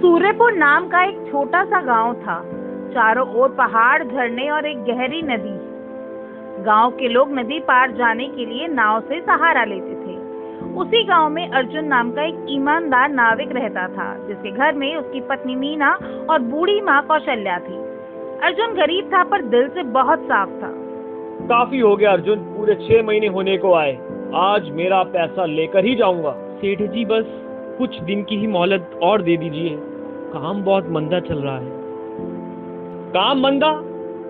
सूर्यपुर नाम का एक छोटा सा गांव था। चारों ओर पहाड़, झरने और एक गहरी नदी। गांव के लोग नदी पार जाने के लिए नाव से सहारा लेते थे। उसी गांव में अर्जुन नाम का एक ईमानदार नाविक रहता था, जिसके घर में उसकी पत्नी मीना और बूढ़ी माँ कौशल्या थी। अर्जुन गरीब था पर दिल से बहुत साफ था। काफी हो गया अर्जुन, पूरे 6 महीने होने को आए। आज मेरा पैसा लेकर ही जाऊंगा। सेठ जी, बस कुछ दिन की ही मोहलत और दे दीजिए। काम बहुत मंदा चल रहा है। काम मंदा?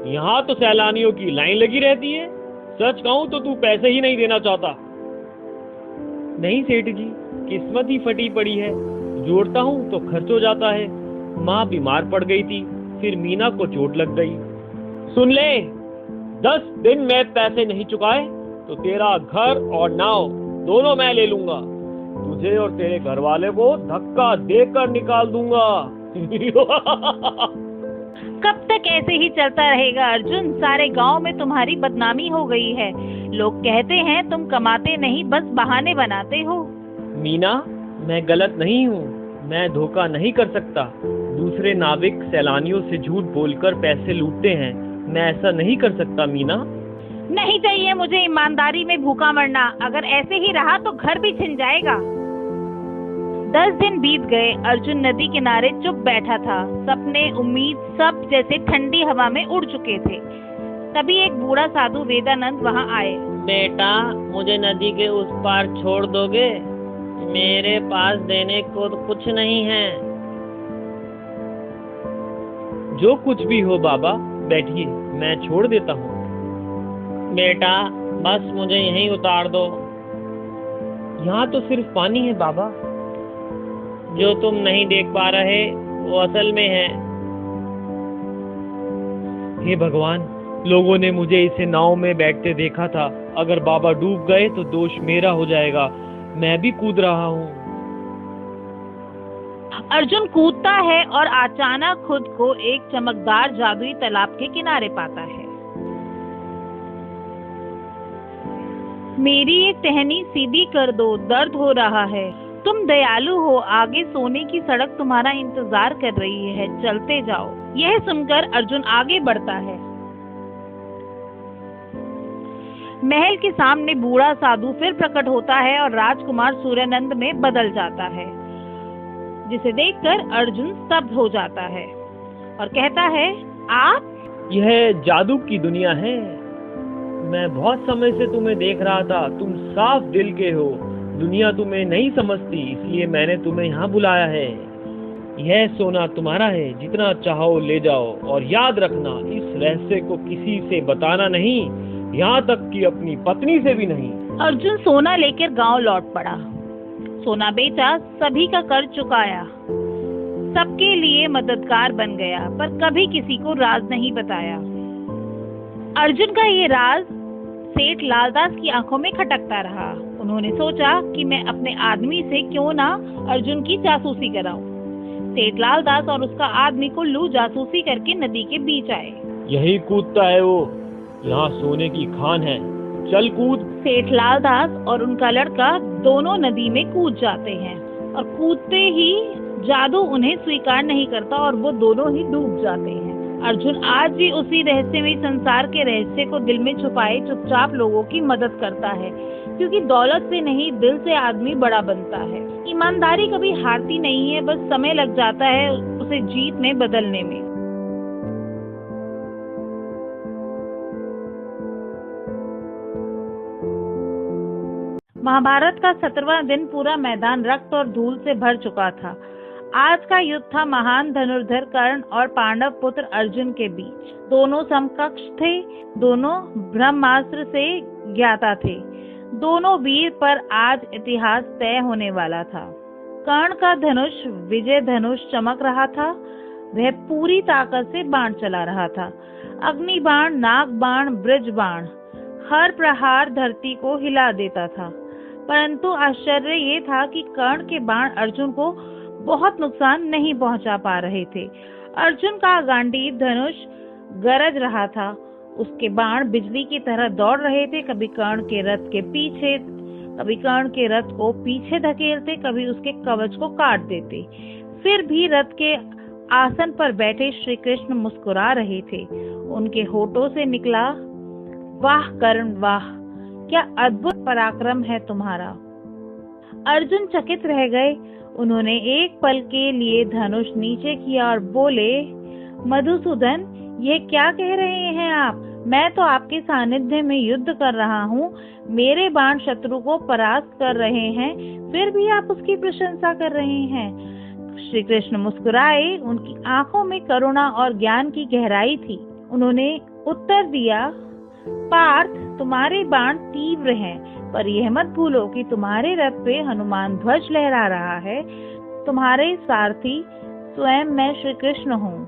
यहाँ तो सैलानियों की लाइन लगी रहती है। सच कहूँ तो तू पैसे ही नहीं देना चाहता। नहीं सेठ जी, किस्मत ही फटी पड़ी है। जोड़ता हूँ तो खर्च हो जाता है। माँ बीमार पड़ गई थी, फिर मीना को चोट लग गई। सुन ले, 10 दिन में पैसे नहीं चुकाए तो तेरा घर और नाव दोनों मैं ले लूंगा। तुझे और तेरे घर वाले को धक्का देकर निकाल दूंगा। कब तक ऐसे ही चलता रहेगा अर्जुन? सारे गांव में तुम्हारी बदनामी हो गई है। लोग कहते हैं तुम कमाते नहीं, बस बहाने बनाते हो। मीना, मैं गलत नहीं हूँ। मैं धोखा नहीं कर सकता। दूसरे नाविक सैलानियों से झूठ बोलकर पैसे लूटते हैं। मैं ऐसा नहीं कर सकता मीना। नहीं चाहिए मुझे ईमानदारी में भूखा मरना। अगर ऐसे ही रहा तो घर भी छिन जाएगा। 10 दिन बीत गए। अर्जुन नदी किनारे चुप बैठा था। सपने, उम्मीद सब जैसे ठंडी हवा में उड़ चुके थे। तभी एक बूढ़ा साधु वेदानंद वहाँ आए। बेटा, मुझे नदी के उस पार छोड़ दोगे? मेरे पास देने को तो कुछ नहीं है। जो कुछ भी हो बाबा, बैठिए, मैं छोड़ देता हूँ। बेटा, बस मुझे यहीं उतार दो। यहाँ तो सिर्फ पानी है बाबा। जो तुम नहीं देख पा रहे वो असल में है। हे भगवान, लोगों ने मुझे इसे नाव में बैठते देखा था। अगर बाबा डूब गए तो दोष मेरा हो जाएगा। मैं भी कूद रहा हूँ। अर्जुन कूदता है और अचानक खुद को एक चमकदार जादुई तालाब के किनारे पाता है। मेरी एक टहनी सीधी कर दो, दर्द हो रहा है। तुम दयालु हो, आगे सोने की सड़क तुम्हारा इंतजार कर रही है, चलते जाओ। यह सुनकर अर्जुन आगे बढ़ता है। महल के सामने बूढ़ा साधु फिर प्रकट होता है और राजकुमार सूर्यानंद में बदल जाता है, जिसे देखकर अर्जुन स्तब्ध हो जाता है और कहता है, आप? यह जादू की दुनिया है। मैं बहुत समय से तुम्हें देख रहा था। तुम साफ दिल के हो। दुनिया तुम्हें नहीं समझती, इसलिए मैंने तुम्हें यहाँ बुलाया है। यह सोना तुम्हारा है, जितना चाहो ले जाओ। और याद रखना, इस रहस्य को किसी से बताना नहीं, यहाँ तक कि अपनी पत्नी से भी नहीं। अर्जुन सोना लेकर गांव लौट पड़ा। सोना बेचा, सभी का कर्ज चुकाया, सबके लिए मददगार बन गया, पर कभी किसी को राज नहीं बताया। अर्जुन का ये राज सेठ लालदास की आंखों में खटकता रहा। उन्होंने सोचा कि मैं अपने आदमी से क्यों ना अर्जुन की जासूसी कराऊं। सेठ लालदास और उसका आदमी कुल्लू जासूसी करके नदी के बीच आए। यही कूदता है वो, यहाँ सोने की खान है। चल कूद। सेठ लालदास और उनका लड़का दोनों नदी में कूद जाते हैं और कूदते ही जादू उन्हें स्वीकार नहीं करता और वो दोनों ही डूब जाते हैं। अर्जुन आज भी उसी रहस्यमयी संसार के रहस्य को दिल में छुपाए चुपचाप लोगों की मदद करता है, क्योंकि दौलत से नहीं, दिल से आदमी बड़ा बनता है। ईमानदारी कभी हारती नहीं है, बस समय लग जाता है उसे जीत में बदलने में। महाभारत का 17वां दिन पूरा मैदान रक्त और धूल से भर चुका था। आज का युद्ध था महान धनुर्धर कर्ण और पांडव पुत्र अर्जुन के बीच। दोनों समकक्ष थे, दोनों ब्रह्मास्त्र से ज्ञाता थे, दोनों वीर, पर आज इतिहास तय होने वाला था। कर्ण का धनुष विजय धनुष चमक रहा था। वह पूरी ताकत से बाण चला रहा था। अग्नि बाण, नाग बाण, ब्रज बाण, हर प्रहार धरती को हिला देता था। परंतु आश्चर्य ये था कि कर्ण के बाण अर्जुन को बहुत नुकसान नहीं पहुंचा पा रहे थे। अर्जुन का गांडीव धनुष गरज रहा था। उसके बाण बिजली की तरह दौड़ रहे थे, कभी कर्ण के रथ के पीछे, कभी कर्ण के रथ को पीछे धकेलते, कभी उसके कवच को काट देते। फिर भी रथ के आसन पर बैठे श्री कृष्ण मुस्कुरा रहे थे। उनके होठों से निकला, वाह कर्ण वाह, क्या अद्भुत पराक्रम है तुम्हारा। अर्जुन चकित रह गए। उन्होंने एक पल के लिए धनुष नीचे किया और बोले, मधुसूदन, ये क्या कह रहे हैं आप? मैं तो आपके सानिध्य में युद्ध कर रहा हूँ, मेरे बाण शत्रु को परास्त कर रहे हैं, फिर भी आप उसकी प्रशंसा कर रहे हैं। श्री कृष्ण मुस्कुराए। उनकी आंखों में करुणा और ज्ञान की गहराई थी। उन्होंने उत्तर दिया, पार्थ, तुम्हारे बाण तीव्र हैं, पर यह मत भूलो कि तुम्हारे रथ पे हनुमान ध्वज लहरा रहा है। तुम्हारे सारथी स्वयं मैं श्री कृष्ण हूँ।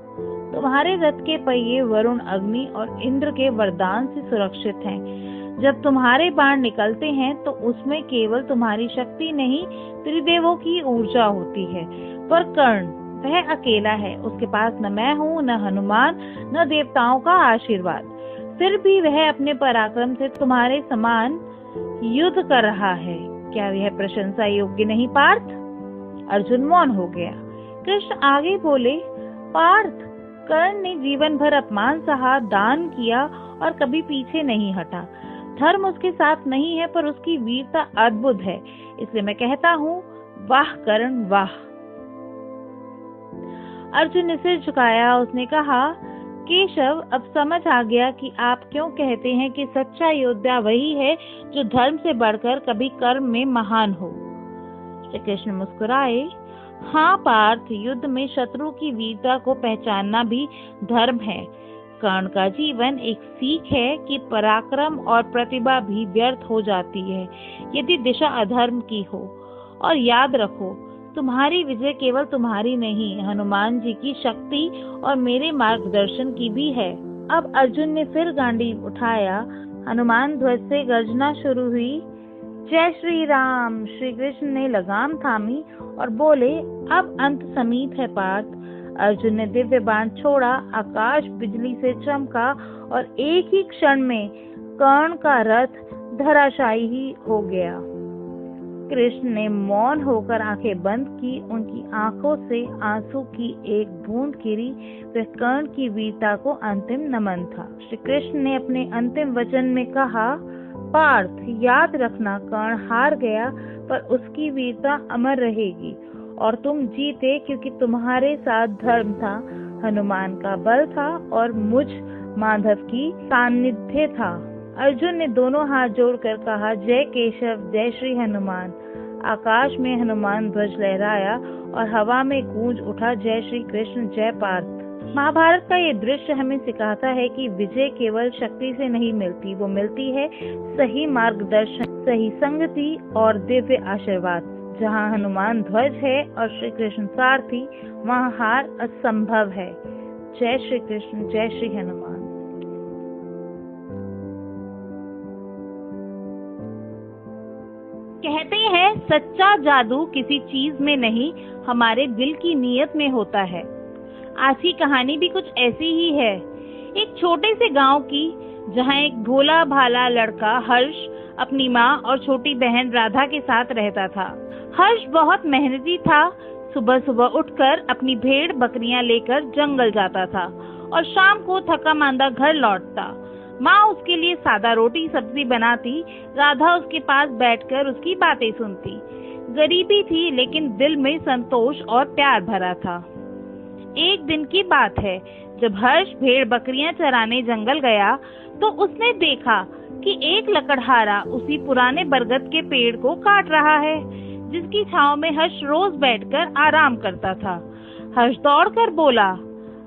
तुम्हारे रथ के पहिए वरुण, अग्नि और इंद्र के वरदान से सुरक्षित हैं। जब तुम्हारे बाण निकलते हैं तो उसमें केवल तुम्हारी शक्ति नहीं, त्रिदेवों की ऊर्जा होती है। पर कर्ण, वह अकेला है, उसके पास न मैं हूँ, न हनुमान, न देवताओं का आशीर्वाद। फिर भी वह अपने पराक्रम से तुम्हारे समान युद्ध कर रहा है। क्या यह प्रशंसा योग्य नहीं पार्थ? अर्जुन मौन हो गया। कृष्ण आगे बोले, पार्थ, कर्ण ने जीवन भर अपमान सहा, दान किया और कभी पीछे नहीं हटा। धर्म उसके साथ नहीं है, पर उसकी वीरता अद्भुत है। इसलिए मैं कहता हूँ, वाह कर्ण वाह। अर्जुन ने सिर झुकाया। उसने कहा, केशव, अब समझ आ गया कि आप क्यों कहते हैं कि सच्चा योद्धा वही है जो धर्म से बढ़कर कभी कर्म में महान हो। श्री कृष्ण मुस्कुराए। हाँ पार्थ, युद्ध में शत्रु की वीरता को पहचानना भी धर्म है। कर्ण का जीवन एक सीख है कि पराक्रम और प्रतिभा भी व्यर्थ हो जाती है यदि दिशा अधर्म की हो। और याद रखो, तुम्हारी विजय केवल तुम्हारी नहीं, हनुमान जी की शक्ति और मेरे मार्गदर्शन की भी है। अब अर्जुन ने फिर गांडीव उठाया। हनुमान ध्वज से गर्जना शुरू हुई। जय श्री राम। श्री कृष्ण ने लगाम थामी और बोले, अब अंत समीप है पार्थ। अर्जुन ने दिव्य बाण छोड़ा। आकाश बिजली से चमका और एक ही क्षण में कर्ण का रथ धराशायी हो गया। कृष्ण ने मौन होकर आंखें बंद की। उनकी आंखों से आंसू की एक बूंद गिरी। वह कर्ण की वीरता को अंतिम नमन था। श्री कृष्ण ने अपने अंतिम वचन में कहा, पार्थ, याद रखना, कर्ण हार गया पर उसकी वीरता अमर रहेगी और तुम जीते क्योंकि तुम्हारे साथ धर्म था, हनुमान का बल था और मुझ माधव की सानिध्य था। अर्जुन ने दोनों हाथ जोड़कर कहा, जय केशव, जय श्री हनुमान। आकाश में हनुमान ध्वज लहराया और हवा में गूंज उठा, जय श्री कृष्ण, जय पार्थ। महाभारत का ये दृश्य हमें सिखाता है कि विजय केवल शक्ति से नहीं मिलती, वो मिलती है सही मार्गदर्शन, सही संगति और दिव्य आशीर्वाद। जहाँ हनुमान ध्वज है और श्री कृष्ण सारथी, वहाँ हार असंभव है। जय श्री कृष्ण, जय श्री हनुमान। कहते हैं सच्चा जादू किसी चीज में नहीं, हमारे दिल की नीयत में होता है। आज की कहानी भी कुछ ऐसी ही है। एक छोटे से गांव की, जहां एक भोला भाला लड़का हर्ष अपनी माँ और छोटी बहन राधा के साथ रहता था। हर्ष बहुत मेहनती था। सुबह सुबह उठकर अपनी भेड़ बकरियां लेकर जंगल जाता था और शाम को थका मांदा घर लौटता। माँ उसके लिए सादा रोटी सब्जी बनाती। राधा उसके पास बैठकर उसकी बातें सुनती। गरीबी थी लेकिन दिल में संतोष और प्यार भरा था। एक दिन की बात है, जब हर्ष भेड़ बकरियां चराने जंगल गया तो उसने देखा कि एक लकड़हारा उसी पुराने बरगद के पेड़ को काट रहा है, जिसकी छांव में हर्ष रोज बैठकर आराम करता था। हर्ष दौड़कर बोला,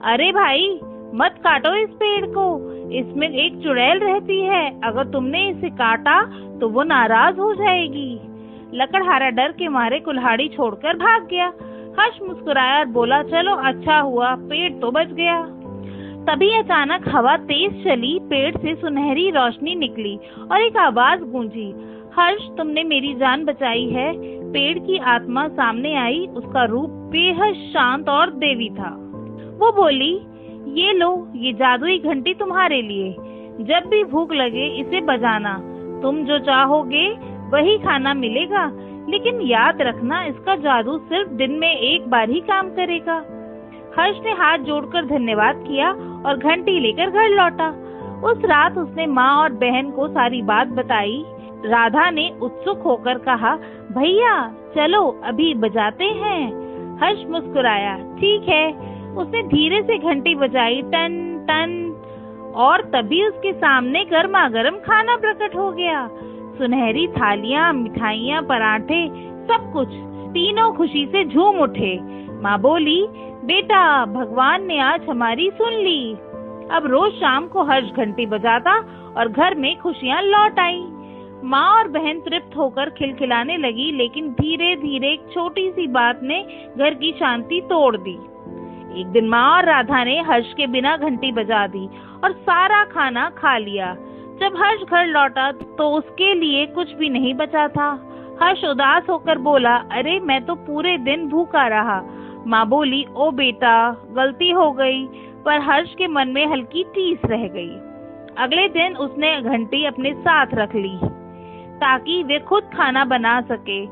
अरे भाई, मत काटो इस पेड़ को, इसमें एक चुड़ैल रहती है, अगर तुमने इसे काटा तो वो नाराज हो जाएगी। लकड़हारा डर के मारे कुल्हाड़ी छोड़कर भाग गया। हर्ष मुस्कुराया और बोला, चलो अच्छा हुआ, पेड़ तो बच गया। तभी अचानक हवा तेज चली, पेड़ से सुनहरी रोशनी निकली और एक आवाज गूंजी, हर्ष, तुमने मेरी जान बचाई है। पेड़ की आत्मा सामने आई। उसका रूप बेहद शांत और देवी था। वो बोली, ये लो, ये जादुई घंटी तुम्हारे लिए। जब भी भूख लगे इसे बजाना, तुम जो चाहोगे वही खाना मिलेगा, लेकिन याद रखना इसका जादू सिर्फ दिन में एक बार ही काम करेगा। हर्ष ने हाथ जोड़कर धन्यवाद किया और घंटी लेकर घर लौटा। उस रात उसने माँ और बहन को सारी बात बताई। राधा ने उत्सुक होकर कहा, भैया चलो अभी बजाते हैं। हर्ष मुस्कुराया, ठीक है। उसने धीरे से घंटी बजाई, टन टन, और तभी उसके सामने गर्मा गर्म खाना प्रकट हो गया। सुनहरी थालियां, मिठाइयाँ, पराठे, सब कुछ। तीनों खुशी से झूम उठे। माँ बोली, बेटा भगवान ने आज हमारी सुन ली। अब रोज शाम को हर्ष घंटी बजाता और घर में खुशियाँ लौट आई। माँ और बहन तृप्त होकर खिलखिलाने लगी, लेकिन धीरे धीरे एक छोटी सी बात ने घर की शांति तोड़ दी। एक दिन माँ और राधा ने हर्ष के बिना घंटी बजा दी और सारा खाना खा लिया। जब हर्ष घर लौटा तो उसके लिए कुछ भी नहीं बचा था। हर्ष उदास होकर बोला, अरे मैं तो पूरे दिन भूखा रहा। माँ बोली, ओ बेटा गलती हो गई। पर हर्ष के मन में हल्की टीस रह गई। अगले दिन उसने घंटी अपने साथ रख ली ताकि वे खुद खाना बना सके।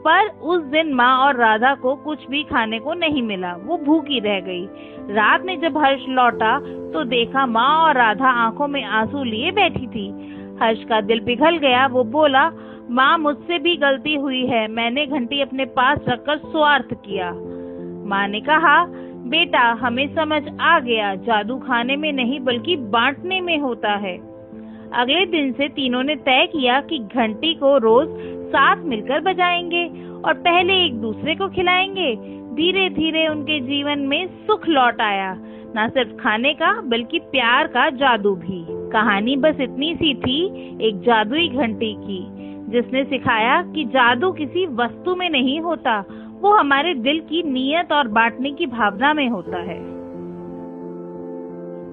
पर उस दिन माँ और राधा को कुछ भी खाने को नहीं मिला। वो भूखी रह गई। रात में जब हर्ष लौटा तो देखा माँ और राधा आंखों में आंसू लिए बैठी थी। हर्ष का दिल पिघल गया। वो बोला, माँ मुझसे भी गलती हुई है, मैंने घंटी अपने पास रखकर स्वार्थ किया। माँ ने कहा, बेटा हमें समझ आ गया, जादू खाने में नहीं बल्कि बांटने में होता है। अगले दिन से तीनों ने तय किया कि घंटी को रोज साथ मिलकर बजाएंगे और पहले एक दूसरे को खिलाएंगे। धीरे धीरे उनके जीवन में सुख लौट आया, न सिर्फ खाने का बल्कि प्यार का जादू भी। कहानी बस इतनी सी थी, एक जादुई घंटी की, जिसने सिखाया कि जादू किसी वस्तु में नहीं होता, वो हमारे दिल की नीयत और बांटने की भावना में होता है।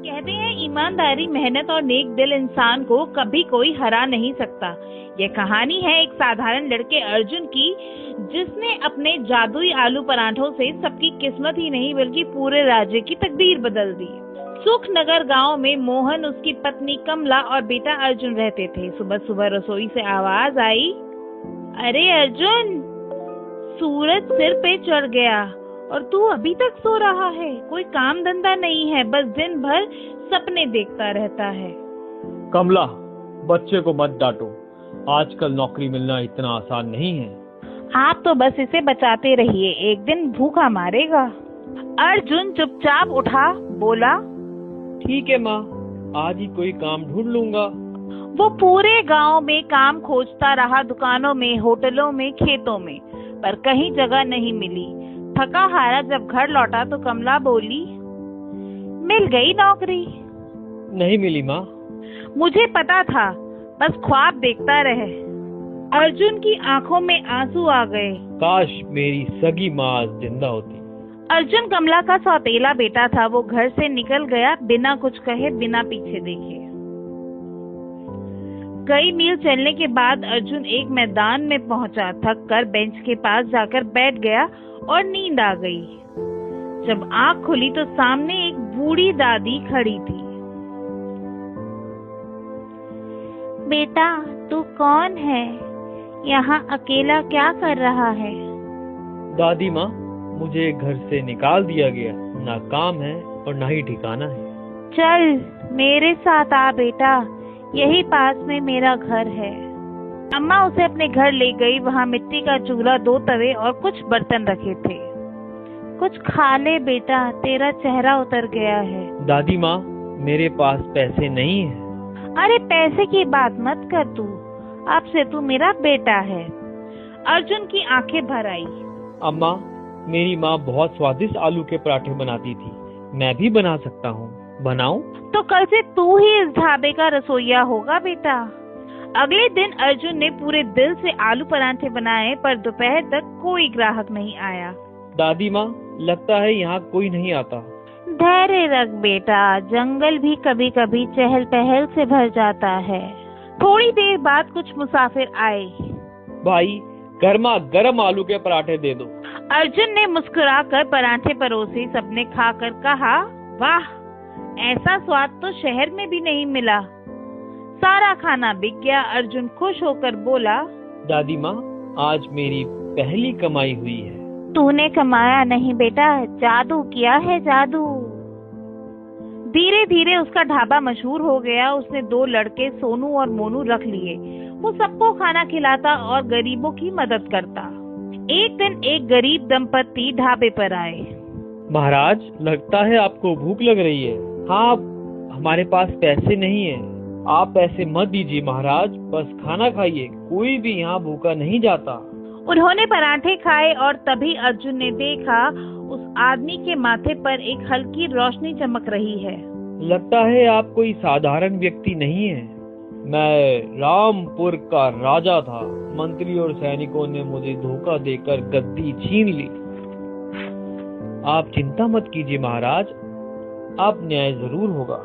कहते हैं ईमानदारी, मेहनत और नेक दिल इंसान को कभी कोई हरा नहीं सकता। यह कहानी है एक साधारण लड़के अर्जुन की, जिसने अपने जादुई आलू पराठों से सबकी किस्मत ही नहीं बल्कि पूरे राज्य की तकदीर बदल दी। सुखनगर गांव में मोहन, उसकी पत्नी कमला और बेटा अर्जुन रहते थे। सुबह सुबह रसोई से आवाज आई, अरे अर्जुन, सूरज सिर पे चढ़ गया और तू अभी तक सो रहा है। कोई काम धंधा नहीं है, बस दिन भर सपने देखता रहता है। कमला, बच्चे को मत डांटो, आजकल नौकरी मिलना इतना आसान नहीं है। आप तो बस इसे बचाते रहिए, एक दिन भूखा मारेगा। अर्जुन चुपचाप उठा, बोला, ठीक है माँ, आज ही कोई काम ढूंढ लूंगा। वो पूरे गांव में काम खोजता रहा, दुकानों में, होटलों में, खेतों में, पर कहीं जगह नहीं मिली। थका हारा जब घर लौटा तो कमला बोली, मिल गई नौकरी? नहीं मिली माँ। मुझे पता था, बस ख्वाब देखता रहे। अर्जुन की आंखों में आंसू आ गए। काश मेरी सगी माँ आज जिंदा होती। अर्जुन कमला का सौतेला बेटा था। वो घर से निकल गया बिना कुछ कहे, बिना पीछे देखे। कई मील चलने के बाद अर्जुन एक मैदान में पहुंचा। थक कर बेंच के पास जाकर बैठ गया और नींद आ गई। जब आंख खुली तो सामने एक बूढ़ी दादी खड़ी थी। बेटा तू कौन है? यहाँ अकेला क्या कर रहा है? दादी माँ, मुझे घर से निकाल दिया गया, ना काम है और ना ही ठिकाना है। चल मेरे साथ आ बेटा, यही पास में मेरा घर है। अम्मा उसे अपने घर ले गई। वहाँ मिट्टी का चूल्हा, 2 तवे और कुछ बर्तन रखे थे। कुछ खा ले बेटा, तेरा चेहरा उतर गया है। दादी माँ, मेरे पास पैसे नहीं है। अरे पैसे की बात मत कर तू, अब से तू मेरा बेटा है। अर्जुन की आंखें भर आई। अम्मा, मेरी माँ बहुत स्वादिष्ट आलू के पराठे बनाती थी, मैं भी बना सकता हूँ, बनाऊं? तो कल से तू ही इस ढाबे का रसोइया होगा बेटा। अगले दिन अर्जुन ने पूरे दिल से आलू पराठे बनाए, पर दोपहर तक कोई ग्राहक नहीं आया। दादी माँ, लगता है यहाँ कोई नहीं आता। धैर्य रख बेटा, जंगल भी कभी कभी चहल पहल से भर जाता है। थोड़ी देर बाद कुछ मुसाफिर आए। भाई, गर्मा गर्म आलू के पराठे दे दो। अर्जुन ने मुस्कुराकर पराठे परोसे। सबने खाकर कहा, वाह, ऐसा स्वाद तो शहर में भी नहीं मिला। सारा खाना बिक गया। अर्जुन खुश होकर बोला, दादी माँ, आज मेरी पहली कमाई हुई है। तूने कमाया नहीं बेटा, जादू किया है, जादू। धीरे धीरे उसका ढाबा मशहूर हो गया। उसने 2 लड़के सोनू और मोनू रख लिए। वो सबको खाना खिलाता और गरीबों की मदद करता। एक दिन एक गरीब दंपत्ति ढाबे पर आए। महाराज, लगता है आपको भूख लग रही है। हाँ, हमारे पास पैसे नहीं है। आप पैसे मत दीजिए महाराज, बस खाना खाइए। कोई भी यहाँ भूखा नहीं जाता। उन्होंने पराठे खाए और तभी अर्जुन ने देखा उस आदमी के माथे पर एक हल्की रोशनी चमक रही है। लगता है आप कोई साधारण व्यक्ति नहीं है। मैं रामपुर का राजा था। मंत्री और सैनिकों ने मुझे धोखा देकर गद्दी छीन ली। आप चिंता मत कीजिए महाराज, अब न्याय जरूर होगा।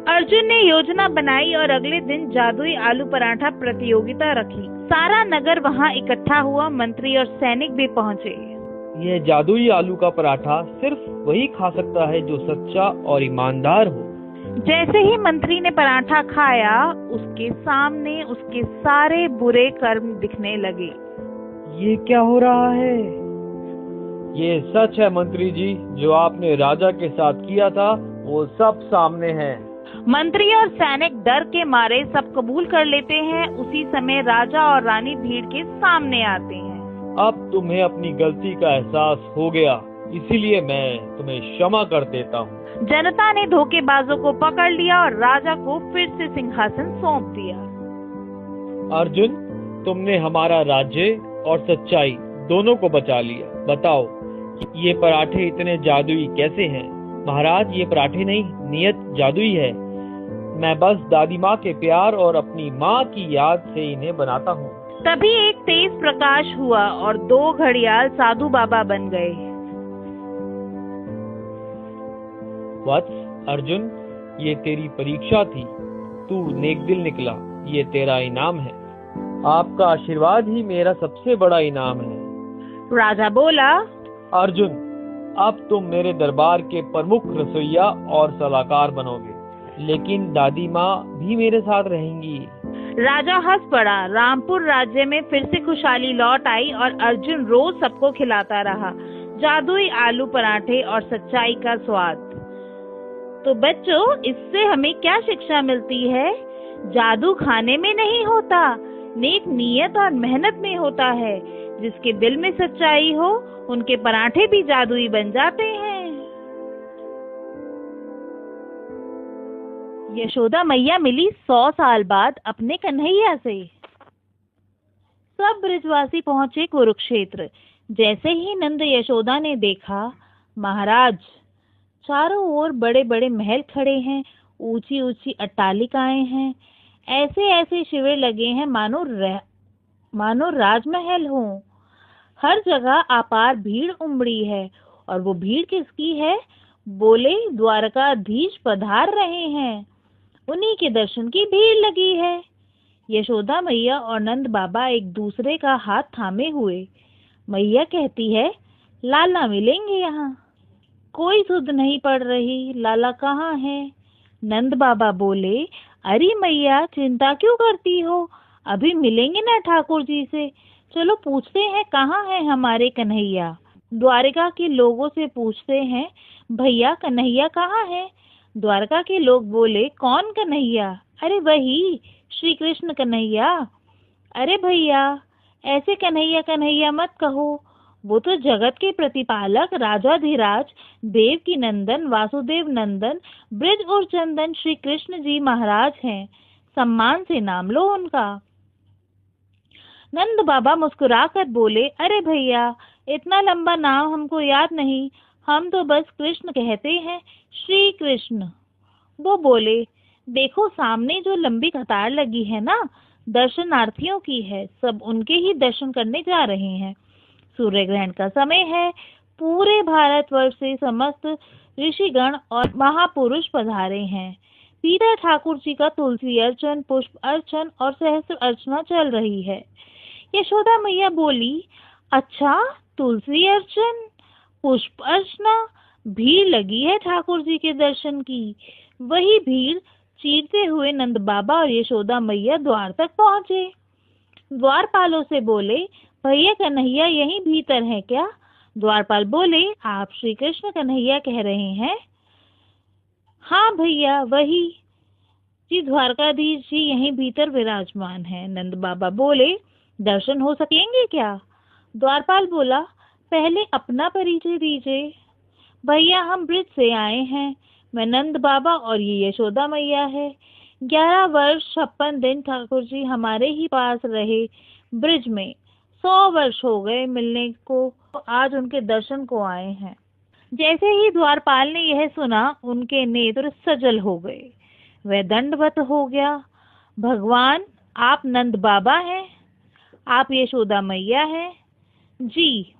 अर्जुन ने योजना बनाई और अगले दिन जादुई आलू पराठा प्रतियोगिता रखी। सारा नगर वहाँ इकट्ठा हुआ। मंत्री और सैनिक भी पहुँचे। यह जादुई आलू का पराठा सिर्फ वही खा सकता है जो सच्चा और ईमानदार हो। जैसे ही मंत्री ने पराठा खाया, उसके सामने उसके सारे बुरे कर्म दिखने लगे। ये क्या हो रहा है? ये सच है मंत्री जी, जो आपने राजा के साथ किया था वो सब सामने है। मंत्री और सैनिक डर के मारे सब कबूल कर लेते हैं। उसी समय राजा और रानी भीड़ के सामने आते हैं। अब तुम्हें अपनी गलती का एहसास हो गया, इसीलिए मैं तुम्हें क्षमा कर देता हूँ। जनता ने धोखेबाजों को पकड़ लिया और राजा को फिर से सिंहासन सौंप दिया। अर्जुन, तुमने हमारा राज्य और सच्चाई दोनों को बचा लिया। बताओ, ये पराठे इतने जादुई कैसे हैं? महाराज, ये पराठे नहीं, नियत जादुई है। मैं बस दादी माँ के प्यार और अपनी माँ की याद से इन्हें बनाता हूँ। तभी एक तेज प्रकाश हुआ और 2 घड़ियाल साधु बाबा बन गए। वत्स अर्जुन, ये तेरी परीक्षा थी। तू नेकदिल निकला, ये तेरा इनाम है। आपका आशीर्वाद ही मेरा सबसे बड़ा इनाम है। राजा बोला, अर्जुन, अब तुम मेरे दरबार के प्रमुख रसोइया और सलाहकार बनोगे, लेकिन दादी माँ भी मेरे साथ रहेंगी। राजा हंस पड़ा। रामपुर राज्य में फिर से खुशहाली लौट आई और अर्जुन रोज सबको खिलाता रहा जादुई आलू पराठे और सच्चाई का स्वाद। तो बच्चों, इससे हमें क्या शिक्षा मिलती है? जादू खाने में नहीं होता, नेक नियत और मेहनत में होता है। जिसके दिल में सच्चाई हो, उनके पराठे भी जादुई बन जाते हैं। यशोदा मैया मिली 100 साल बाद अपने कन्हैया से। सब ब्रजवासी पहुंचे कुरुक्षेत्र। जैसे ही नंद यशोदा ने देखा, महाराज, चारों ओर बड़े बड़े महल खड़े हैं, ऊंची ऊंची अट्टालिकाएं हैं, ऐसे ऐसे शिविर लगे हैं मानो राजमहल हो। हर जगह अपार भीड़ उमड़ी है। और वो भीड़ किसकी है? बोले, द्वारकाधीश पधार रहे हैं, उन्हीं के दर्शन की भीड़ लगी है। यशोदा मैया और नंद बाबा एक दूसरे का हाथ थामे हुए। मैया कहती है, लाला मिलेंगे यहाँ। कोई सुध नहीं पड़ रही, लाला कहाँ है? नंद बाबा बोले, अरे मैया, चिंता क्यों करती हो? अभी मिलेंगे ना ठाकुर जी से। चलो पूछते हैं, कहाँ है हमारे कन्हैया। द्वारका के लोगों से पूछते हैं, भैया कन्हैया कहाँ है? द्वारका के लोग बोले, कौन कन्हैया? अरे वही श्री कृष्ण कन्हैया। अरे भैया, ऐसे कन्हैया कन्हैया मत कहो, वो तो जगत के प्रतिपालक राजाधिराज देवकी नंदन वासुदेव नंदन ब्रज और चंदन श्री कृष्ण जी महाराज हैं। सम्मान से नाम लो उनका। नंद बाबा मुस्कुराकर बोले, अरे भैया, इतना लंबा नाम हमको याद नहीं, हम तो बस कृष्ण कहते हैं, श्री कृष्ण। वो बोले, देखो सामने जो लंबी कतार लगी है ना, दर्शनार्थियों की है। सब उनके ही दर्शन करने जा रहे हैं। सूर्य ग्रहण का समय है। पूरे भारतवर्ष से समस्त ऋषिगण और महापुरुष पधारे हैं। पीता ठाकुर जी का तुलसी अर्चन, पुष्प अर्चन और सहस्त्र अर्चना चल रही है। यशोदा मैया बोली, अच्छा, तुलसी अर्चन, पुष्प अर्चना, भीड़ लगी है ठाकुर जी के दर्शन की। वही भीड़ चीरते हुए नंद बाबा और यशोदा मैया द्वार तक पहुँचे। द्वारपालों से बोले, भैया कन्हैया यहीं भीतर है क्या? द्वारपाल बोले, आप श्री कृष्ण कन्हैया कह रहे हैं? हाँ भैया वही जी, द्वारकाधीश जी यहीं भीतर विराजमान है। नंद बाबा बोले, दर्शन हो सकेंगे क्या? द्वारपाल बोला, पहले अपना परिचय दीजिए। भैया हम ब्रिज से आए हैं, मैं नंद बाबा और ये यशोदा मैया है। 11 वर्ष 56 दिन ठाकुर जी हमारे ही पास रहे ब्रिज में। 100 वर्ष हो गए मिलने को, आज उनके दर्शन को आए हैं। जैसे ही द्वारपाल ने यह सुना, उनके नेत्र सजल हो गए। वह दंडवत हो गया। भगवान, आप नंद बाबा हैं? आप यशोदा मैया हैं? जी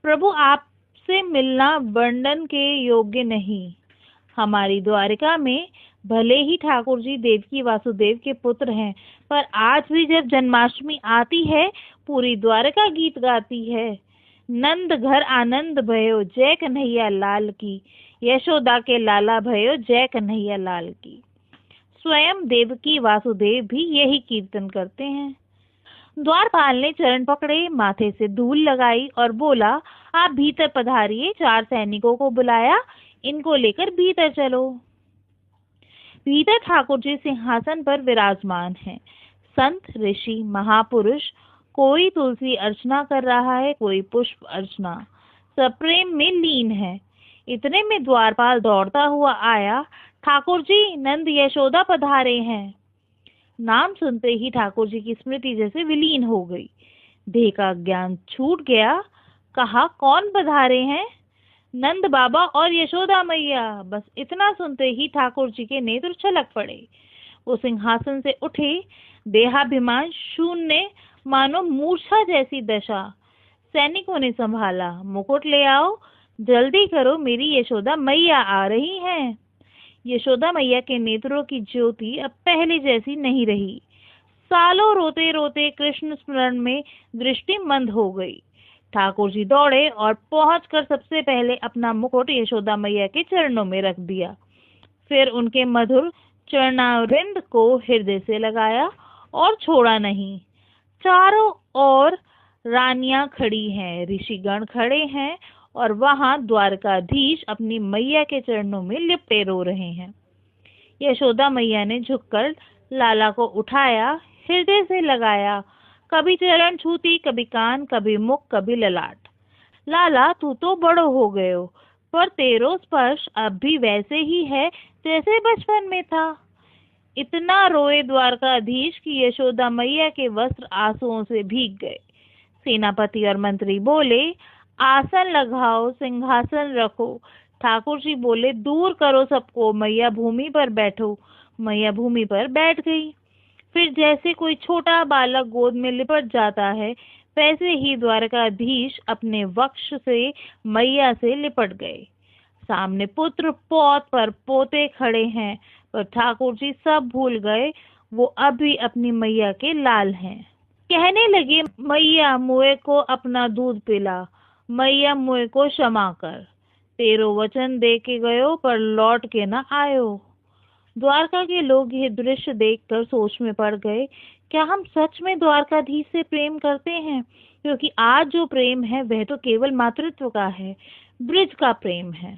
प्रभु, आपसे मिलना वर्णन के योग्य नहीं। हमारी द्वारिका में भले ही ठाकुर जी देवकी वासुदेव के पुत्र हैं, पर आज भी जब जन्माष्टमी आती है, पूरी द्वारका गीत गाती है। नंद घर आनंद भयो, जय कन्हैया लाल की। यशोदा के लाला भयो, जय कन्हैया लाल की। स्वयं देवकी वासुदेव भी यही कीर्तन करते हैं। द्वारपाल ने चरण पकड़े, माथे से धूल लगाई और बोला, आप भीतर पधारिए। 4 सैनिकों को बुलाया, इनको लेकर भीतर चलो। भीतर ठाकुर जी सिंहासन पर विराजमान हैं। संत, ऋषि, महापुरुष, कोई तुलसी अर्चना कर रहा है, कोई पुष्प अर्चना, सब प्रेम में लीन है। इतने में द्वारपाल दौड़ता हुआ आया, ठाकुर जी नंद यशोदा पधारे हैं। नाम सुनते ही ठाकुर जी की स्मृति जैसे विलीन हो गई। देह का ज्ञान छूट गया। कहा, कौन पधारे हैं? नंद बाबा और यशोदा मैया। बस इतना सुनते ही ठाकुर जी के नेत्र छलक पड़े। वो सिंहासन से उठे, देहाभिमान शून्य, मानो मूर्छा जैसी दशा। सैनिकों ने संभाला, मुकुट ले आओ, जल्दी करो, मेरी यशोदा मैया आ रही हैं। यशोदा मैया के नेत्रों की ज्योति अब पहले जैसी नहीं रही। सालों रोते रोते कृष्ण स्मरण में दृष्टि मंद हो गई। ठाकुर जी दौड़े और पहुंचकर सबसे पहले अपना मुकुट यशोदा मैया के चरणों में रख दिया। फिर उनके मधुर चरणारविंद को हृदय से लगाया और छोड़ा नहीं। चारों ओर रानियां खड़ी हैं, ऋषिगण खड़े हैं और वहां द्वारकाधीश अपनी मैया के चरणों में लिपटे रो रहे हैं। यशोदा मैया ने झुककर लाला को उठाया, हृदय से लगाया, कभी चरण छूती, कभी कान, कभी मुख, कभी ललाट। लाला, तू तो बड़ो हो गए हो, पर तेरो स्पर्श अब भी वैसे ही है जैसे बचपन में था। इतना रोए द्वारकाधीश की यशोदा मैया के वस्त्र आंसुओं से भीग गए। सेनापति और मंत्री बोले, आसन लगाओ, सिंहासन रखो। ठाकुर जी बोले, दूर करो सबको, मैया भूमि पर बैठो। मैया भूमि पर बैठ गई। फिर जैसे कोई छोटा बालक गोद में लिपट जाता है, वैसे ही द्वारकाधीश अपने वक्ष से मैया से लिपट गए। सामने पुत्र पौत पर पोते खड़े हैं, पर ठाकुर जी सब भूल गए, वो अभी अपनी मैया के लाल हैं। कहने लगे, मैया मुए को अपना दूध पिला, मैया मुए को क्षमा कर। तेरो वचन दे के गयो, पर लौट के न आयो। द्वारका के लोग यह दृश्य देखकर सोच में पड़ गए, क्या हम सच में द्वारकाधीश से प्रेम करते हैं? क्योंकि आज जो प्रेम है वह तो केवल मातृत्व का है, ब्रिज का प्रेम है।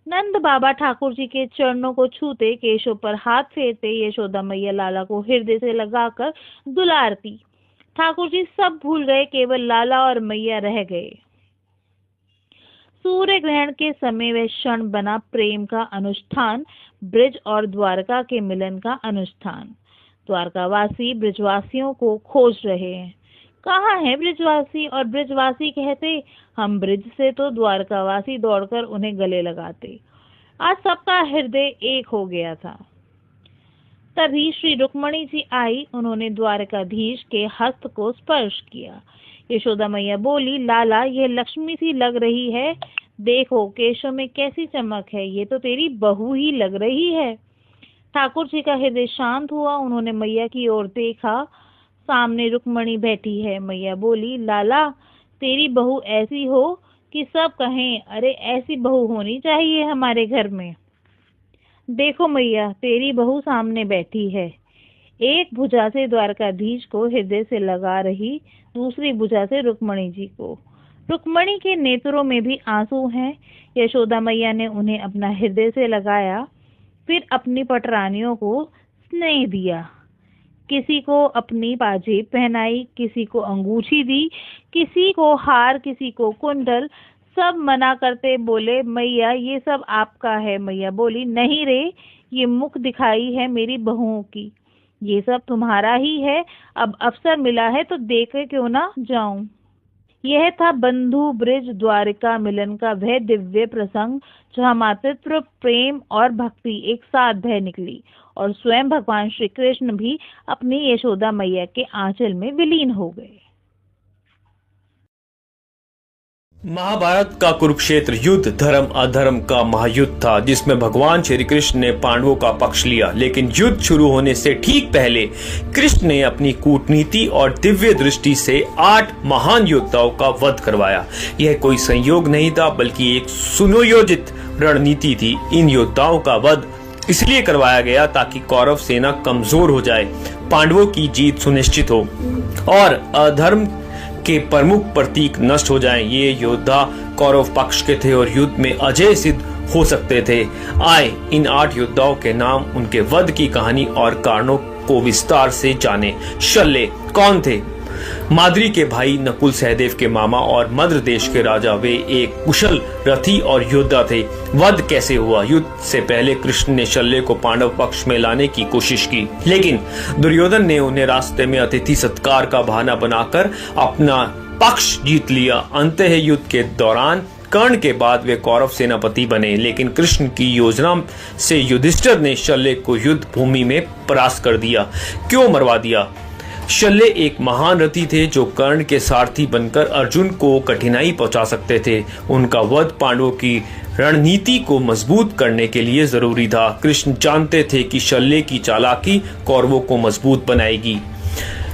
नंद बाबा ठाकुर जी के चरणों को छूते, केशों पर हाथ फेरते, यशोदा मैया लाला को हृदय से लगाकर दुलारती। ठाकुर जी सब भूल गए, केवल लाला और मैया रह गए। सूर्य ग्रहण के समय वह क्षण बना प्रेम का अनुष्ठान, ब्रिज और द्वारका के मिलन का अनुष्ठान। द्वारकावासी ब्रिजवासियों को खोज रहे हैं। कहाँ है ब्रिजवासी? और ब्रिजवासी कहते, हम ब्रिज से तो द्वारकावासी दौड़कर उन्हें गले लगाते। आज सबका हृदय एक हो गया था। तभी श्री रुक्मणी जी आई, उन्होंने द्वारकाधीश के हस्त को स्पर्श किया। यशोदा मैया बोली, लाला यह लक्ष्मी सी लग रही है, देखो केशों में कैसी चमक है, ये तो तेरी बहू ही लग रही है। ठाकुर जी का हृदय शांत हुआ, उन्होंने मैया की ओर देखा, सामने रुक्मणी बैठी है। मैया बोली, लाला तेरी बहू ऐसी हो कि सब कहें, अरे ऐसी बहू होनी चाहिए हमारे घर में। देखो मैया, तेरी बहू सामने बैठी है। एक भुजा से द्वारकाधीश को हृदय से लगा रही, दूसरी भुजा से रुक्मणी जी को। रुक्मणी के नेत्रों में भी आंसू हैं। यशोदा मैया ने उन्हें अपना हृदय से लगाया, फिर अपनी पटरानियों को स्नेह दिया। किसी को अपनी पाजेब पहनाई, किसी को अंगूठी दी, किसी को हार, किसी को कुंडल। सब मना करते बोले, मैया ये सब आपका है। मैया बोली, नहीं रे, ये मुख दिखाई है मेरी बहुओं की, ये सब तुम्हारा ही है। अब अवसर मिला है तो देखे क्यों ना जाऊं। यह था बंधु ब्रिज द्वारिका मिलन का वह दिव्य प्रसंग जहाँ मातृत्व, प्रेम और भक्ति एक साथ बह निकली और स्वयं भगवान श्री कृष्ण भी अपनी यशोदा मैया के आंचल में विलीन हो गए। महाभारत का कुरुक्षेत्र युद्ध धर्म अधर्म का महायुद्ध था, जिसमें भगवान श्री कृष्ण ने पांडवों का पक्ष लिया। लेकिन युद्ध शुरू होने से ठीक पहले कृष्ण ने अपनी कूटनीति और दिव्य दृष्टि से 8 महान योद्धाओं का वध करवाया। यह कोई संयोग नहीं था, बल्कि एक सुनियोजित रणनीति थी। इन योद्धाओं का वध इसलिए करवाया गया ताकि कौरव सेना कमजोर हो जाए, पांडवों की जीत सुनिश्चित हो और अधर्म के प्रमुख प्रतीक नष्ट हो जाएं। ये योद्धा कौरव पक्ष के थे और युद्ध में अजय सिद्ध हो सकते थे। आए इन 8 योद्धाओं के नाम, उनके वध की कहानी और कारणों को विस्तार से जाने। शल्य कौन थे? माद्री के भाई, नकुल सहदेव के मामा और मद्र देश के राजा। वे एक कुशल रथी और योद्धा थे। वध कैसे हुआ? युद्ध से पहले कृष्ण ने शल्य को पांडव पक्ष में लाने की कोशिश की, लेकिन दुर्योधन ने उन्हें रास्ते में अतिथि सत्कार का बहाना बनाकर अपना पक्ष जीत लिया। अंततः युद्ध के दौरान कर्ण के बाद वे कौरव सेनापति बने, लेकिन कृष्ण की योजना से युधिष्ठिर ने शल्य को युद्ध भूमि में परास्त कर दिया। क्यों मरवा दिया? शल्य एक महान रथी थे जो कर्ण के सारथी बनकर अर्जुन को कठिनाई पहुंचा सकते थे। उनका वध पांडवों की रणनीति को मजबूत करने के लिए जरूरी था। कृष्ण जानते थे कि शल्य की चालाकी कौरवों को मजबूत बनाएगी।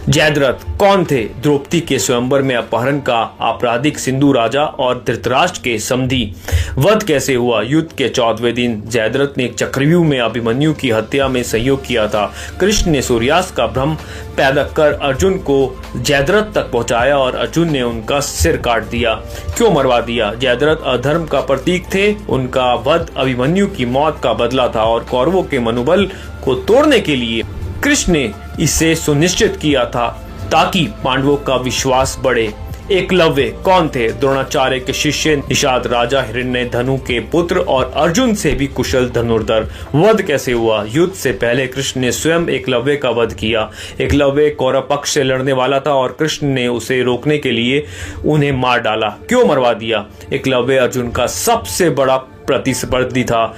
जयद्रथ कौन थे? द्रौपदी के स्वयंवर में अपहरण का आपराधिक सिंधु राजा और धृतराष्ट्र के समधी। वध कैसे हुआ? युद्ध के 14वें दिन जयद्रथ ने चक्रव्यूह में अभिमन्यु की हत्या में सहयोग किया था। कृष्ण ने सूर्यास्त का भ्रम पैदा कर अर्जुन को जयद्रथ तक पहुंचाया और अर्जुन ने उनका सिर काट दिया। क्यों मरवा दिया? जयद्रथ अधर्म का प्रतीक थे। उनका वध अभिमन्यु की मौत का बदला था और कौरवों के मनोबल को तोड़ने के लिए कृष्ण ने इसे सुनिश्चित किया था ताकि पांडवों का विश्वास बढ़े। एकलव्य कौन थे? द्रोणाचार्य के शिष्य, निषाद राजा हिरण्यधनु के पुत्र और अर्जुन से भी कुशल धनुर्धर। वध कैसे हुआ? युद्ध से पहले कृष्ण ने स्वयं एकलव्य का वध किया। एकलव्य कौरव पक्ष से लड़ने वाला था और कृष्ण ने उसे रोकने के लिए उन्हें मार डाला। क्यों मरवा दिया? एकलव्य अर्जुन का सबसे बड़ा प्रतिस्पर्धी था।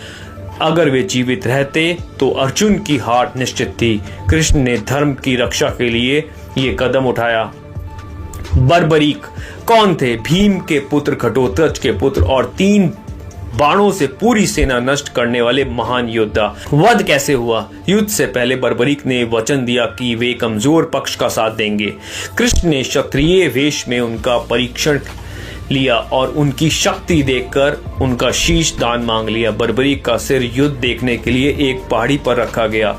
अगर वे जीवित रहते तो अर्जुन की हार निश्चित थी। कृष्ण ने धर्म की रक्षा के लिए ये कदम उठाया। बर्बरीक कौन थे? भीम के पुत्र, घटोत्कच के पुत्र और 3 बाणों से पूरी सेना नष्ट करने वाले महान योद्धा। वध कैसे हुआ? युद्ध से पहले बर्बरीक ने वचन दिया कि वे कमजोर पक्ष का साथ देंगे। कृष्ण ने क्षत्रिय वेश में उनका परीक्षण लिया और उनकी शक्ति देखकर उनका शीश दान मांग लिया। बर्बरीक का सिर युद्ध देखने के लिए एक पहाड़ी पर रखा गया।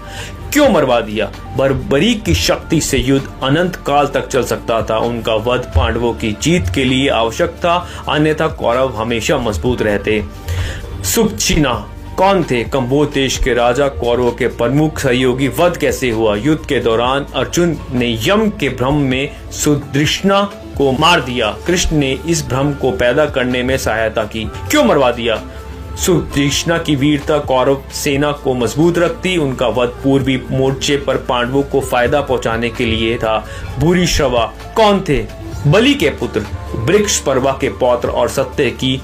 क्यों मरवा दिया? बर्बरीक की शक्ति से युद्ध अनंत काल तक चल सकता था। उनका वध पांडवों की जीत के लिए आवश्यक था, अन्यथा कौरव हमेशा मजबूत रहते। सुपचिना कौन थे? कंबोज देश के राजा, कौरवों के प्रमुख सहयोगी। वध कैसे हुआ? युद्ध के दौरान अर्जुन ने यम के भ्रम में सुदृष्णा को मार दिया। कृष्ण ने इस भ्रम को पैदा करने में सहायता की। क्यों मरवा दिया? सुदृष्णा की वीरता कौरव सेना को मजबूत रखती। उनका वध पूर्वी मोर्चे पर पांडवों को फायदा पहुंचाने के लिए था। भूरिश्रवा कौन थे? बलि के पुत्र, वृक्ष पर्वा के पौत्र और सत्यकी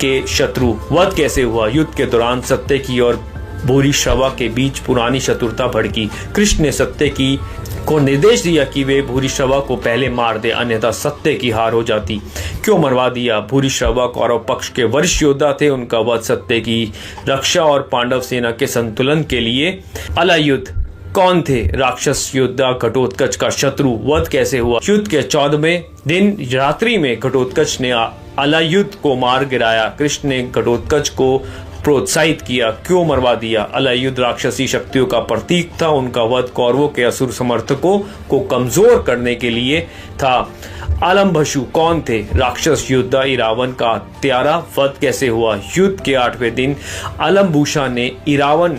के शत्रु। वध कैसे हुआ? युद्ध के दौरान सत्यकी और भूरिश्रवा के बीच पुरानी शत्रुता भड़की। कृष्ण ने सत्यकी को निर्देश दिया कि वे भूरिश्रवा को पहले मार दे, अन्यथा सत्य की हार हो जाती। क्यों मरवा दिया? भूरिश्रवा कौरव पक्ष के वरिष्ठ योद्धा थे। उनका वध सत्य की रक्षा और पांडव सेना के संतुलन के लिए। अलायुद्ध कौन थे? राक्षस योद्धा, घटोत्कच का शत्रु। वध कैसे हुआ? युद्ध के 14वें दिन रात्रि में घटोत्कच ने अलायुद्ध को मार गिराया। कृष्ण ने घटोत्कच को प्रोत्साहित किया, क्यों मरवा दिया? अलयुद्ध राक्षसी शक्तियों का प्रतीक था। उनका वध कौरवों के असुर समर्थकों को कमजोर करने के लिए था। अलम्भशु कौन थे? राक्षस योद्धा इरावन का हत्यारा। वध कैसे हुआ? युद्ध के 8वें दिन अलम्भूषा ने इरावन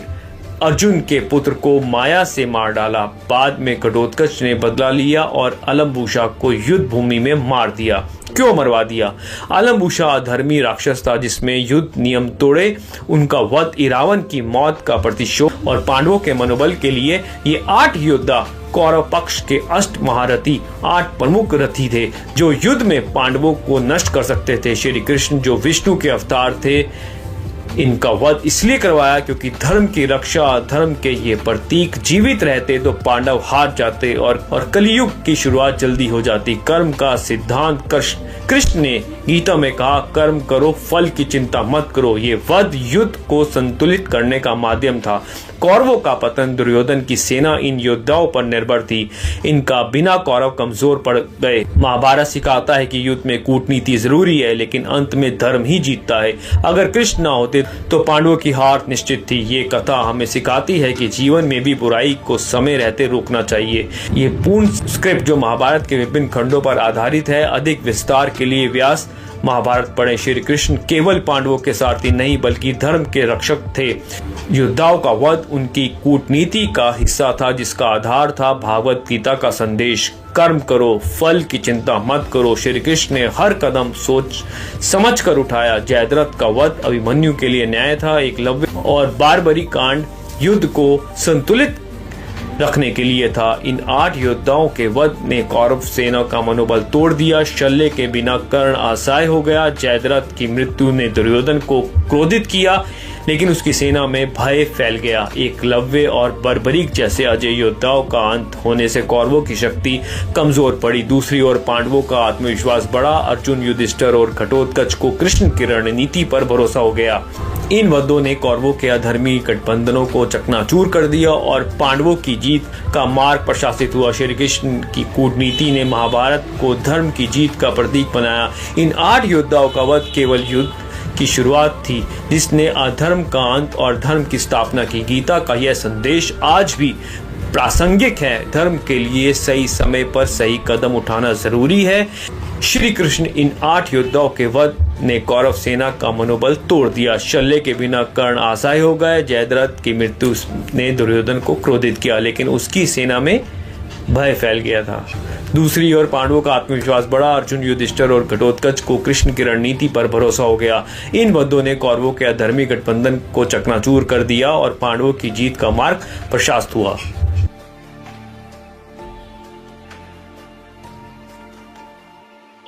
अर्जुन के पुत्र को माया से मार डाला। बाद में घटोत्कच ने बदला लिया और अलम्भूषा को युद्ध भूमि में मार दिया। क्यों मरवा दिया? अलम्भूषा अधर्मी राक्षस था जिसमें युद्ध नियम तोड़े। उनका वध इरावन की मौत का प्रतिशोध और पांडवों के मनोबल के लिए ये 8 योद्धा कौरव पक्ष के अष्ट महारथी 8 प्रमुख रथी थे जो युद्ध में पांडवों को नष्ट कर सकते थे। श्री कृष्ण जो विष्णु के अवतार थे, इनका वध इसलिए करवाया क्योंकि धर्म की रक्षा, धर्म के ये प्रतीक जीवित रहते तो पांडव हार जाते और कलयुग की शुरुआत जल्दी हो जाती। कर्म का सिद्धांत कृष्ण ने गीता में कहा, कर्म करो, फल की चिंता मत करो। ये वध युद्ध को संतुलित करने का माध्यम था। कौरवों का पतन, दुर्योधन की सेना इन योद्धाओं पर निर्भर थी। इनका बिना कौरव कमजोर पड़ गए। महाभारत सिखाता है कि युद्ध में कूटनीति जरूरी है, लेकिन अंत में धर्म ही जीतता है। अगर कृष्ण न होते तो पांडवों की हार निश्चित थी। ये कथा हमें सिखाती है कि जीवन में भी बुराई को समय रहते रोकना चाहिए। ये पूर्ण स्क्रिप्ट जो महाभारत के विभिन्न खंडों पर आधारित है। अधिक विस्तार के लिए व्यास महाभारत पढ़ें। श्री कृष्ण केवल पांडवों के सारथी नहीं बल्कि धर्म के रक्षक थे। योद्धाओं का वध उनकी कूटनीति का हिस्सा था जिसका आधार था भागवत गीता का संदेश, कर्म करो, फल की चिंता मत करो। श्री कृष्ण ने हर कदम सोच समझ कर उठाया। जयद्रथ का वध अभिमन्यु के लिए न्याय था। एकलव्य और बारबरी कांड युद्ध को संतुलित रखने के लिए था। इन 8 योद्धाओं के वध ने कौरव सेना का मनोबल तोड़ दिया। शल्य के बिना कर्ण असहाय हो गया। जयद्रथ की मृत्यु ने दुर्योधन को क्रोधित किया, लेकिन उसकी सेना में भय फैल गया। एकलव्य और बर्बरीक जैसे अजय योद्धाओं का अंत होने से कौरवों की शक्ति कमजोर पड़ी। दूसरी ओर पांडवों का आत्मविश्वास बढ़ा। अर्जुन, युधिष्ठिर और घटोत्कच को कृष्ण की रणनीति पर भरोसा हो गया। इन वधों ने कौरवों के अधर्मी गठबंधनों को चकनाचूर कर दिया और पांडवों की जीत का मार्ग प्रशस्तित हुआ। श्री कृष्ण की कूटनीति ने महाभारत को धर्म की जीत का प्रतीक बनाया। इन 8 योद्धाओं का वध केवल युद्ध की शुरुआत थी जिसने अधर्म का अंत और धर्म की स्थापना की। गीता का यह संदेश आज भी प्रासंगिक है। धर्म के लिए सही समय पर सही कदम उठाना जरूरी है। श्री कृष्ण इन 8 योद्धाओं के वध ने कौरव सेना का मनोबल तोड़ दिया। शल्य के बिना कर्ण असहाय हो गए। जयद्रथ की मृत्यु ने दुर्योधन को क्रोधित किया, लेकिन उसकी सेना में भय फैल गया था। दूसरी ओर पांडवों का आत्मविश्वास बढ़ा। अर्जुन, युधिष्ठिर और घटोत्कच को कृष्ण की रणनीति पर भरोसा हो गया। इन वधों ने कौरवों के अधर्मी गठबंधन को चकनाचूर कर दिया और पांडवों की जीत का मार्ग प्रशस्त हुआ।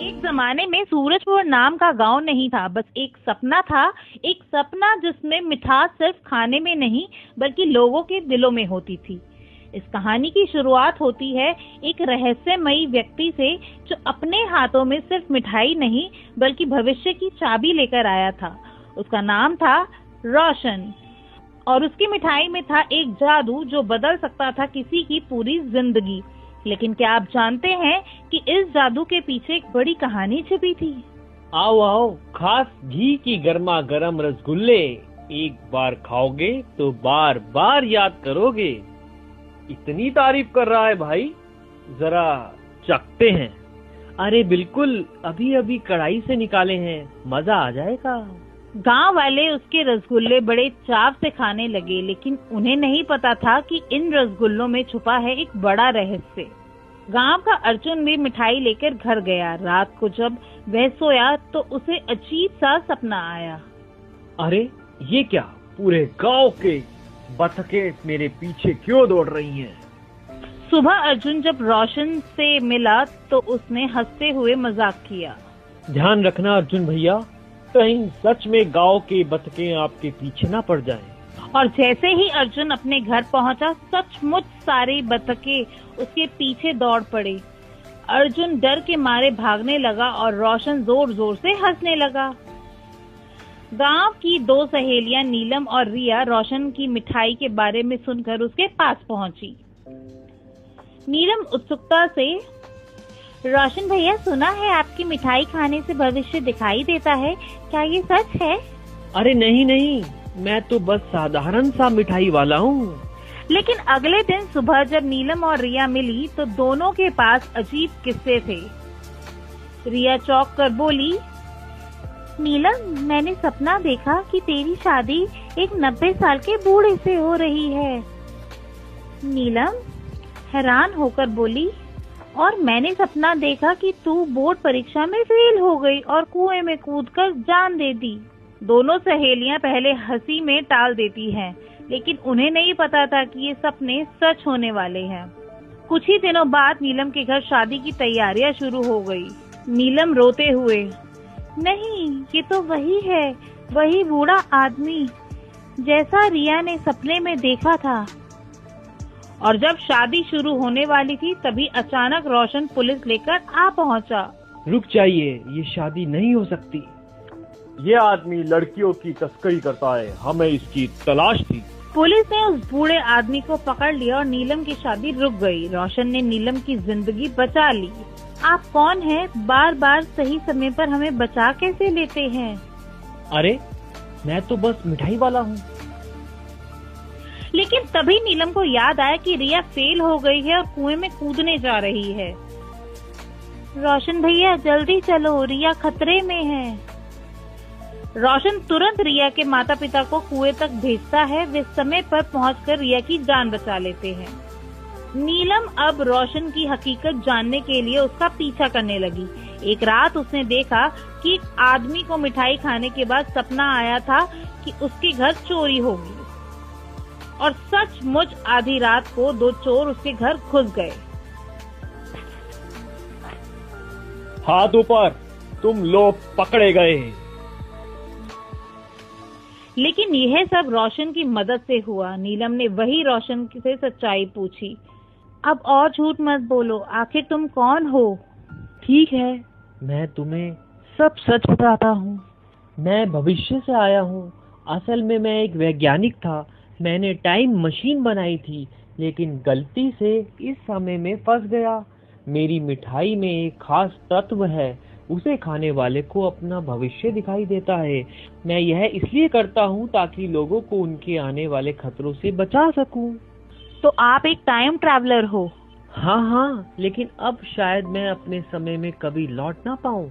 एक जमाने में सूरजपुर नाम का गांव नहीं था, बस एक सपना था। एक सपना जिसमें मिठास सिर्फ खाने में नहीं बल्कि लोगों के दिलों में होती थी। इस कहानी की शुरुआत होती है एक रहस्यमयी व्यक्ति से जो अपने हाथों में सिर्फ मिठाई नहीं बल्कि भविष्य की चाबी लेकर आया था। उसका नाम था रोशन और उसकी मिठाई में था एक जादू जो बदल सकता था किसी की पूरी जिंदगी। लेकिन क्या आप जानते हैं कि इस जादू के पीछे एक बड़ी कहानी छिपी थी? आओ आओ, खास घी की गर्मा गर्म रसगुल्ले एक बार खाओगे तो बार बार याद करोगे। इतनी तारीफ कर रहा है भाई, जरा चखते हैं। अरे बिल्कुल, अभी अभी कढ़ाई से निकाले हैं, मजा आ जाएगा। गांव वाले उसके रसगुल्ले बड़े चाव से खाने लगे, लेकिन उन्हें नहीं पता था कि इन रसगुल्लों में छुपा है एक बड़ा रहस्य। गांव का अर्जुन भी मिठाई लेकर घर गया। रात को जब वह सोया तो उसे अजीब सा सपना आया। अरे ये क्या, पूरे गांव के बतखें मेरे पीछे क्यों दौड़ रही हैं? सुबह अर्जुन जब रोशन से मिला तो उसने हंसते हुए मजाक किया। ध्यान रखना अर्जुन भैया, कहीं सच में गांव के बतखें आपके पीछे ना पड़ जाएं। और जैसे ही अर्जुन अपने घर पहुंचा, सचमुच सारे बतखें उसके पीछे दौड़ पड़े। अर्जुन डर के मारे भागने लगा और रोशन जोर जोर से हंसने लगा। गांव की 2 सहेलियां नीलम और रिया रोशन की मिठाई के बारे में सुनकर उसके पास पहुंची। नीलम उत्सुकता से, रोशन भैया, सुना है आपकी मिठाई खाने से भविष्य दिखाई देता है, क्या ये सच है? अरे नहीं नहीं, मैं तो बस साधारण सा मिठाई वाला हूँ। लेकिन अगले दिन सुबह जब नीलम और रिया मिली तो दोनों के पास अजीब किस्से थे। रिया चौंक कर बोली, नीलम, मैंने सपना देखा कि तेरी शादी एक 90 साल के बूढ़े से हो रही है। नीलम हैरान होकर बोली, और मैंने सपना देखा कि तू बोर्ड परीक्षा में फेल हो गई और कुएं में कूदकर जान दे दी। दोनों सहेलियां पहले हंसी में टाल देती हैं, लेकिन उन्हें नहीं पता था कि ये सपने सच होने वाले हैं। कुछ ही दिनों बाद नीलम के घर शादी की तैयारियां शुरू हो गई। नीलम रोते हुए, नहीं, ये तो वही है, वही बूढ़ा आदमी जैसा रिया ने सपने में देखा था। और जब शादी शुरू होने वाली थी तभी अचानक रोशन पुलिस लेकर आ पहुंचा। रुक जाइए, ये शादी नहीं हो सकती। ये आदमी लड़कियों की तस्करी करता है, हमें इसकी तलाश थी। पुलिस ने उस बूढ़े आदमी को पकड़ लिया और नीलम की शादी रुक गई। रोशन ने नीलम की जिंदगी बचा ली। आप कौन हैं? बार बार सही समय पर हमें बचा कैसे लेते हैं? अरे, मैं तो बस मिठाई वाला हूँ। लेकिन तभी नीलम को याद आया कि रिया फेल हो गई है और कुएं में कूदने जा रही है। रोशन भैया, जल्दी चलो, रिया खतरे में है। रोशन तुरंत रिया के माता पिता को कुएं तक भेजता है। वे समय पर पहुंचकर रिया की जान बचा लेते हैं। नीलम अब रोशन की हकीकत जानने के लिए उसका पीछा करने लगी। एक रात उसने देखा कि एक आदमी को मिठाई खाने के बाद सपना आया था कि उसके घर चोरी होगी, और सचमुच आधी रात को 2 चोर उसके घर घुस गए। हाथ ऊपर, तुम लोग पकड़े गए। लेकिन यह सब रोशन की मदद से हुआ। नीलम ने वही रोशन से सच्चाई पूछी। अब और झूठ मत बोलो, आखिर तुम कौन हो? ठीक है, मैं तुम्हें सब सच बताता हूँ। मैं भविष्य से आया हूँ। असल में मैं एक वैज्ञानिक था। मैंने टाइम मशीन बनाई थी, लेकिन गलती से इस समय में फंस गया। मेरी मिठाई में एक खास तत्व है, उसे खाने वाले को अपना भविष्य दिखाई देता है। मैं यह इसलिए करता हूँ ताकि लोगों को उनके आने वाले खतरों से बचा सकूं। तो आप एक टाइम ट्रैवलर हो? हाँ, लेकिन अब शायद मैं अपने समय में कभी लौट ना पाऊँ।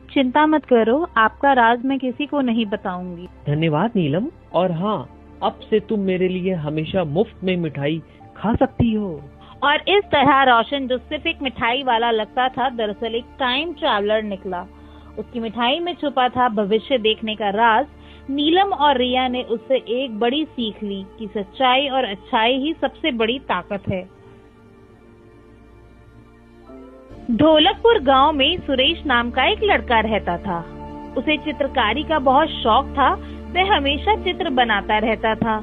चिंता मत करो, आपका राज मैं किसी को नहीं बताऊंगी। धन्यवाद नीलम। और हाँ, अब से तुम मेरे लिए हमेशा मुफ्त में मिठाई खा सकती हो। और इस तरह रोशन, जो सिर्फ एक मिठाई वाला लगता था, दरअसल एक टाइम ट्रैवलर निकला। उसकी मिठाई में छुपा था भविष्य देखने का राज। नीलम और रिया ने उससे एक बड़ी सीख ली कि सच्चाई और अच्छाई ही सबसे बड़ी ताकत है। ढोलकपुर गांव में सुरेश नाम का एक लड़का रहता था। उसे चित्रकारी का बहुत शौक था। वह हमेशा चित्र बनाता रहता था।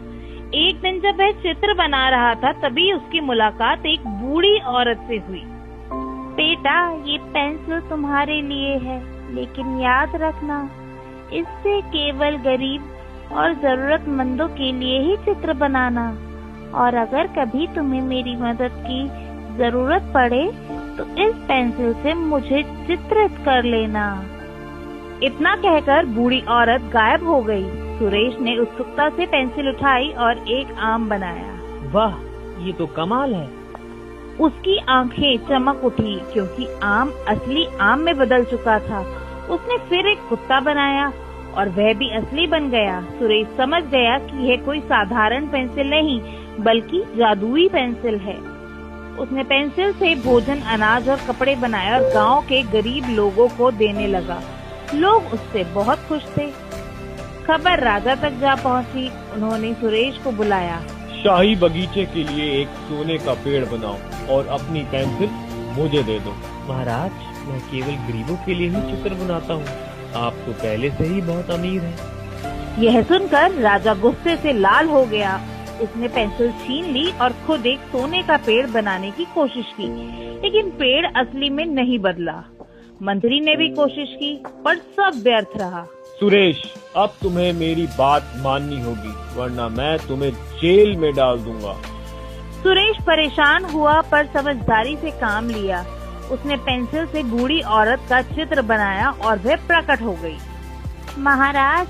एक दिन जब वह चित्र बना रहा था तभी उसकी मुलाकात एक बूढ़ी औरत से हुई। बेटा, ये पेंसिल तुम्हारे लिए है, लेकिन याद रखना, इससे केवल गरीब और जरूरतमंदों के लिए ही चित्र बनाना। और अगर कभी तुम्हें मेरी मदद की जरूरत पड़े तो इस पेंसिल से मुझे चित्रित कर लेना। इतना कहकर बूढ़ी औरत गायब हो गई। सुरेश ने उत्सुकता से पेंसिल उठाई और एक आम बनाया। वाह, ये तो कमाल है। उसकी आंखें चमक उठी क्योंकि आम असली आम में बदल चुका था। उसने फिर एक कुत्ता बनाया और वह भी असली बन गया। सुरेश समझ गया कि यह कोई साधारण पेंसिल नहीं बल्कि जादुई पेंसिल है। उसने पेंसिल से भोजन, अनाज और कपड़े बनाए और गांव के गरीब लोगों को देने लगा। लोग उससे बहुत खुश थे। खबर राजा तक जा पहुंची। उन्होंने सुरेश को बुलाया। शाही बगीचे के लिए एक सोने का पेड़ बनाओ और अपनी पेंसिल मुझे दे दो। महाराज, मैं केवल गरीबों के लिए ही चित्र बनाता हूँ। आप तो पहले से ही बहुत अमीर हैं। यह सुनकर राजा गुस्से से लाल हो गया। उसने पेंसिल छीन ली और खुद एक सोने का पेड़ बनाने की कोशिश की, लेकिन पेड़ असली में नहीं बदला। मंत्री ने भी कोशिश की पर सब व्यर्थ रहा। सुरेश, अब तुम्हें मेरी बात माननी होगी, वरना मैं तुम्हें जेल में डाल दूंगा। सुरेश परेशान हुआ पर समझदारी से काम लिया। उसने पेंसिल से बूढ़ी औरत का चित्र बनाया और वह प्रकट हो गई। महाराज,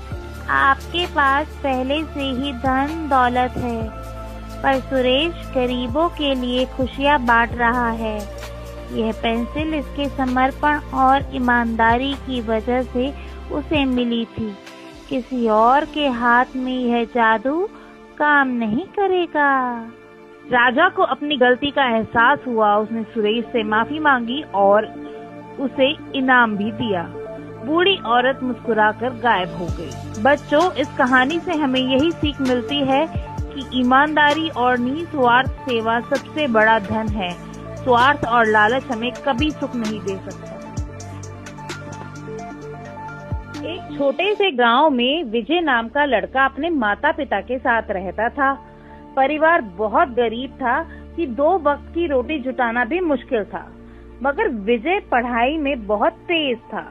आपके पास पहले से ही धन दौलत है, पर सुरेश गरीबों के लिए खुशियाँ बांट रहा है। यह पेंसिल इसके समर्पण और ईमानदारी की वजह से उसे मिली थी। किसी और के हाथ में यह जादू काम नहीं करेगा। राजा को अपनी गलती का एहसास हुआ। उसने सुरेश से माफी मांगी और उसे इनाम भी दिया। बूढ़ी औरत मुस्कुराकर गायब हो गई। बच्चों, इस कहानी से हमें यही सीख मिलती है कि ईमानदारी और निस्वार्थ सेवा सबसे बड़ा धन है। स्वार्थ और लालच हमें कभी सुख नहीं दे सकता। एक छोटे से गांव में विजय नाम का लड़का अपने माता पिता के साथ रहता था। परिवार बहुत गरीब था कि 2 वक्त की रोटी जुटाना भी मुश्किल था, मगर विजय पढ़ाई में बहुत तेज था।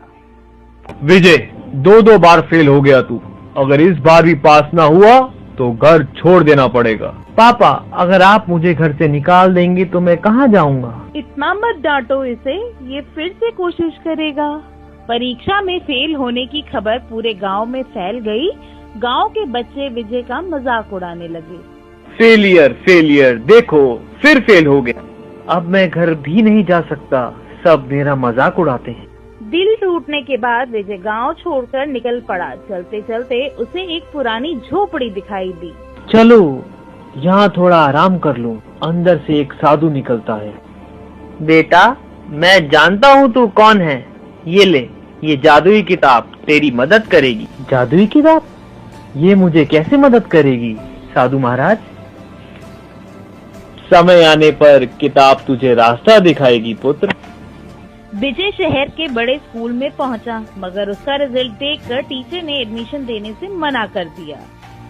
विजय, 2 बार फेल हो गया तू। अगर इस बार भी पास ना हुआ तो घर छोड़ देना पड़ेगा। पापा, अगर आप मुझे घर से निकाल देंगे तो मैं कहाँ जाऊँगा? इतना मत डांटो इसे, ये फिर से कोशिश करेगा। परीक्षा में फेल होने की खबर पूरे गांव में फैल गई। गांव के बच्चे विजय का मजाक उड़ाने लगे। फेलियर फेलियर, देखो फिर फेल हो गया। अब मैं घर भी नहीं जा सकता, सब मेरा मजाक उड़ाते हैं। दिल टूटने के बाद विजय गांव छोड़कर निकल पड़ा। चलते चलते उसे एक पुरानी झोपड़ी दिखाई दी। चलो यहाँ थोड़ा आराम कर लूं। अंदर से एक साधु निकलता है। बेटा, मैं जानता हूँ तू कौन है। ये ले, ये जादुई किताब तेरी मदद करेगी। जादुई किताब? ये मुझे कैसे मदद करेगी साधु महाराज? समय आने पर किताब तुझे रास्ता दिखाएगी पुत्र। विजय शहर के बड़े स्कूल में पहुंचा, मगर उसका रिजल्ट देखकर टीचर ने एडमिशन देने से मना कर दिया।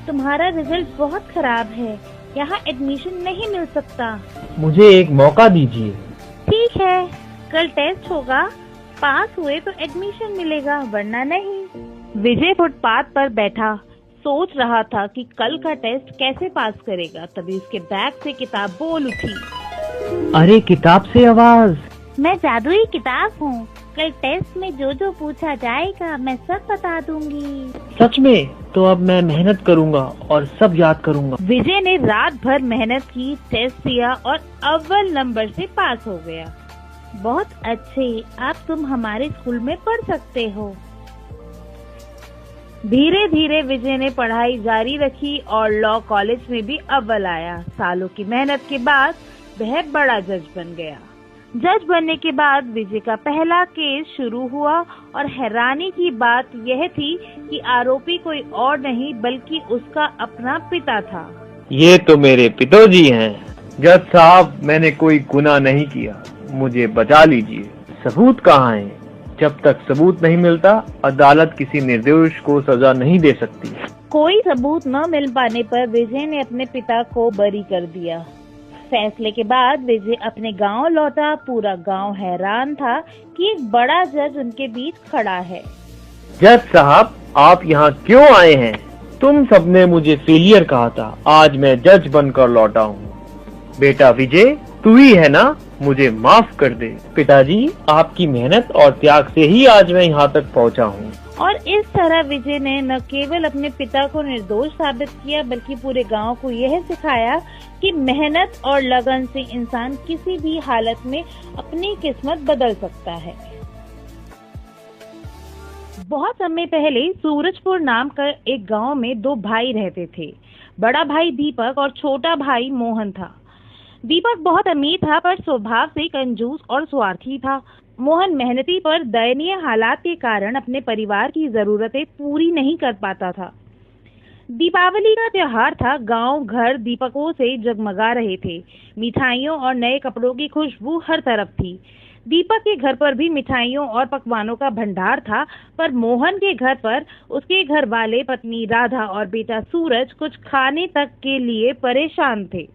तुम्हारा रिजल्ट बहुत खराब है, यहाँ एडमिशन नहीं मिल सकता। मुझे एक मौका दीजिए। ठीक है, कल टेस्ट होगा, पास हुए तो एडमिशन मिलेगा, वरना नहीं। विजय फुटपाथ पर बैठा सोच रहा था कि कल का टेस्ट कैसे पास करेगा। तभी उसके बैग से किताब बोल उठी। अरे किताब से आवाज। मैं जादुई किताब हूँ, कल टेस्ट में जो जो पूछा जाएगा मैं सब बता दूंगी। सच में? तो अब मैं मेहनत करूँगा और सब याद करूँगा। विजय ने रात भर मेहनत की, टेस्ट दिया और अव्वल नंबर से पास हो गया। बहुत अच्छे, अब तुम हमारे स्कूल में पढ़ सकते हो। धीरे धीरे विजय ने पढ़ाई जारी रखी और लॉ कॉलेज में भी अव्वल आया। सालों की मेहनत के बाद वह बड़ा जज बन गया। जज बनने के बाद विजय का पहला केस शुरू हुआ और हैरानी की बात यह थी कि आरोपी कोई और नहीं बल्कि उसका अपना पिता था। ये तो मेरे पिताजी हैं। जज साहब, मैंने कोई गुनाह नहीं किया, मुझे बचा लीजिए। सबूत कहाँ है? जब तक सबूत नहीं मिलता अदालत किसी निर्दोष को सजा नहीं दे सकती। कोई सबूत न मिल पाने पर विजय ने अपने पिता को बरी कर दिया। फैसले के बाद विजय अपने गांव लौटा। पूरा गांव हैरान था कि एक बड़ा जज उनके बीच खड़ा है। जज साहब, आप यहाँ क्यों आए हैं? तुम सबने मुझे फेलियर कहा था, आज मैं जज बनकर लौटा हूँ। बेटा विजय, तू ही है ना? मुझे माफ कर दे। पिताजी, आपकी मेहनत और त्याग से ही आज मैं यहाँ तक पहुँचा हूँ। और इस तरह विजय ने न केवल अपने पिता को निर्दोष साबित किया बल्कि पूरे गांव को यह सिखाया कि मेहनत और लगन से इंसान किसी भी हालत में अपनी किस्मत बदल सकता है। बहुत समय पहले सूरजपुर नाम का एक गांव में 2 भाई रहते थे। बड़ा भाई दीपक और छोटा भाई मोहन था। दीपक बहुत अमीर था पर स्वभाव से कंजूस और स्वार्थी था। मोहन मेहनती पर दयनीय हालात के कारण अपने परिवार की जरूरतें पूरी नहीं कर पाता था। दीपावली का त्योहार था। गांव घर दीपकों से जगमगा रहे थे। मिठाइयों और नए कपड़ों की खुशबू हर तरफ थी। दीपक के घर पर भी मिठाइयों और पकवानों का भंडार था, पर मोहन के घर पर उसके घर वाले, पत्नी राधा और बेटा सूरज कुछ खाने तक के लिए परेशान थे।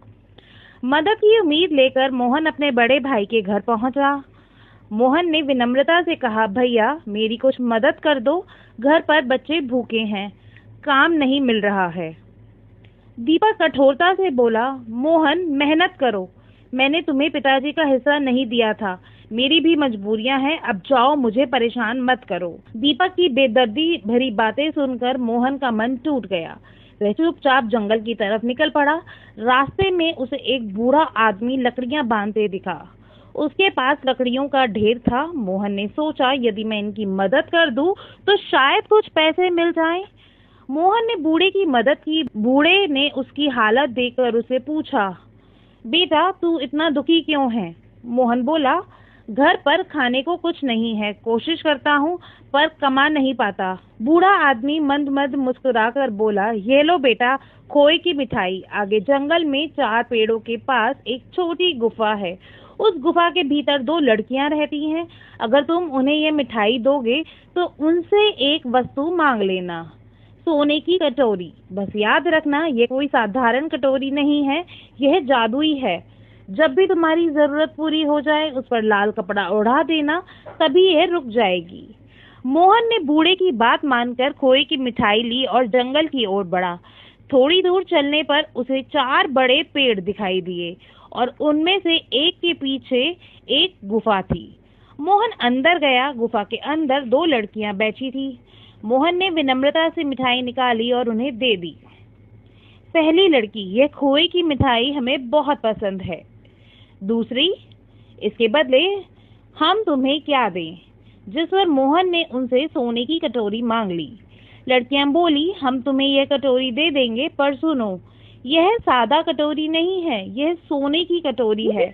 मदद की उम्मीद लेकर मोहन अपने बड़े भाई के घर पहुंचा। मोहन ने विनम्रता से कहा, भैया मेरी कुछ मदद कर दो, घर पर बच्चे भूखे हैं, काम नहीं मिल रहा है। दीपक कठोरता से बोला, मोहन मेहनत करो, मैंने तुम्हें पिताजी का हिस्सा नहीं दिया था, मेरी भी मजबूरियां हैं, अब जाओ, मुझे परेशान मत करो। दीपक की बेदर्दी भरी बातें सुनकर मोहन का मन टूट गया। वह चुपचाप जंगल की तरफ निकल पड़ा। रास्ते में उसे एक बूढ़ा आदमी लकड़ियां बांधते दिखा। उसके पास लकड़ियों का ढेर था। मोहन ने सोचा, यदि मैं इनकी मदद कर दूं तो शायद कुछ पैसे मिल जाएं। मोहन ने बूढ़े की मदद की। बूढ़े ने उसकी हालत देखकर उसे पूछा, बेटा तू इतना दुखी क्यों है? मोहन बोला, घर पर खाने को कुछ नहीं है, कोशिश करता हूँ पर कमा नहीं पाता। बूढ़ा आदमी मंद मंद मुस्कुराकर बोला, ये लो बेटा, खोए की मिठाई। आगे जंगल में 4 पेड़ों के पास एक छोटी गुफा है। उस गुफा के भीतर 2 लड़कियां रहती हैं। अगर तुम उन्हें ये मिठाई दोगे तो उनसे एक वस्तु मांग लेना, सोने की कटोरी। बस याद रखना, ये कोई साधारण कटोरी नहीं है, यह जादुई है। जब भी तुम्हारी जरूरत पूरी हो जाए उस पर लाल कपड़ा ओढ़ा देना, तभी यह रुक जाएगी। मोहन ने बूढ़े की बात मानकर खोए की मिठाई ली और जंगल की ओर बढ़ा। थोड़ी दूर चलने पर उसे 4 बड़े पेड़ दिखाई दिए और उनमें से एक के पीछे एक गुफा थी। मोहन अंदर गया। गुफा के अंदर 2 लड़कियां बैठी थी। मोहन ने विनम्रता से मिठाई निकाली और उन्हें दे दी। पहली लड़की, यह खोए की मिठाई हमें बहुत पसंद है। दूसरी, इसके बदले हम तुम्हें क्या दें? जिस पर मोहन ने उनसे सोने की कटोरी मांग ली। लड़कियां बोली, हम तुम्हें यह कटोरी दे देंगे, पर सुनो, यह सादा कटोरी नहीं है, यह सोने की कटोरी है।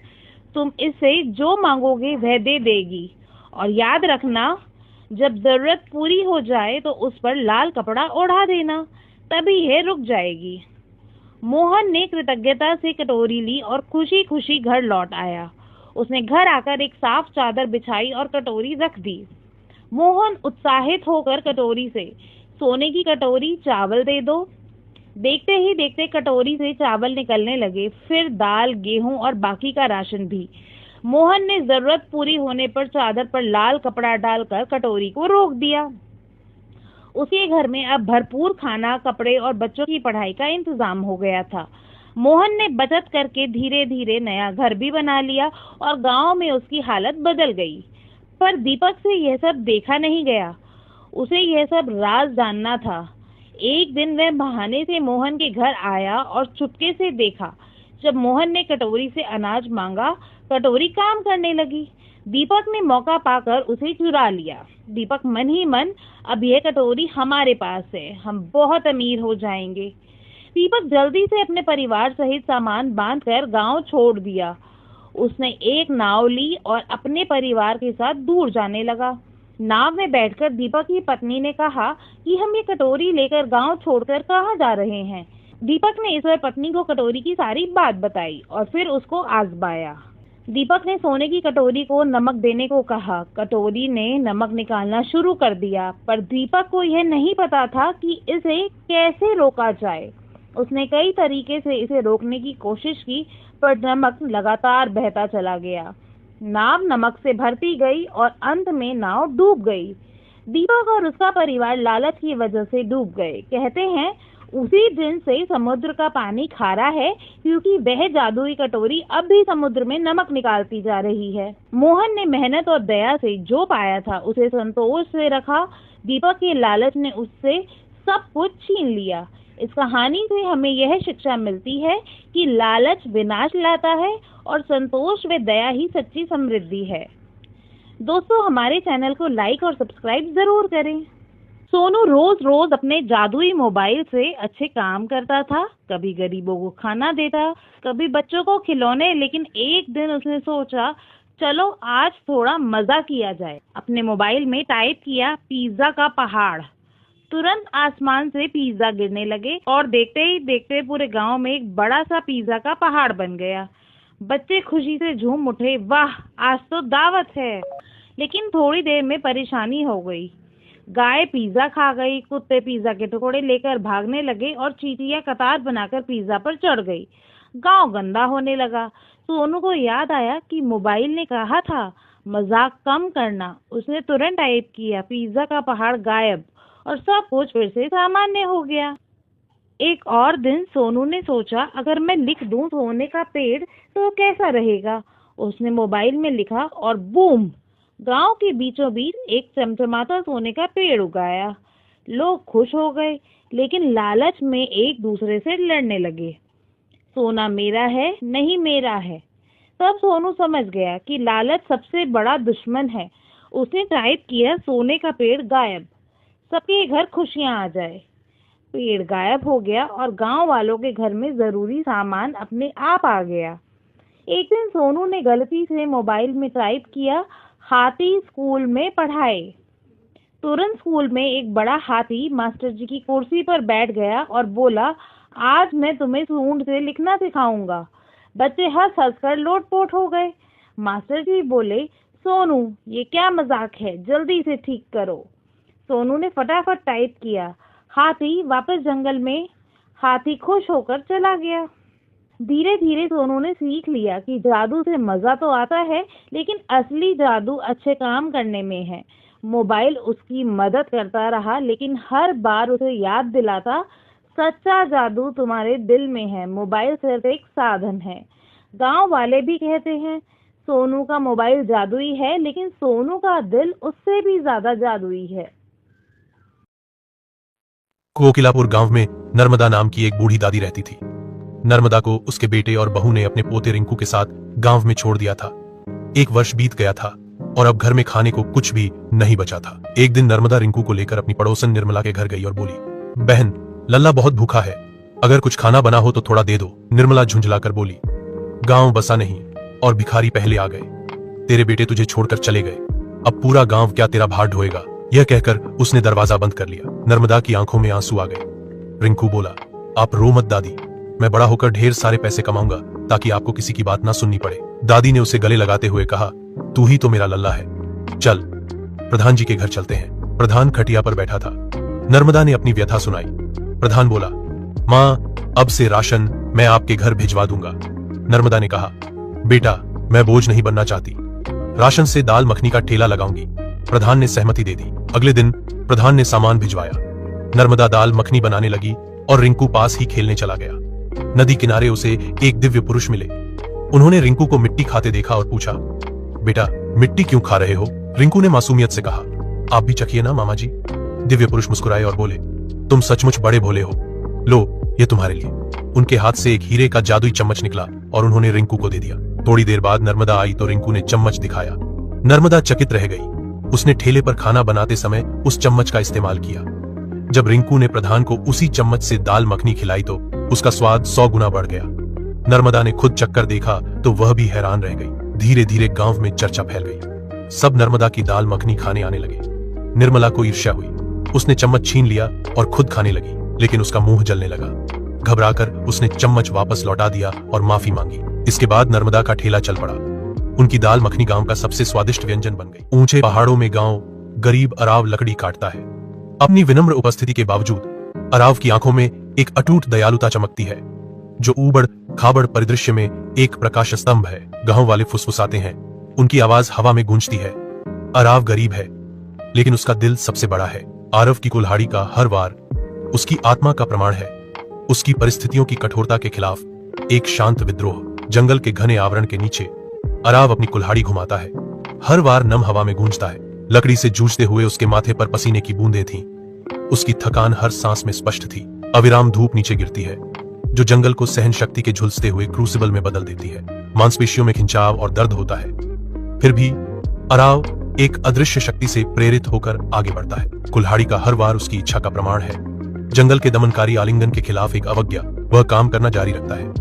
तुम इससे जो मांगोगे वह दे देगी, और याद रखना, जब जरूरत पूरी हो जाए तो उस पर लाल कपड़ा ओढ़ा देना, तभी यह रुक जाएगी। मोहन ने कृतज्ञता से कटोरी ली और खुशी खुशी घर लौट आया। उसने घर आकर एक साफ चादर बिछाई और कटोरी रख दी। मोहन उत्साहित होकर कटोरी से, सोने की कटोरी, चावल दे दो। देखते ही देखते कटोरी से चावल निकलने लगे, फिर दाल, गेहूं और बाकी का राशन भी। मोहन ने जरूरत पूरी होने पर चादर पर लाल कपड़ा डालकर कटोरी को रोक दिया। उसके घर में अब भरपूर खाना, कपड़े और बच्चों की पढ़ाई का इंतजाम हो गया था। मोहन ने बचत करके धीरे धीरे नया घर भी बना लिया और गांव में उसकी हालत बदल गई। पर दीपक से यह सब देखा नहीं गया। उसे यह सब राज जानना था। एक दिन वह बहाने से मोहन के घर आया और चुपके से देखा। जब मोहन ने कटोरी से अनाज मांगा, कटोरी काम करने लगी। दीपक ने मौका पाकर उसे चुरा लिया। दीपक मन ही मन, अब यह कटोरी हमारे पास है, हम बहुत अमीर हो जाएंगे। दीपक जल्दी से अपने परिवार सहित सामान बांधकर गांव छोड़ दिया। उसने एक नाव ली और अपने परिवार के साथ दूर जाने लगा। नाव में बैठकर दीपक की पत्नी ने कहा कि हम ये कटोरी लेकर गांव छोड़कर कहाँ जा रहे हैं। दीपक ने इस पर पत्नी को कटोरी की सारी बात बताई और फिर उसको आजमाया। दीपक ने सोने की कटोरी को नमक देने को कहा। कटोरी ने नमक निकालना शुरू कर दिया, पर दीपक को यह नहीं पता था कि इसे कैसे रोका जाए। उसने कई तरीके से इसे रोकने की कोशिश की, पर नमक लगातार बहता चला गया। नाव नमक से भरती गई और अंत में नाव डूब गई। दीपक और उसका परिवार लालच की वजह से डूब गए। कहते हैं उसी दिन से समुद्र का पानी खारा है, क्योंकि वह जादुई कटोरी अब भी समुद्र में नमक निकालती जा रही है। मोहन ने मेहनत और दया से जो पाया था उसे संतोष से रखा। दीपक के लालच ने उससे सब कुछ छीन लिया। इस कहानी से हमें यह शिक्षा मिलती है कि लालच विनाश लाता है और संतोष व दया ही सच्ची समृद्धि है। दोस्तों, हमारे चैनल को लाइक और सब्सक्राइब जरूर करें। सोनू रोज रोज अपने जादुई मोबाइल से अच्छे काम करता था। कभी गरीबों को खाना देता, कभी बच्चों को खिलौने। लेकिन एक दिन उसने सोचा, चलो आज थोड़ा मजा किया जाए। अपने मोबाइल में टाइप किया, पिज्जा का पहाड़। तुरंत आसमान से पिज्जा गिरने लगे और देखते ही देखते पूरे गांव में एक बड़ा सा पिज्जा का पहाड़ बन गया। बच्चे खुशी से झूम उठे, वाह आज तो दावत है। लेकिन थोड़ी देर में परेशानी हो गई। गाय पिज्जा खा गई, कुत्ते पिज्जा के टुकड़े लेकर भागने लगे और चींटियां कतार बनाकर पिज्जा पर चढ़ गई। गांव गंदा होने लगा। सोनू को याद आया कि मोबाइल ने कहा था मजाक कम करना। उसने तुरंत टाइप किया, पिज्जा का पहाड़ गायब, और सब कुछ फिर से सामान्य हो गया। एक और दिन सोनू ने सोचा, अगर मैं लिख दूं सोने का पेड़ तो कैसा रहेगा। उसने मोबाइल में लिखा और बूम, गांव के बीचों बीच एक चमचमाता सोने का पेड़ उगाया। लोग खुश हो गए, लेकिन लालच में एक दूसरे से लड़ने लगे। सोना मेरा है, नहीं मेरा है। तब सोनू समझ गया कि लालच सबसे बड़ा दुश्मन है। उसने टाइप किया, सोने का पेड़ गायब, सबके घर खुशियां आ जाए। पेड़ गायब हो गया और गांव वालों के घर में जरूरी सामान अपने आप आ गया। एक दिन सोनू ने गलती से मोबाइल में टाइप किया, हाथी स्कूल में पढ़ाए। तुरंत स्कूल में एक बड़ा हाथी मास्टर जी की कुर्सी पर बैठ गया और बोला, आज मैं तुम्हें सूंड से लिखना सिखाऊंगा। बच्चे हंस हंस कर लोटपोट हो गए। मास्टर जी बोले, सोनू ये क्या मजाक है, जल्दी से ठीक करो। सोनू ने फटाफट टाइप किया, हाथी वापस जंगल में। हाथी खुश होकर चला गया। धीरे धीरे सोनू ने सीख लिया कि जादू से मजा तो आता है, लेकिन असली जादू अच्छे काम करने में है। मोबाइल उसकी मदद करता रहा, लेकिन हर बार उसे याद दिलाता, सच्चा जादू तुम्हारे दिल में है, मोबाइल सिर्फ एक साधन है। गांव वाले भी कहते हैं, सोनू का मोबाइल जादुई है, लेकिन सोनू का दिल उससे भी ज्यादा जादुई है। कोकिलापुर गांव में नर्मदा नाम की एक बूढ़ी दादी रहती थी। नर्मदा को उसके बेटे और बहू ने अपने पोते रिंकू के साथ गांव में छोड़ दिया था। 1 वर्ष बीत गया था और अब घर में खाने को कुछ भी नहीं बचा था। एक दिन नर्मदा रिंकू को लेकर अपनी पड़ोसन निर्मला के घर गई और बोली, बहन लल्ला बहुत भूखा है, अगर कुछ खाना बना हो तो थोड़ा दे दो। निर्मला झुंझलाकर बोली, गांव बसा नहीं और भिखारी पहले आ गए। तेरे बेटे तुझे छोड़कर चले गए, अब पूरा गांव क्या तेरा भार ढोएगा। यह कहकर उसने दरवाजा बंद कर लिया। नर्मदा की आंखों में आंसू आ गए। रिंकू बोला, आप रो मत दादी, मैं बड़ा होकर ढेर सारे पैसे कमाऊंगा ताकि आपको किसी की बात ना सुननी पड़े। दादी ने उसे गले लगाते हुए कहा, तू ही तो मेरा लल्ला है, चल प्रधान जी के घर चलते हैं। प्रधान खटिया पर बैठा था। नर्मदा ने अपनी व्यथा सुनाई। प्रधान बोला, माँ अब से राशन मैं आपके घर भिजवा दूंगा। नर्मदा ने कहा, बेटा मैं बोझ नहीं बनना चाहती, राशन से दाल मखनी का ठेला लगाऊंगी। प्रधान ने सहमति दे दी। अगले दिन प्रधान ने सामान भिजवाया। नर्मदा दाल मखनी बनाने लगी और रिंकू पास ही खेलने चला गया। नदी किनारे उसे एक दिव्य पुरुष मिले। उन्होंने रिंकू को मिट्टी खाते देखा और पूछा, बेटा मिट्टी क्यों खा रहे हो? रिंकू ने मासूमियत से कहा, आप भी चखिए ना मामा जी। दिव्य पुरुष मुस्कुराए और बोले, तुम सचमुच बड़े भोले हो, लो ये तुम्हारे लिए। उनके हाथ से एक हीरे का जादुई चम्मच निकला और उन्होंने रिंकू को दे दिया। थोड़ी देर बाद नर्मदा आई तो रिंकू ने चम्मच दिखाया। नर्मदा चकित रह गई। उसने ठेले पर खाना बनाते समय उस चम्मच का इस्तेमाल किया। जब रिंकू ने प्रधान को उसी चम्मच से दाल मखनी खिलाई तो उसका स्वाद 100 गुना बढ़ गया। नर्मदा ने खुद चक्कर देखा तो वह भी हैरान रह गई। धीरे धीरे गांव में चर्चा फैल गई। सब नर्मदा की दाल मखनी खाने आने लगे। निर्मला को ईर्ष्या हुई। उसने चम्मच छीन लिया और खुद खाने लगी, लेकिन उसका मुंह जलने लगा। घबराकर उसने चम्मच वापस लौटा दिया और माफी मांगी। इसके बाद नर्मदा का ठेला चल पड़ा। उनकी दाल मखनी गांव का सबसे स्वादिष्ट व्यंजन बन गई। ऊंचे पहाड़ों में गांव गरीब अराव लकड़ी काटता है। अपनी विनम्र उपस्थिति के बावजूद अराव की आंखों में एक अटूट दयालुता चमकती है, जो ऊबड़ खाबड़ परिदृश्य में एक प्रकाश स्तंभ है। गांव वाले फुसफुसाते हैं, उनकी आवाज हवा में गूंजती है। अराव गरीब है, लेकिन उसका दिल सबसे बड़ा है। आरव की कुल्हाड़ी का हर वार उसकी आत्मा का प्रमाण है। उसकी परिस्थितियों की कठोरता के खिलाफ एक शांत विद्रोह। जंगल के घने आवरण के नीचे अराव अपनी कुल्हाड़ी घुमाता है। हर वार नम हवा में गूंजता है। लकड़ी से जूझते हुए उसके माथे पर पसीने की बूंदें थीं। उसकी थकान हर सांस में स्पष्ट थी। अविराम धूप नीचे गिरती है, जो जंगल को सहन शक्ति के झुलसते हुए क्रूसिबल में बदल देती है। मांसपेशियों में खिंचाव और दर्द होता है, फिर भी अराव एक अदृश्य शक्ति से प्रेरित होकर आगे बढ़ता है। कुल्हाड़ी का हर वार उसकी इच्छा का प्रमाण है। जंगल के दमनकारी आलिंगन के खिलाफ एक अवज्ञा, वह काम करना जारी रखता है।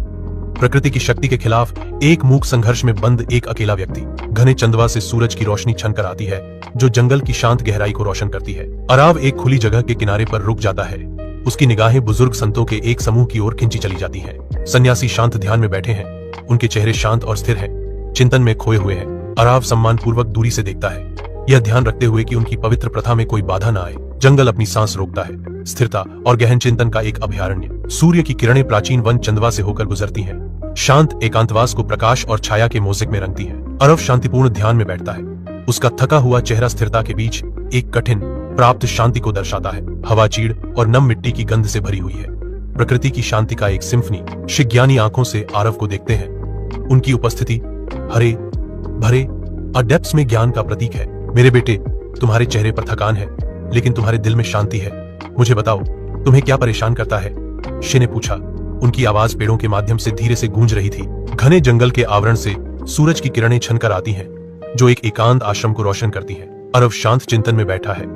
प्रकृति की शक्ति के खिलाफ एक मूक संघर्ष में बंद एक अकेला व्यक्ति। घने चंदवा से सूरज की रोशनी छनकर आती है, जो जंगल की शांत गहराई को रोशन करती है। अराव एक खुली जगह के किनारे पर रुक जाता है। उसकी निगाहें बुजुर्ग संतों के एक समूह की ओर खिंची चली जाती हैं। सन्यासी शांत ध्यान में बैठे हैं। उनके चेहरे शांत और स्थिर हैं, चिंतन में खोए हुए हैं। अराव सम्मान पूर्वक दूरी से देखता है, यह ध्यान रखते हुए कि उनकी पवित्र प्रथा में कोई बाधा न आए। जंगल अपनी सांस रोकता है। स्थिरता और गहन चिंतन का एक अभयारण्य। सूर्य की किरणें प्राचीन वन चंदवा से होकर गुजरती हैं। शांत एकांतवास को प्रकाश और छाया के मोज़ेक में रंगती है। अरव शांतिपूर्ण ध्यान में बैठता है। उसका थका हुआ चेहरा स्थिरता के बीच एक कठिन प्राप्त शांति को दर्शाता है। हवा चीड़ और नम मिट्टी की गंध से भरी हुई है। प्रकृति की शांति का एक सिम्फनी। शिज्ञानी आंखों से आरव को देखते हैं। उनकी उपस्थिति हरे भरे और डेप्थ्स में ज्ञान का प्रतीक है। मेरे बेटे, तुम्हारे चेहरे पर थकान है, लेकिन तुम्हारे दिल में शांति है। मुझे बताओ, तुम्हें क्या परेशान करता है? शे ने पूछा। उनकी आवाज पेड़ों के माध्यम से धीरे से गूंज रही थी। घने जंगल के आवरण से सूरज की किरणें छनकर आती हैं, जो एक एकांत आश्रम को रोशन करती हैं। अरव शांत चिंतन में बैठा है।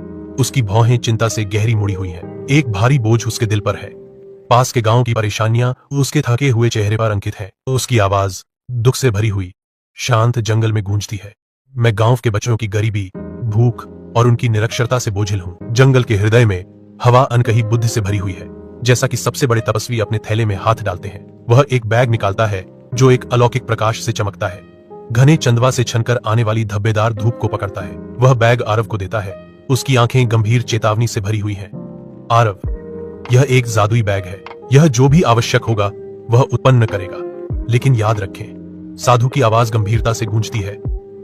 उसकी भौहें चिंता से गहरी मुड़ी हुई हैं। एक भारी बोझ उसके दिल पर है। पास के गांव की परेशानियां उसके थके हुए चेहरे पर अंकित है। उसकी आवाज दुख से भरी हुई शांत जंगल में गूंजती है। मैं गांव के बच्चों की गरीबी, भूख और उनकी निरक्षरता से बोझिल हूं। जंगल के हृदय में हवा अनकही बुद्धि से भरी हुई है, जैसा कि सबसे बड़े तपस्वी अपने थैले में हाथ डालते हैं। वह एक बैग निकालता है जो एक अलौकिक प्रकाश से चमकता है। घने चंदवा से छनकर आने वाली धब्बेदार धूप को पकड़ता है। वह बैग आरव को देता है। उसकी आंखें गंभीर चेतावनी से भरी हुई हैं। आरव, यह एक जादुई बैग है। यह जो भी आवश्यक होगा वह उत्पन्न करेगा, लेकिन याद रखें, साधु की आवाज गंभीरता से गूंजती है,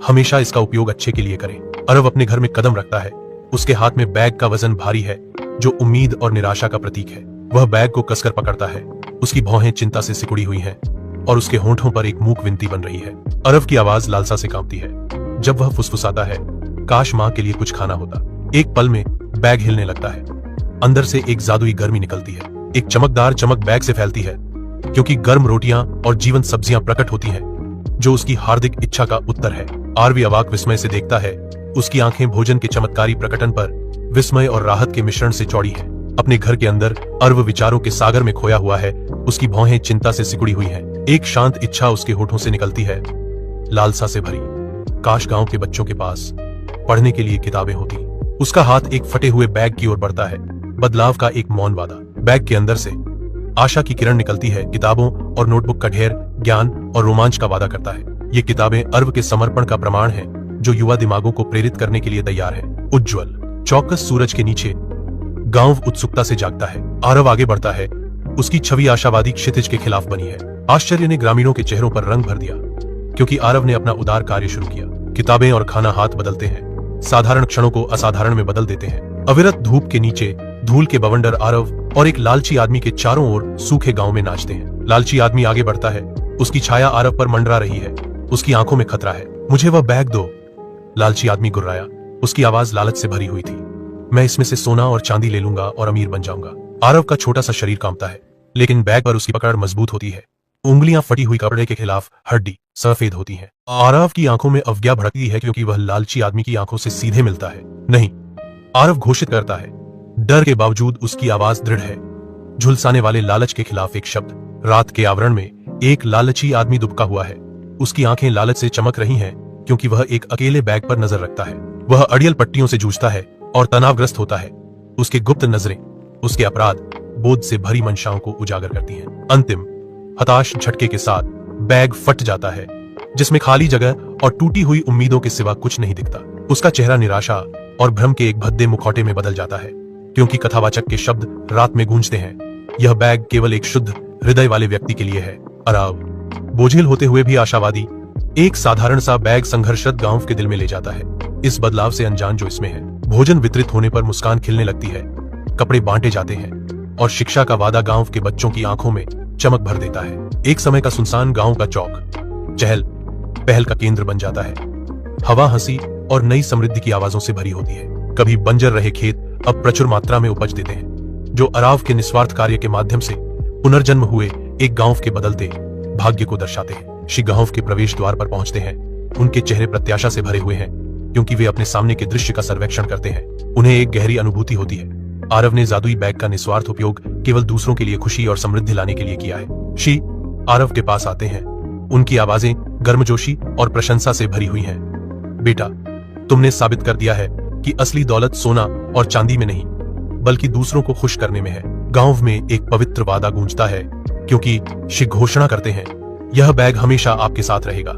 हमेशा इसका उपयोग अच्छे के लिए करें। अरव अपने घर में कदम रखता है। उसके हाथ में बैग का वजन भारी है, जो उम्मीद और निराशा का प्रतीक है। वह बैग को कसकर पकड़ता है। उसकी भौहें चिंता से सिकुड़ी हुई हैं और उसके होंठों पर एक मूक विनती बन रही है। अरव की आवाज लालसा से कांपती है। जब वह फुसफुसाता है, काश मां के लिए कुछ खाना होता। एक पल में बैग हिलने लगता है। अंदर से एक जादुई गर्मी निकलती है। एक चमकदार चमक बैग से फैलती है, क्योंकि गर्म रोटियां और जीवंत सब्जियां प्रकट होती हैं, जो उसकी हार्दिक इच्छा का उत्तर है। आरवी अवाक विस्मय से देखता है। उसकी आंखें भोजन के चमत्कारी प्रकटन पर विस्मय और राहत के मिश्रण से चौड़ी हैं। अपने घर के अंदर अरव विचारों के सागर में खोया हुआ है। उसकी भौहें चिंता से सिकुड़ी हुई हैं। एक शांत इच्छा उसके होठों से निकलती है, लालसा से भरी। काश गांव के बच्चों के पास पढ़ने के लिए किताबें होती। उसका हाथ एक फटे हुए बैग की ओर बढ़ता है, बदलाव का एक मौन वादा। बैग के अंदर से आशा की किरण निकलती है। किताबों और नोटबुक का ढेर ज्ञान और रोमांच का वादा करता है। ये किताबें अरव के समर्पण का प्रमाण है, जो युवा दिमागों को प्रेरित करने के लिए तैयार है। उज्ज्वल चौकस सूरज के नीचे गांव उत्सुकता से जागता है। आरव आगे बढ़ता है। उसकी छवि आशावादी क्षितिज के खिलाफ बनी है। आश्चर्य ने ग्रामीणों के चेहरों पर रंग भर दिया, क्योंकि आरव ने अपना उदार कार्य शुरू किया। किताबें और खाना हाथ बदलते हैं, साधारण क्षणों को असाधारण में बदल देते हैं। अविरत धूप के नीचे धूल के बवंडर आरव और एक लालची आदमी के चारों ओर सूखे गांव में नाचते हैं। लालची आदमी आगे बढ़ता है। उसकी छाया आरव पर मंडरा रही है। उसकी आंखों में खतरा है। मुझे वह बैग दो, लालची आदमी गुर्राया। उसकी आवाज लालच से भरी हुई थी। मैं इसमें से सोना और चांदी ले लूंगा और अमीर बन जाऊंगा। आरव का छोटा सा शरीर कांपता है, लेकिन बैग पर उसकी पकड़ मजबूत होती है। उंगलियां फटी हुई कपड़े के खिलाफ हड्डी सफेद होती हैं। आरव की आंखों में अवज्ञा भड़कती है, क्योंकि वह लालची आदमी की आंखों से सीधे मिलता है। नहीं, आरव घोषित करता है। डर के बावजूद उसकी आवाज दृढ़ है। झुलसाने वाले लालच के खिलाफ एक शब्द। रात के आवरण में एक लालची आदमी दुबका हुआ है। उसकी आंखें लालच से चमक रही हैं, क्योंकि वह एक अकेले बैग पर नजर रखता है। वह अड़ियल पट्टियों से जूझता है और तनावग्रस्त होता है। उसके गुप्त नजरें उसके अपराध बोध से भरी मंशाओं को उजागर करती हैं। अंतिम हताश झटके के साथ बैग फट जाता है, जिसमें खाली जगह और टूटी हुई उम्मीदों के सिवा कुछ नहीं दिखता। उसका चेहरा निराशा और भ्रम के एक भद्दे मुखौटे में बदल जाता है, क्योंकि कथावाचक के शब्द रात में गूंजते हैं। यह बैग केवल एक शुद्ध हृदय वाले व्यक्ति के लिए है। अराव, बोझिल होते हुए भी आशावादी, एक साधारण सा बैग संघर्षरत गांव के दिल में ले जाता है। इस बदलाव से अनजान जो इसमें है। भोजन वितरित होने पर मुस्कान खिलने लगती है, कपड़े बांटे जाते हैं और शिक्षा का वादा गांव के बच्चों की आंखों में चमक भर देता है। एक समय का सुनसान गांव का चौक चहल पहल का केंद्र बन जाता है। हवा हंसी और नई समृद्धि की आवाजों से भरी होती है। कभी बंजर रहे खेत अब प्रचुर मात्रा में उपज देते हैं, जो अराव के निस्वार्थ कार्य के माध्यम से पुनर्जन्म हुए एक गांव के बदलते भाग्य को दर्शाते हैं। श्री गांव के प्रवेश द्वार पर पहुंचते हैं। उनके चेहरे प्रत्याशा से भरे हुए हैं, क्योंकि वे अपने सामने के दृश्य का सर्वेक्षण करते हैं। उन्हें एक गहरी अनुभूति होती है। आरव ने जादुई बैग का निस्वार्थ उपयोग केवल दूसरों के लिए खुशी और समृद्धि लाने के लिए किया है। श्री आरव के पास आते हैं। उनकी आवाजें गर्मजोशी और प्रशंसा से भरी हुई हैं। बेटा, तुमने साबित कर दिया है कि असली दौलत सोना और चांदी में नहीं, बल्कि दूसरों को खुश करने में है। गांव में एक पवित्र वादा गूंजता है, क्योंकि श्री घोषणा करते हैं, यह बैग हमेशा आपके साथ रहेगा।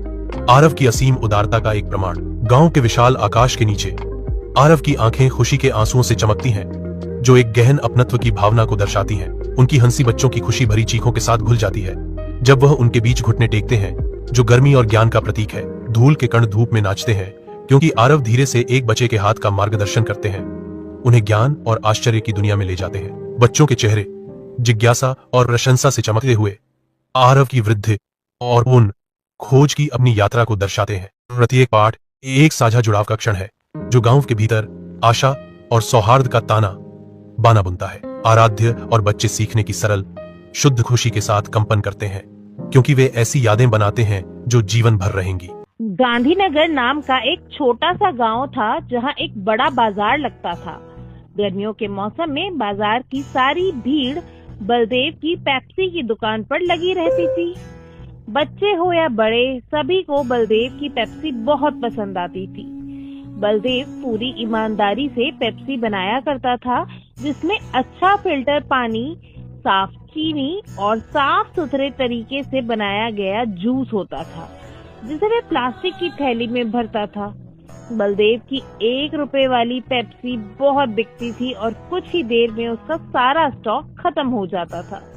आरव की असीम उदारता का एक प्रमाण। गांव के विशाल आकाश के नीचे आरव की आंखें खुशी के आंसुओं से चमकती हैं, जो एक गहन अपनत्व की भावना को दर्शाती हैं। उनकी हंसी बच्चों की खुशी भरी चीखों के साथ घुल जाती है, जब वह उनके बीच घुटने टेकते हैं, जो गर्मी और ज्ञान का प्रतीक है। धूल के कण धूप में नाचते हैं, क्योंकि आरव धीरे से एक बच्चे के हाथ का मार्गदर्शन करते हैं, उन्हें ज्ञान और आश्चर्य की दुनिया में ले जाते हैं। बच्चों के चेहरे जिज्ञासा और प्रशंसा से चमकते हुए आरव की वृद्धि और उन खोज की अपनी यात्रा को दर्शाते हैं। प्रत्येक पाठ एक साझा जुड़ाव का क्षण है जो गांव के भीतर आशा और सौहार्द का ताना बाना बुनता है। आराध्य और बच्चे सीखने की सरल शुद्ध खुशी के साथ कंपन करते हैं क्योंकि वे ऐसी यादें बनाते हैं जो जीवन भर रहेंगी। गांधीनगर नाम का एक छोटा सा गांव था जहां एक बड़ा बाजार लगता था। गर्मियों के मौसम में बाजार की सारी भीड़ बलदेव की पेप्सी की दुकान पर लगी रहती थी। बच्चे हो या बड़े, सभी को बलदेव की पेप्सी बहुत पसंद आती थी। बलदेव पूरी ईमानदारी से पेप्सी बनाया करता था, जिसमें अच्छा फिल्टर पानी, साफ चीनी और साफ सुथरे तरीके से बनाया गया जूस होता था, जिसे वे प्लास्टिक की थैली में भरता था। बलदेव की 1 रुपए वाली पेप्सी बहुत बिकती थी और कुछ ही देर में उसका सारा स्टॉक खत्म हो जाता था।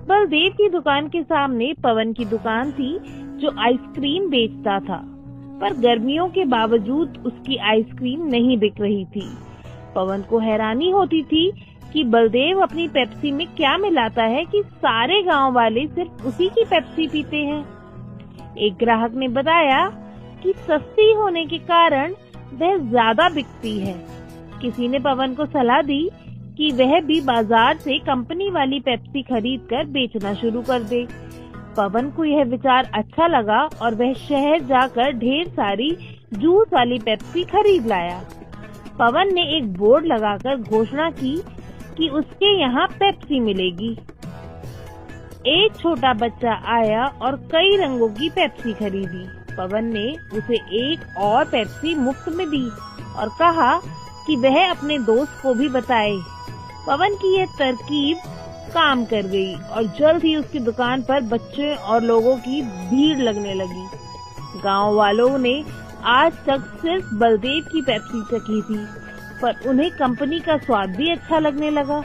बलदेव की दुकान के सामने पवन की दुकान थी जो आइसक्रीम बेचता था, पर गर्मियों के बावजूद उसकी आइसक्रीम नहीं बिक रही थी। पवन को हैरानी होती थी कि बलदेव अपनी पेप्सी में क्या मिलाता है कि सारे गांव वाले सिर्फ उसी की पेप्सी पीते हैं। एक ग्राहक ने बताया कि सस्ती होने के कारण वह ज्यादा बिकती है। किसी ने पवन को सलाह दी कि वह भी बाजार से कंपनी वाली पेप्सी खरीदकर बेचना शुरू कर दे। पवन को यह विचार अच्छा लगा और वह शहर जाकर ढेर सारी जूस वाली पेप्सी खरीद लाया। पवन ने एक बोर्ड लगाकर घोषणा की कि उसके यहाँ पेप्सी मिलेगी। एक छोटा बच्चा आया और कई रंगों की पेप्सी खरीदी। पवन ने उसे एक और पेप्सी मुफ्त में दी और कहा कि वह अपने दोस्त को भी बताए। पवन की यह तरकीब काम कर गई और जल्द ही उसकी दुकान पर बच्चे और लोगों की भीड़ लगने लगी। गांव वालों ने आज तक सिर्फ बलदेव की पेप्सी चखी थी, पर उन्हें कंपनी का स्वाद भी अच्छा लगने लगा।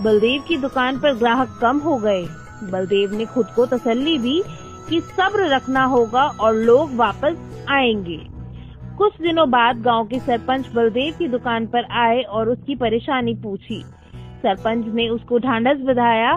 बलदेव की दुकान पर ग्राहक कम हो गए। बलदेव ने खुद को तसल्ली दी कि सब्र रखना होगा और लोग वापस आएंगे। कुछ दिनों बाद गांव के सरपंच बलदेव की दुकान पर आए और उसकी परेशानी पूछी। सरपंच ने उसको ढांढस बंधाया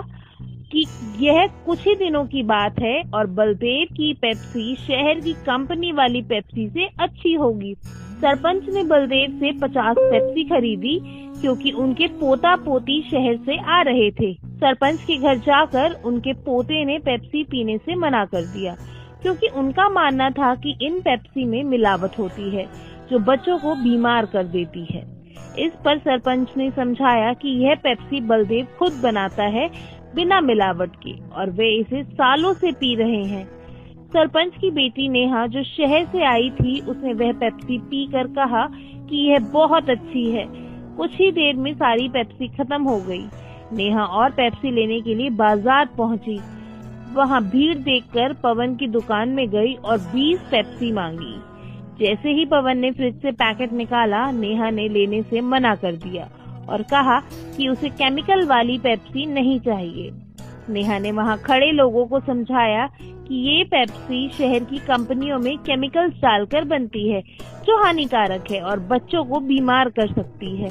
कि यह कुछ ही दिनों की बात है और बलदेव की पेप्सी शहर की कंपनी वाली पेप्सी से अच्छी होगी। सरपंच ने बलदेव से 50 पेप्सी खरीदी क्योंकि उनके पोता पोती शहर से आ रहे थे। सरपंच के घर जाकर उनके पोते ने पेप्सी पीने से मना कर दिया क्योंकि उनका मानना था कि इन पेप्सी में मिलावट होती है जो बच्चों को बीमार कर देती है। इस पर सरपंच ने समझाया कि यह पेप्सी बलदेव खुद बनाता है बिना मिलावट के और वे इसे सालों से पी रहे हैं। सरपंच की बेटी नेहा जो शहर से आई थी, उसने वह पेप्सी पीकर कहा कि यह बहुत अच्छी है। कुछ ही देर में सारी पेप्सी खत्म हो गई। नेहा और पेप्सी लेने के लिए बाजार पहुंची। वहां भीड़ देखकर पवन की दुकान में गई और 20 पेप्सी मांगी। जैसे ही पवन ने फ्रिज से पैकेट निकाला, नेहा ने लेने से मना कर दिया और कहा कि उसे केमिकल वाली पेप्सी नहीं चाहिए। नेहा ने वहां खड़े लोगों को समझाया कि ये पेप्सी शहर की कंपनियों में केमिकल्स डालकर बनती है जो हानिकारक है और बच्चों को बीमार कर सकती है।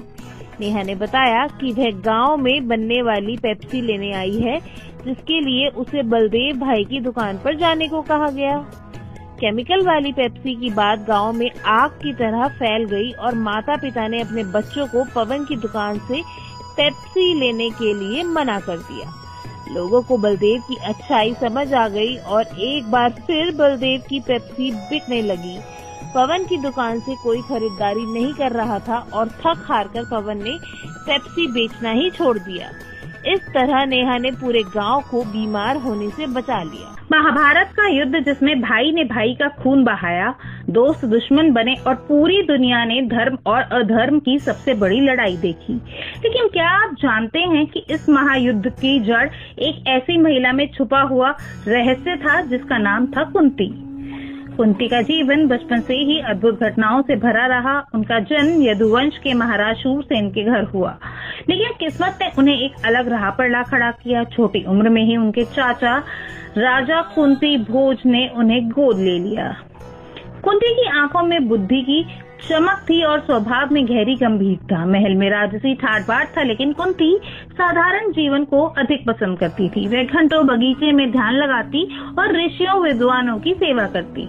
नेहा ने बताया कि वह गांव में बनने वाली पेप्सी लेने आई है, जिसके लिए उसे बलदेव भाई की दुकान पर जाने को कहा गया। केमिकल वाली पेप्सी की बात गांव में आग की तरह फैल गई और माता पिता ने अपने बच्चों को पवन की दुकान से पेप्सी लेने के लिए मना कर दिया। लोगों को बलदेव की अच्छाई समझ आ गई और एक बार फिर बलदेव की पेप्सी बिकने लगी। पवन की दुकान से कोई खरीदारी नहीं कर रहा था और थक हार कर पवन ने पेप्सी बेचना ही छोड़ दिया। इस तरह नेहा ने पूरे गांव को बीमार होने से बचा लिया। महाभारत का युद्ध जिसमें भाई ने भाई का खून बहाया, दोस्त दुश्मन बने और पूरी दुनिया ने धर्म और अधर्म की सबसे बड़ी लड़ाई देखी। लेकिन क्या आप जानते हैं कि इस महायुद्ध की जड़ एक ऐसी महिला में छुपा हुआ रहस्य था जिसका नाम था कुंती। कुंती का जीवन बचपन से ही अद्भुत घटनाओं से भरा रहा। उनका जन्म यदुवंश के महाराज शूरसेन के घर हुआ, लेकिन किस्मत ने उन्हें एक अलग राह पर ला खड़ा किया। छोटी उम्र में ही उनके चाचा राजा कुंती भोज ने उन्हें गोद ले लिया। कुंती की आंखों में बुद्धि की चमक थी और स्वभाव में गहरी गंभीरता। महल में राजसी ठाट बाट था, लेकिन कुंती साधारण जीवन को अधिक पसंद करती थी। वह घंटों बगीचे में ध्यान लगाती और ऋषियों विद्वानों की सेवा करती।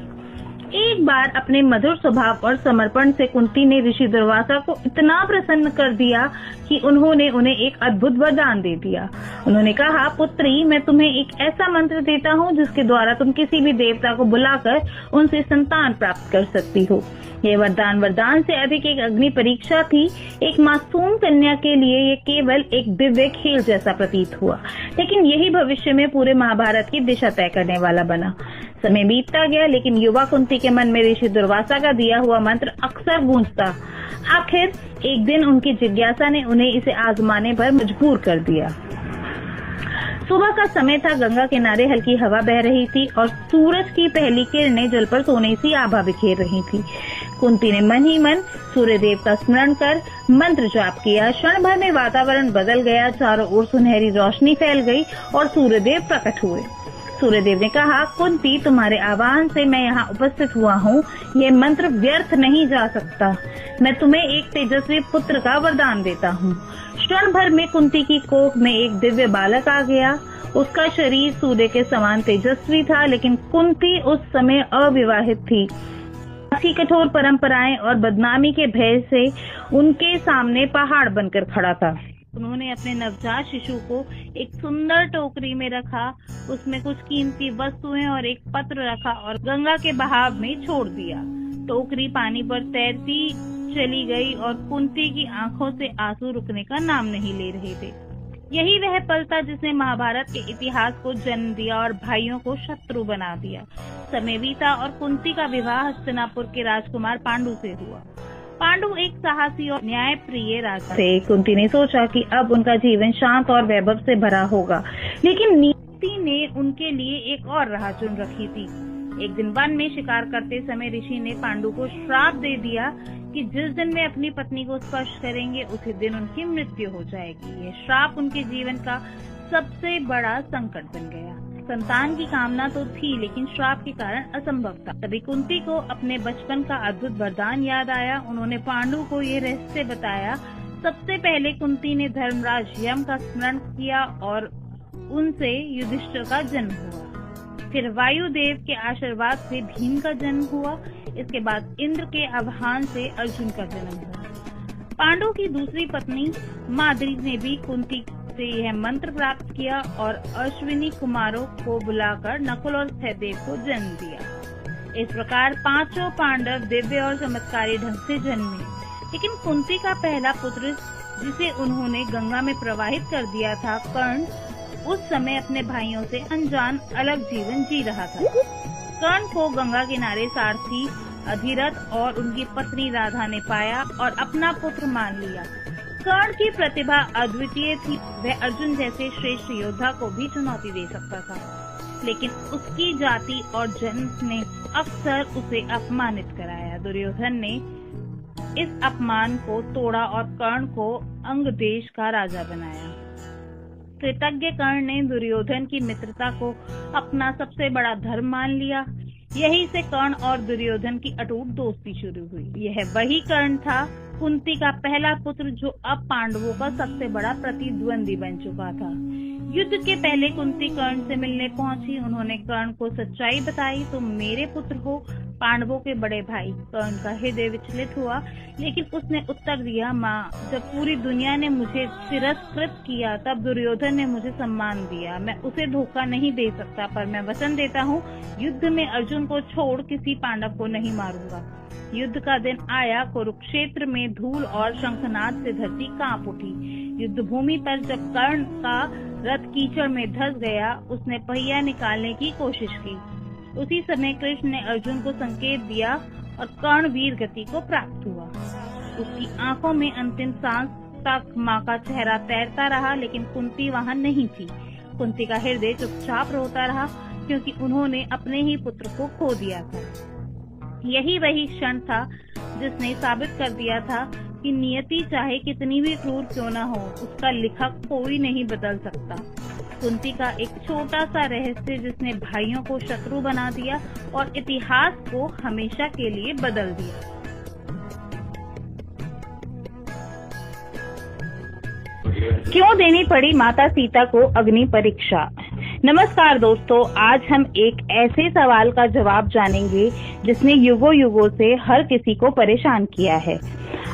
एक बार अपने मधुर स्वभाव और समर्पण से कुंती ने ऋषि दुर्वासा को इतना प्रसन्न कर दिया कि उन्होंने उन्हें एक अद्भुत वरदान दे दिया। उन्होंने कहा, पुत्री, मैं तुम्हें एक ऐसा मंत्र देता हूँ जिसके द्वारा तुम किसी भी देवता को बुलाकर उनसे संतान प्राप्त कर सकती हो। यह वरदान से अधिक एक अग्नि परीक्षा थी। एक मासूम कन्या के लिए यह केवल एक दिव्य खेल जैसा प्रतीत हुआ, लेकिन यही भविष्य में पूरे महाभारत की दिशा तय करने वाला बना। समय बीतता गया, लेकिन युवा कुंती के मन में ऋषि दुर्वासा का दिया हुआ मंत्र अक्सर गूंजता। आखिर एक दिन उनकी जिज्ञासा ने उन्हें इसे आजमाने पर मजबूर कर दिया। सुबह का समय था। गंगा किनारे हल्की हवा बह रही थी और सूरज की पहली किरणें जल पर सोने सी आभा बिखेर रही थी। कुंती ने मन ही मन सूर्यदेव का स्मरण कर मंत्र जाप किया। क्षण भर में वातावरण बदल गया। चारों ओर सुनहरी रोशनी फैल गई और सूर्यदेव प्रकट हुए। सूर्यदेव ने कहा, कुंती, तुम्हारे आह्वान से मैं यहाँ उपस्थित हुआ हूँ। ये मंत्र व्यर्थ नहीं जा सकता। मैं तुम्हें एक तेजस्वी पुत्र का वरदान देता हूँ। क्षण भर में कुंती की कोख में एक दिव्य बालक आ गया। उसका शरीर सूर्य के समान तेजस्वी था, लेकिन कुंती उस समय अविवाहित थी। उसकी कठोर परंपराएं और बदनामी के भय से उनके सामने पहाड़ बनकर खड़ा था। उन्होंने अपने नवजात शिशु को एक सुंदर टोकरी में रखा, उसमें कुछ कीमती वस्तुएं और एक पत्र रखा और गंगा के बहाव में छोड़ दिया। टोकरी पानी पर तैरती चली गई और कुंती की आंखों से आंसू रुकने का नाम नहीं ले रहे थे। यही वह पल था जिसने महाभारत के इतिहास को जन्म दिया और भाइयों को शत्रु बना दिया। समय बीता और कुंती का विवाह हस्तिनापुर के राजकुमार पांडु से हुआ। पांडु एक साहसी और न्यायप्रिय राजा थे। कुंती ने सोचा कि अब उनका जीवन शांत और वैभव से भरा होगा, लेकिन नीति ने उनके लिए एक और राह चुन रखी थी। एक दिन वन में शिकार करते समय ऋषि ने पांडु को श्राप दे दिया कि जिस दिन वे अपनी पत्नी को स्पर्श करेंगे उसी दिन उनकी मृत्यु हो जाएगी। यह श्राप उनके जीवन का सबसे बड़ा संकट बन गया। संतान की कामना तो थी, लेकिन श्राप के कारण असंभव था। तभी कुंती को अपने बचपन का अद्भुत वरदान याद आया। उन्होंने पांडु को ये रहस्य बताया। सबसे पहले कुंती ने धर्मराज यम का स्मरण किया और उनसे युधिष्ठिर का जन्म हुआ। फिर वायुदेव के आशीर्वाद से भीम का जन्म हुआ। इसके बाद इंद्र के आह्वान से अर्जुन का जन्म हुआ। पांडु की दूसरी पत्नी माद्री ने भी कुंती से यह मंत्र प्राप्त किया और अश्विनी कुमारों को बुलाकर नकुल और सहदेव को जन्म दिया। इस प्रकार पांचों पांडव दिव्य और चमत्कारी ढंग से जन्मे। लेकिन कुंती का पहला पुत्र, जिसे उन्होंने गंगा में प्रवाहित कर दिया था, कर्ण, उस समय अपने भाइयों से अनजान अलग जीवन जी रहा था। कर्ण को गंगा किनारे सारथी अधिरथ और उनकी पत्नी राधा ने पाया और अपना पुत्र मान लिया। कर्ण की प्रतिभा अद्वितीय थी। वह अर्जुन जैसे श्रेष्ठ योद्धा को भी चुनौती दे सकता था, लेकिन उसकी जाति और जन्म ने अक्सर उसे अपमानित कराया। दुर्योधन ने इस अपमान को तोड़ा और कर्ण को अंग देश का राजा बनाया। कृतज्ञ कर्ण ने दुर्योधन की मित्रता को अपना सबसे बड़ा धर्म मान लिया। यही से कर्ण और दुर्योधन की अटूट दोस्ती शुरू हुई। यह वही कर्ण था, कुंती का पहला पुत्र, जो अब पांडवों का सबसे बड़ा प्रतिद्वंदी बन चुका था। युद्ध के पहले कुंती कर्ण से मिलने पहुंची। उन्होंने कर्ण को सच्चाई बताई। तुम मेरे पुत्र हो, पांडवों के बड़े भाई। कर्ण का हृदय विचलित हुआ, लेकिन उसने उत्तर दिया, माँ, जब पूरी दुनिया ने मुझे तिरस्कृत किया तब दुर्योधन ने मुझे सम्मान दिया। मैं उसे धोखा नहीं दे सकता, पर मैं वचन देता हूँ, युद्ध में अर्जुन को छोड़ किसी पांडव को नहीं मारूंगा। युद्ध का दिन आया। कुरुक्षेत्र में धूल और शंखनाद से धरती कांप उठी। युद्ध भूमि पर जब कर्ण का रथ कीचड़ में धंस गया, उसने पहिया निकालने की कोशिश की। उसी समय कृष्ण ने अर्जुन को संकेत दिया और कर्ण वीर गति को प्राप्त हुआ। उसकी आंखों में अंतिम सांस तक माँ का चेहरा तैरता रहा, लेकिन कुंती वहाँ नहीं थी। कुंती का हृदय चुपचाप रोता रहा, क्योंकि उन्होंने अपने ही पुत्र को खो दिया था। यही वही क्षण था जिसने साबित कर दिया था कि नियति चाहे कितनी भी क्रूर क्यों न हो, उसका लिखा कोई नहीं बदल सकता। कुंती का एक छोटा सा रहस्य जिसने भाइयों को शत्रु बना दिया और इतिहास को हमेशा के लिए बदल दिया। क्यों देनी पड़ी माता सीता को अग्नि परीक्षा। नमस्कार दोस्तों, आज हम एक ऐसे सवाल का जवाब जानेंगे जिसने युगों युगों से हर किसी को परेशान किया है।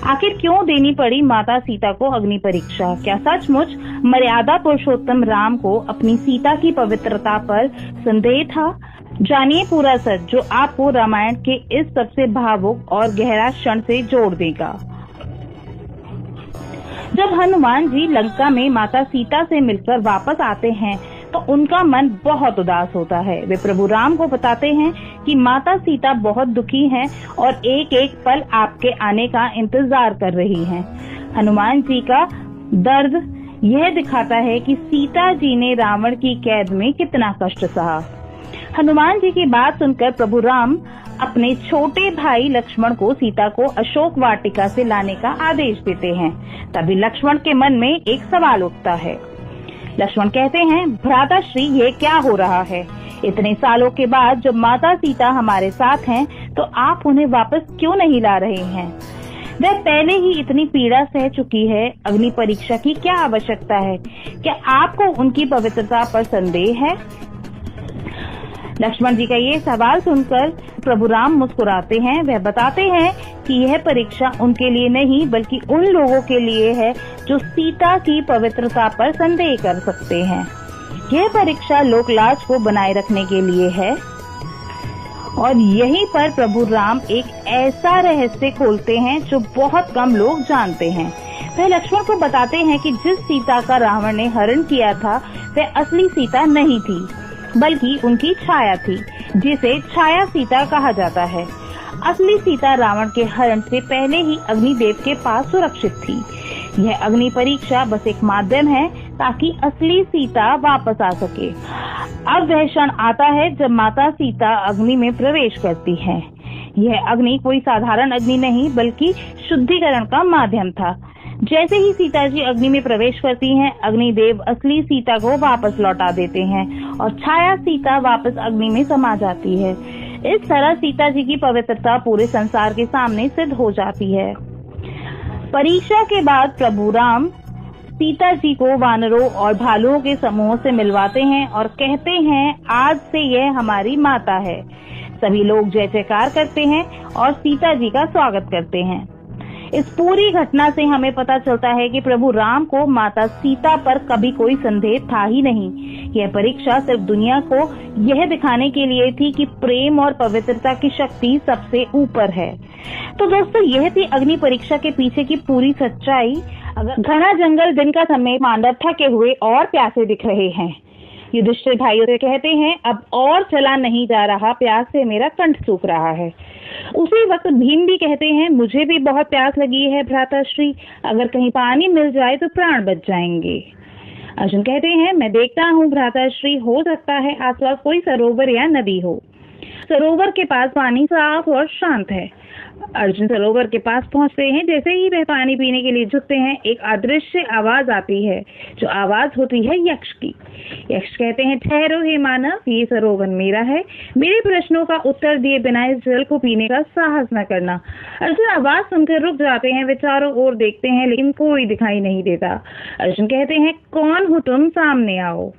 आखिर क्यों देनी पड़ी माता सीता को अग्नि परीक्षा? क्या सचमुच मर्यादा पुरुषोत्तम राम को अपनी सीता की पवित्रता पर संदेह था? जानिए पूरा सच जो आपको रामायण के इस सबसे भावुक और गहरा क्षण से जोड़ देगा। जब हनुमान जी लंका में माता सीता से मिलकर वापस आते हैं तो उनका मन बहुत उदास होता है। वे प्रभु राम को बताते हैं कि माता सीता बहुत दुखी हैं और एक एक पल आपके आने का इंतजार कर रही हैं। हनुमान जी का दर्द यह दिखाता है कि सीता जी ने रावण की कैद में कितना कष्ट सहा। हनुमान जी की बात सुनकर प्रभु राम अपने छोटे भाई लक्ष्मण को सीता को अशोक वाटिका से लाने का आदेश देते हैं। तभी लक्ष्मण के मन में एक सवाल उठता है। लक्ष्मण कहते हैं, भ्राताश्री ये क्या हो रहा है? इतने सालों के बाद जब माता सीता हमारे साथ हैं तो आप उन्हें वापस क्यों नहीं ला रहे हैं? वह पहले ही इतनी पीड़ा सह चुकी है, अग्नि परीक्षा की क्या आवश्यकता है? क्या आपको उनकी पवित्रता पर संदेह है? लक्ष्मण जी का ये सवाल सुनकर प्रभु राम मुस्कुराते हैं। वह बताते हैं कि यह परीक्षा उनके लिए नहीं बल्कि उन लोगों के लिए है जो सीता की पवित्रता पर संदेह कर सकते हैं। यह परीक्षा लोकलाज को बनाए रखने के लिए है और यहीं पर प्रभु राम एक ऐसा रहस्य खोलते हैं जो बहुत कम लोग जानते हैं। वह लक्ष्मण को बताते हैं कि जिस सीता का रावण ने हरण किया था वह असली सीता नहीं थी बल्कि उनकी छाया थी, जिसे छाया सीता कहा जाता है। असली सीता रावण के हरण से पहले ही अग्निदेव के पास सुरक्षित थी। यह अग्नि परीक्षा बस एक माध्यम है ताकि असली सीता वापस आ सके। अब वह क्षण आता है जब माता सीता अग्नि में प्रवेश करती है। यह अग्नि कोई साधारण अग्नि नहीं बल्कि शुद्धिकरण का माध्यम था। जैसे ही सीता जी अग्नि में प्रवेश करती हैं, अग्निदेव असली सीता को वापस लौटा देते हैं और छाया सीता वापस अग्नि में समा जाती है। इस तरह सीता जी की पवित्रता पूरे संसार के सामने सिद्ध हो जाती है। परीक्षा के बाद प्रभु राम सीता जी को वानरों और भालुओं के समूह से मिलवाते हैं और कहते हैं, आज से यह हमारी माता है। सभी लोग जय जयकार करते हैं और सीता जी का स्वागत करते हैं। इस पूरी घटना से हमें पता चलता है कि प्रभु राम को माता सीता पर कभी कोई संदेह था ही नहीं। यह परीक्षा सिर्फ दुनिया को यह दिखाने के लिए थी कि प्रेम और पवित्रता की शक्ति सबसे ऊपर है। तो दोस्तों, यह थी अग्नि परीक्षा के पीछे की पूरी सच्चाई। अगर घना जंगल दिन का समय, पांडव थके हुए और प्यासे दिख रहे हैं। युधिष्ठिर भाइयों से कहते हैं, अब और चला नहीं जा रहा, प्यास से मेरा कंठ सूख रहा है। उसी वक्त भीम भी कहते हैं, मुझे भी बहुत प्यास लगी है भ्राताश्री, अगर कहीं पानी मिल जाए तो प्राण बच जाएंगे। अर्जुन कहते हैं, मैं देखता हूँ भ्राताश्री, हो सकता है आसपास कोई सरोवर या नदी हो। सरोवर के पास पानी साफ और शांत है। अर्जुन सरोवर के पास पहुंचते हैं। जैसे ही वह पानी पीने के लिए झुकते हैं, एक अदृश्य आवाज आती है, जो आवाज होती है यक्ष की। यक्ष कहते हैं, ठहरो हे मानव, ये सरोवर मेरा है, मेरे प्रश्नों का उत्तर दिए बिना इस जल को पीने का साहस न करना। अर्जुन आवाज सुनकर रुक जाते हैं। वे चारों ओर देखते हैं लेकिन कोई दिखाई नहीं देता। अर्जुन कहते हैं, कौन हो तुम, सामने आओ।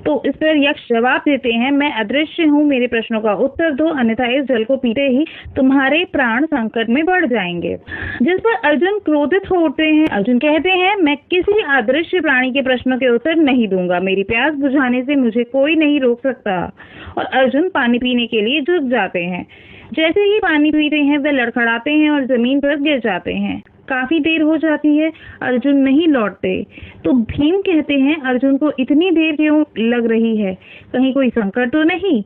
तो इस पर यक्ष जवाब देते हैं, मैं अदृश्य हूँ, मेरे प्रश्नों का उत्तर दो, अन्यथा इस जल को पीते ही तुम्हारे प्राण संकट में बढ़ जाएंगे। जिस पर अर्जुन क्रोधित हो उठते हैं। अर्जुन कहते हैं, मैं किसी अदृश्य प्राणी के प्रश्नों के उत्तर नहीं दूंगा, मेरी प्यास बुझाने से मुझे कोई नहीं रोक सकता। और अर्जुन पानी पीने के लिए झुक जाते हैं। जैसे ही पानी पीते हैं, वे लड़खड़ाते हैं और जमीन पर गिर जाते हैं। काफी देर हो जाती है, अर्जुन नहीं लौटते। तो भीम कहते हैं, अर्जुन को इतनी देर क्यों लग रही है, कहीं कोई संकट तो नहीं?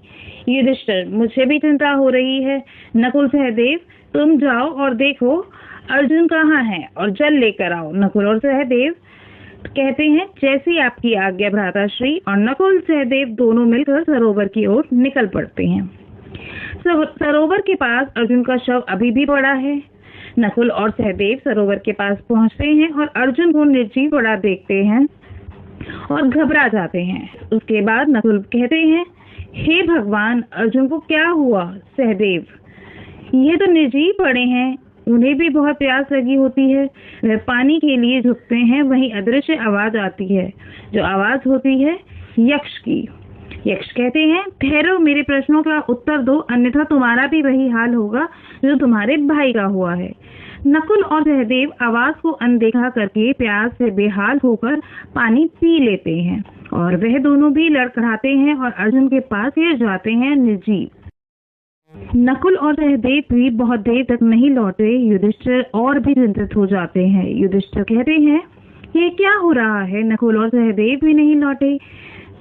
युधिष्ठिर, मुझे भी चिंता हो रही है। नकुल, सहदेव, तुम जाओ और देखो अर्जुन कहाँ है और जल लेकर आओ। नकुल और सहदेव कहते हैं, जैसी आपकी आज्ञा भ्राताश्री। और नकुल सहदेव दोनों मिलकर सरोवर की ओर निकल पड़ते हैं। सरोवर के पास अर्जुन का शव अभी भी पड़ा है। नकुल और सहदेव सरोवर के पास पहुंचते हैं और अर्जुन को निर्जीव पड़ा देखते हैं और घबरा जाते हैं। उसके बाद नकुल कहते हैं, हे भगवान, अर्जुन को क्या हुआ? सहदेव, ये तो निर्जीव पड़े हैं, उन्हें भी बहुत प्यास लगी होती है। वह पानी के लिए झुकते हैं। वहीं अदृश्य आवाज आती है, जो आवाज होती है यक्ष की। यक्ष कहते हैं, ठहरो, मेरे प्रश्नों का उत्तर दो, अन्यथा तुम्हारा भी वही हाल होगा जो तुम्हारे भाई का हुआ है। नकुल और सहदेव आवाज को अनदेखा करके प्यास से बेहाल होकर पानी पी लेते हैं और वह दोनों भी लड़खड़ाते हैं और अर्जुन के पास गिर जाते हैं निर्जीव। नकुल और सहदेव भी बहुत देर तक नहीं लौटे। युधिष्ठिर और भी चिंतित हो जाते हैं। युधिष्ठिर कहते हैं, ये क्या हो रहा है? नकुल और सहदेव भी नहीं लौटे।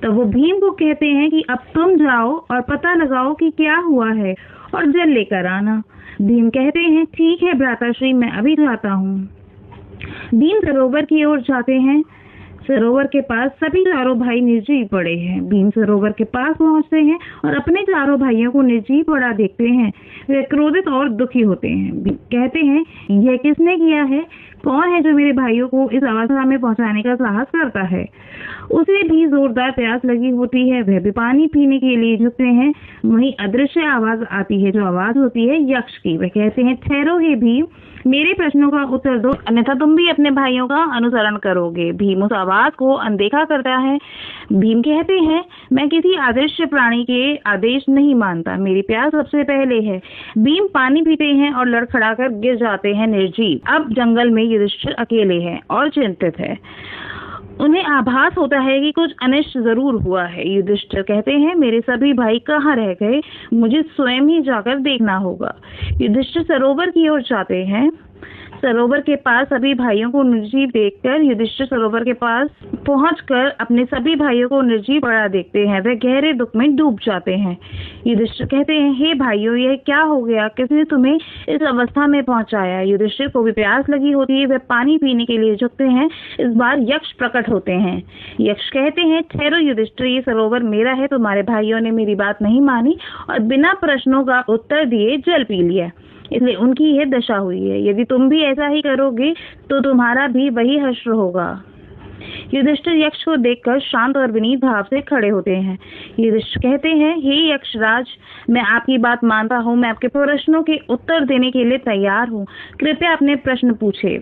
तो वो भीम को कहते हैं कि अब तुम जाओ और पता लगाओ कि क्या हुआ है और जल लेकर आना। भीम कहते हैं, ठीक है भ्राताश्री, मैं अभी जाता हूँ। भीम सरोवर की ओर जाते हैं। सरोवर के पास सभी चारों भाई निर्जीव पड़े हैं। भीम सरोवर के पास पहुंचते हैं और अपने चारों भाइयों को निर्जीव पड़ा देखते हैं। वे क्रोधित और दुखी होते हैं। कहते हैं, यह किसने किया है? कौन है जो मेरे भाइयों को इस अवस्था में पहुंचाने का साहस करता है? उसे भी जोरदार प्यास लगी होती है। वह भी पानी पीने के लिए झुकते हैं। वहीं अदृश्य आवाज आती है, जो आवाज होती है यक्ष की। वह कहते हैं, ठहरो हे भीम, मेरे प्रश्नों का उत्तर दो, अन्यथा तुम भी अपने भाइयों का अनुसरण करोगे। भीम उस आवाज को अनदेखा करता है। भीम कहते हैं, मैं किसी अदृश्य प्राणी के आदेश नहीं मानता, मेरी प्यास सबसे पहले है। भीम पानी पीते हैं और लड़खड़ाकर गिर जाते हैं निर्जीव। अब जंगल में युधिष्ठिर अकेले हैं और चिंतित है। उन्हें आभास होता है कि कुछ अनिष्ट जरूर हुआ है। युधिष्ठिर कहते हैं, मेरे सभी भाई कहाँ रह गए? मुझे स्वयं ही जाकर देखना होगा। युधिष्ठिर सरोवर की ओर जाते हैं। सरोवर के पास सभी भाइयों को निर्जीव देखकर युधिष्ठिर सरोवर के पास पहुंचकर अपने सभी भाइयों को निर्जीव पड़ा देखते हैं। वे गहरे दुख में डूब जाते हैं। युधिष्ठिर कहते हैं, हे भाइयों, यह क्या हो गया? किसने तुम्हें इस अवस्था में पहुंचाया? युधिष्ठिर को भी प्यास लगी होती है। वे पानी पीने के लिए झुकते हैं। इस बार यक्ष प्रकट होते हैं। यक्ष कहते हैं, ठहरो युधिष्ठिर, ये सरोवर मेरा है। तुम्हारे भाइयों ने मेरी बात नहीं मानी और बिना प्रश्नों का उत्तर दिए जल पी लिया, इसलिए उनकी यह दशा हुई है। यदि तुम भी ऐसा ही करोगे तो तुम्हारा भी वही हश्र होगा। युधिष्ठिर यक्ष को देखकर शांत और विनीत भाव से खड़े होते हैं। युधिष्ठिर कहते हैं, हे यक्षराज, मैं आपकी बात मानता हूँ। मैं आपके प्रश्नों के उत्तर देने के लिए तैयार हूँ। कृपया अपने प्रश्न पूछे।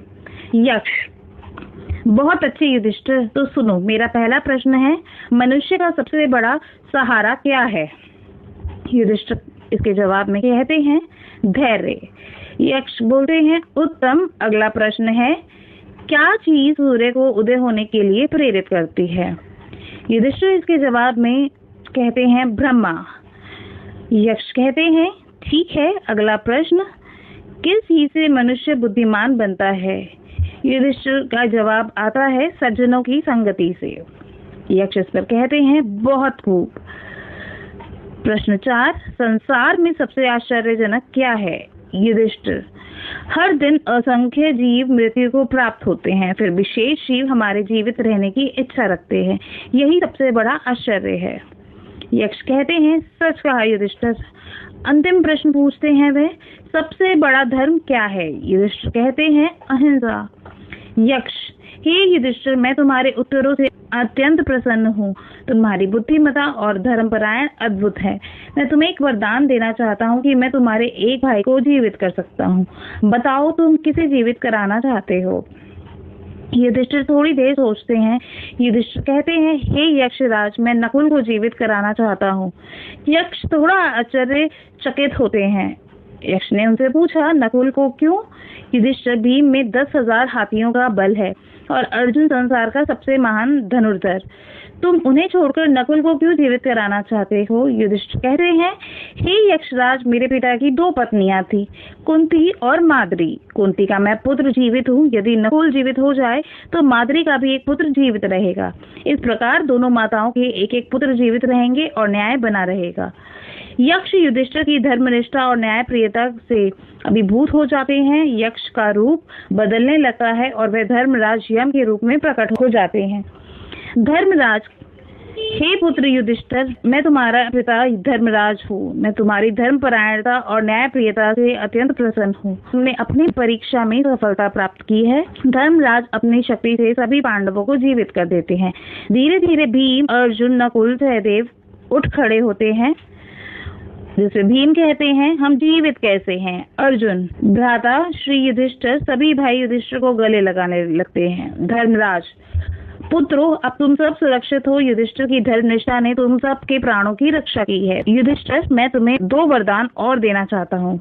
यक्ष, बहुत अच्छे युधिष्ठिर, तो सुनो, मेरा पहला प्रश्न है, मनुष्य का सबसे बड़ा सहारा क्या है? युधिष्ठिर इसके जवाब में कहते हैं, धैर्य। यक्ष बोलते हैं, उत्तम। अगला प्रश्न है, क्या चीज सूर्य को उदय होने के लिए प्रेरित करती है? युधिष्ठिर इसके जवाब में कहते हैं, ब्रह्मा। यक्ष कहते हैं, ठीक है। अगला प्रश्न, किस चीज से मनुष्य बुद्धिमान बनता है? युधिष्ठिर का जवाब आता है, सज्जनों की संगति से। यक्ष इस पर कहते हैं, बहुत खूब। प्रश्न 4, संसार में सबसे आश्चर्यजनक क्या है? युधिष्ठिर, हर दिन असंख्य जीव मृत्यु को प्राप्त होते हैं, फिर विशेष जीव हमारे जीवित रहने की इच्छा रखते हैं, यही सबसे बड़ा आश्चर्य है। यक्ष कहते हैं, सच कहा युधिष्ठिर। अंतिम प्रश्न पूछते हैं वे, सबसे बड़ा धर्म क्या है? युधिष्ठिर कहते हैं, अहिंसा। यक्ष, हे युधिष्ठिर, मैं तुम्हारे उत्तरों से अत्यंत प्रसन्न हूँ। तुम्हारी बुद्धिमता और धर्मपरायण अद्भुत है। मैं तुम्हें एक वरदान देना चाहता हूँ कि मैं तुम्हारे एक भाई को जीवित कर सकता हूँ। बताओ, तुम किसे जीवित कराना चाहते हो? युधिष्ठिर थोड़ी देर सोचते हैं। युधिष्ठिर कहते हैं, हे यक्षराज, मैं नकुल को जीवित कराना चाहता हूँ। यक्ष थोड़ा आश्चर्यचकित होते हैं। यक्ष ने उनसे पूछा, नकुल को क्यों? युधिष्ठिर, भीम में 10,000 हाथियों का बल है और अर्जुन संसार का सबसे महान धनुर्धर। तुम उन्हें छोड़कर नकुल को क्यों जीवित कराना चाहते हो? युधिष्ठिर कहते हैं, हे यक्षराज, मेरे पिता की 2 पत्नियां थी, कुंती और माद्री। कुंती का मैं पुत्र जीवित हूँ। यदि नकुल जीवित हो जाए तो माद्री का भी एक पुत्र जीवित रहेगा। इस प्रकार दोनों माताओं के एक एक पुत्र जीवित रहेंगे और न्याय बना रहेगा। यक्ष युधिष्ठिर की धर्मनिष्ठा और न्यायप्रियता से अभिभूत हो जाते हैं। यक्ष का रूप बदलने लगता है और वे धर्मराज यम के रूप में प्रकट हो जाते हैं। धर्मराज, हे पुत्र युधिष्ठिर, मैं तुम्हारा पिता धर्मराज हूँ। मैं तुम्हारी धर्मपरायणता और न्यायप्रियता से अत्यंत प्रसन्न हूँ। तुमने अपनी परीक्षा में सफलता प्राप्त की है। धर्मराज अपनी शक्ति से सभी पांडवों को जीवित कर देते हैं। धीरे धीरे भीम, अर्जुन, नकुल, सहदेव उठ खड़े होते हैं जिसे भीम कहते हैं, हम जीवित कैसे हैं? अर्जुन, भ्राता श्री युधिष्ठिर सभी भाई युधिष्ठिर को गले लगाने लगते हैं। धर्मराज, पुत्रों, अब तुम सब सुरक्षित हो। युधिष्ठिर की धर्मनिष्ठा ने तुम सब के प्राणों की रक्षा की है। युधिष्ठिर, मैं तुम्हें 2 वरदान और देना चाहता हूँ।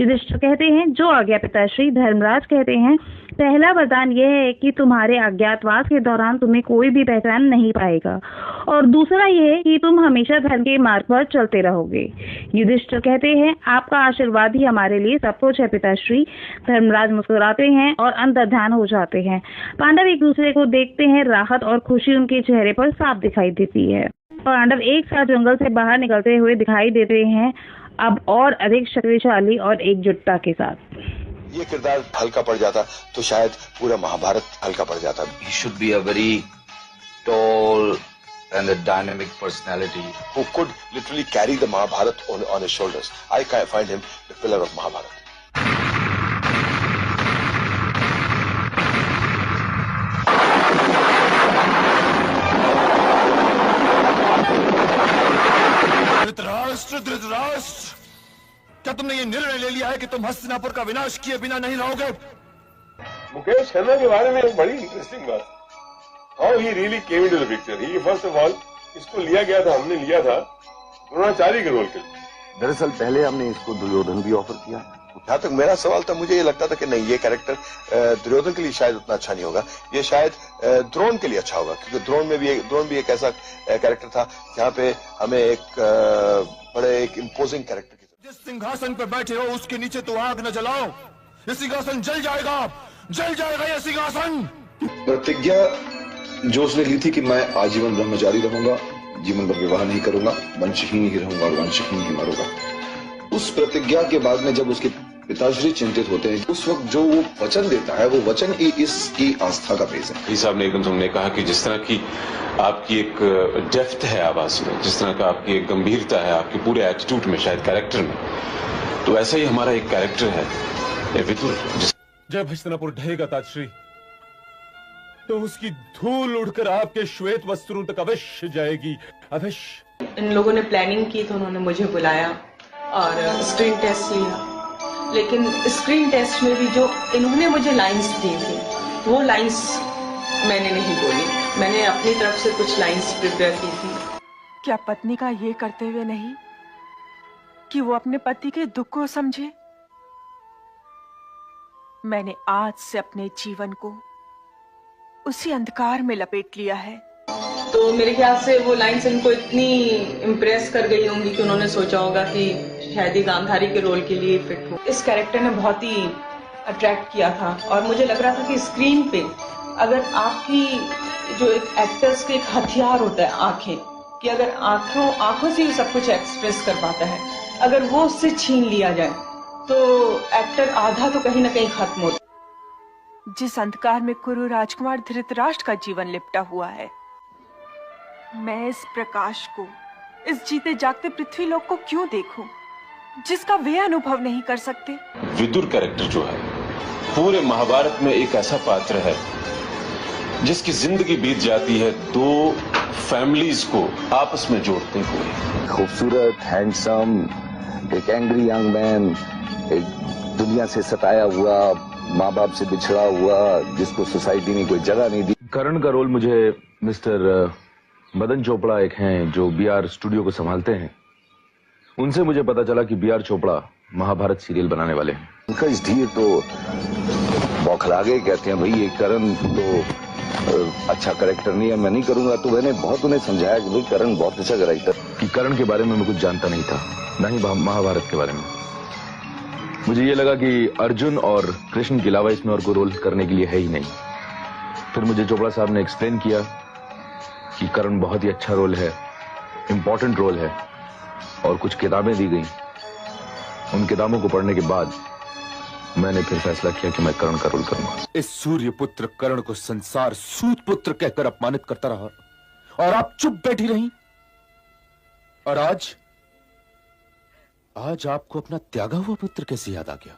युधिष्ठिर कहते हैं, जो आज्ञा पिताश्री। धर्मराज कहते हैं, पहला वरदान यह है कि तुम्हारे अज्ञातवास के दौरान तुम्हें कोई भी पहचान नहीं पाएगा, और दूसरा यह है कि तुम हमेशा धर्म के मार्ग पर चलते रहोगे। युधिष्ठिर कहते हैं, आपका आशीर्वाद ही हमारे लिए सब कुछ है पिताश्री। धर्मराज मुस्कुराते हैं और अंतर्ध्यान हो जाते हैं। पांडव एक दूसरे को देखते हैं, राहत और खुशी उनके चेहरे पर साफ दिखाई देती है। पांडव एक साथ जंगल से बाहर निकलते हुए दिखाई देते हैं, अब और अधिक शक्तिशाली और एकजुटता के साथ। ये किरदार हल्का पड़ जाता तो शायद पूरा महाभारत हल्का पड़ जाता। He should be a very tall and a dynamic personality who could literally carry the Mahabharat on his shoulders. I find him the pillar of Mahabharat. Dhritarashtra, क्या तुमने ये निर्णय ले लिया है कि तुम हस्तिनापुर का विनाश किए बिना नहीं रहोगे? मुकेश खन्ना के बारे में एक बड़ी इंटरेस्टिंग बात, how he really came into the picture. He first of all इसको लिया गया था, हमने लिया था द्रोणाचार्य के रोल के लिए। दरअसल पहले हमने इसको दुर्योधन भी ऑफर किया। जहाँ तक मेरा सवाल था, मुझे ये लगता था कि नहीं, ये कैरेक्टर दुर्योधन के लिए शायद उतना अच्छा नहीं होगा, ये शायद द्रोण के लिए अच्छा होगा, क्योंकि द्रोण भी एक ऐसा कैरेक्टर था जहाँ पे हमें एक बड़े एक इम्पोजिंग कैरेक्टर की। जिस सिंहासन पे बैठे हो उसके नीचे तो आग न जलाओ, ये सिंहासन जल जाएगा ये सिंहासन। प्रतिज्ञा जो उसने ली थी कि मैं आजीवन ब्रह्मचारी रहूंगा, जीवन भर विवाह नहीं करूंगा, वंशहीन ही रहूंगा और वंशहीन ही मरूंगा। उस प्रतिज्ञा के बाद में जब उसके पिताश्री चिंतित होते हैं, उस वक्त जो वो वचन देता है, वो वचन ही इसकी आस्था का बेस है। भाई साहब ने एकदम तुमने कहा कि जिस तरह की आपकी एक डेप्थ है आवाज में, जिस तरह का आपकी एक गंभीरता है आपके पूरे एटीट्यूड में, शायद कैरेक्टर में, तो ऐसा ही हमारा एक कैरेक्टर है विदुर। जब हस्तिनापुर ढहेगा ताजश्री, तो उसकी धूल उड़कर आपके श्वेत वस्त्रों तक अवश्य जाएगी, अवश्य। इन लोगों ने प्लानिंग की तो उन्होंने मुझे बुलाया और स्क्रीन टेस्ट लिया, लेकिन स्क्रीन टेस्ट में भी जो इन्होंने मुझे लाइंस दी थी, वो लाइंस मैंने नहीं बोली। मैंने अपनी तरफ से कुछ लाइंस प्रिपेयर की थी। क्या पत्नी का ये करते हुए नहीं कि वो अपने पति के दुख को समझे? मैंने आज से अपने जीवन को उसी अंधकार में लपेट लिया है। तो मेरे ख्याल से वो लाइंस इनको इतनी इम्प्रेस कर गई होंगी कि उन्होंने सोचा होगा कि शायद ही गांधारी के रोल के लिए फिट हो। इस कैरेक्टर ने बहुत ही अट्रैक्ट किया था, और मुझे लग रहा था कि स्क्रीन पे अगर आपकी जो एक एक्टर्स के एक हथियार होता है आंखें, कि अगर आंखों से ही सब कुछ एक्सप्रेस कर पाता है, अगर वो उससे छीन लिया जाए तो एक्टर आधा तो कहीं ना कहीं खत्म होता। जिस अंधकार में कुरु राजकुमार धृतराष्ट्र का जीवन लिपटा हुआ है, मैं इस प्रकाश को, इस जीते जागते पृथ्वी लोक को क्यों देखूं, जिसका वे अनुभव नहीं कर सकते। विदुर कैरेक्टर जो है पूरे महाभारत में एक ऐसा पात्र है जिसकी जिंदगी बीत जाती है 2 फैमिलीज को आपस में जोड़ते हुए। खूबसूरत, हैंडसम, एक एंग्री यंग मैन, एक दुनिया से सताया हुआ, माँ बाप से बिछड़ा हुआ, जिसको सोसाइटी ने कोई जगह नहीं दी। करण का रोल मुझे मिस्टर मदन चोपड़ा एक हैं जो बीआर स्टूडियो को संभालते हैं, उनसे मुझे पता चला कि बीआर चोपड़ा महाभारत सीरियल बनाने वाले हैं। उनका इस धीर तो बौखला गए, कहते हैं भाई ये करण तो अच्छा करेक्टर नहीं है, मैं नहीं करूंगा। तो मैंने बहुत उन्हें समझाया कि भाई करण बहुत अच्छा करेक्टर। कि करण के बारे में मैं कुछ जानता नहीं था, ना ही महाभारत के बारे में। मुझे ये लगा कि अर्जुन और कृष्ण के अलावा इसमें और कोई रोल करने के लिए है ही नहीं। फिर मुझे चोपड़ा साहब ने एक्सप्लेन किया कि करण बहुत ही अच्छा रोल है, इंपॉर्टेंट रोल है, और कुछ किताबें दी गई। उन किताबों को पढ़ने के बाद मैंने फिर फैसला किया कि मैं कर्ण का रोल करूंगा। इस सूर्य पुत्र कर्ण को संसार सूत पुत्र कहकर अपमानित करता रहा, और आप चुप बैठी रही। और आज आपको अपना त्यागा हुआ पुत्र कैसे याद आ गया?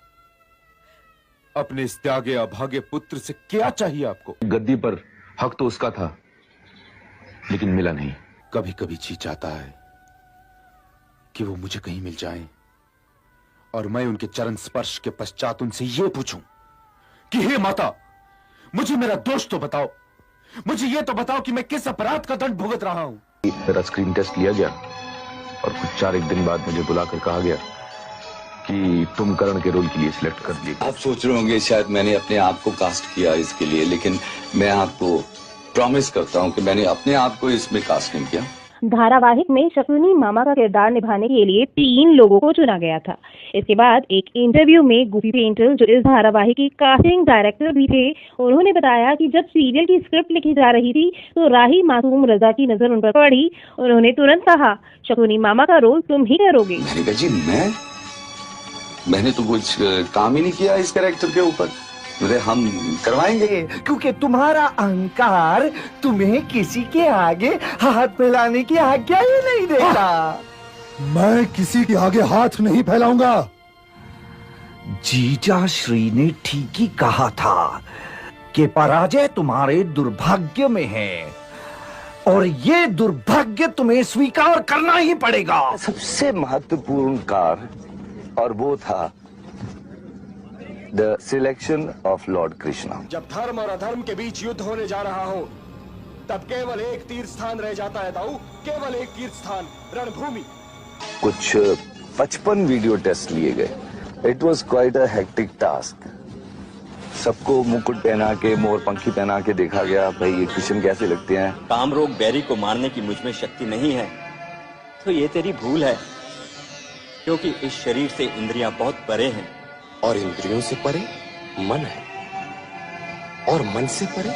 अपने इस त्यागे अभागे पुत्र से क्या चाहिए आपको? गद्दी पर हक तो उसका था, लेकिन मिला नहीं। कभी कभी जी चाहता है कि वो मुझे कहीं मिल जाएं और मैं उनके चरण स्पर्श के पश्चात उनसे ये पूछूं कि हे माता, मुझे मेरा दोष तो बताओ, मुझे ये तो बताओ कि मैं किस अपराध का दंड भुगत रहा हूं। मेरा स्क्रीन टेस्ट लिया गया और कुछ 4-1 दिन बाद मुझे बुलाकर कहा गया कि तुम करण के रोल के लिए सिलेक्ट कर लिए। आप सोच रहे होंगे शायद मैंने अपने आप को कास्ट किया इसके लिए, लेकिन मैं आपको प्रॉमिस करता हूं कि मैंने अपने आप को इसमें कास्ट नहीं किया। धारावाहिक में शकुनी मामा का किरदार निभाने के लिए 3 लोगों को चुना गया था। इसके बाद एक इंटरव्यू में गुफी पेंटल, जो इस धारावाहिक की कास्टिंग डायरेक्टर भी थे, उन्होंने बताया कि जब सीरियल की स्क्रिप्ट लिखी जा रही थी तो राही मासूम रजा की नजर उन पर पड़ी। उन्होंने तुरंत कहा, शकुनी मामा का रोल तुम ही करोगे। मैंने कहा जी मैंने तो कुछ काम ही नहीं किया इस कैरेक्टर के ऊपर, हम करवाएंगे, क्योंकि तुम्हारा अहंकार तुम्हें किसी के आगे हाथ फैलाने की आज्ञा ही नहीं देता। मैं किसी के आगे हाथ नहीं फैलाऊंगा। जीजा श्री ने ठीक ही कहा था कि पराजय तुम्हारे दुर्भाग्य में है और ये दुर्भाग्य तुम्हें स्वीकार करना ही पड़ेगा। सबसे महत्वपूर्ण कार्य, और वो था the selection of Lord Krishna. जब धर्म और अधर्म के बीच युद्ध होने जा रहा हो तब केवल एक तीर्थ स्थान रह जाता है ताऊ, केवल एक तीर्थ स्थान, रणभूमि। कुछ 55 वीडियो टेस्ट लिए गए। It was quite a hectic task. सबको मुकुट पहना के, मोर पंखी पहना के देखा गया, भाई ये कृष्ण कैसे लगते हैं। कामरोग बैरी को मारने की मुझ में शक्ति नहीं है, तो ये तेरी भूल है, क्योंकि इस शरीर से इंद्रियां बहुत परे हैं और इंद्रियों से परे मन है और मन से परे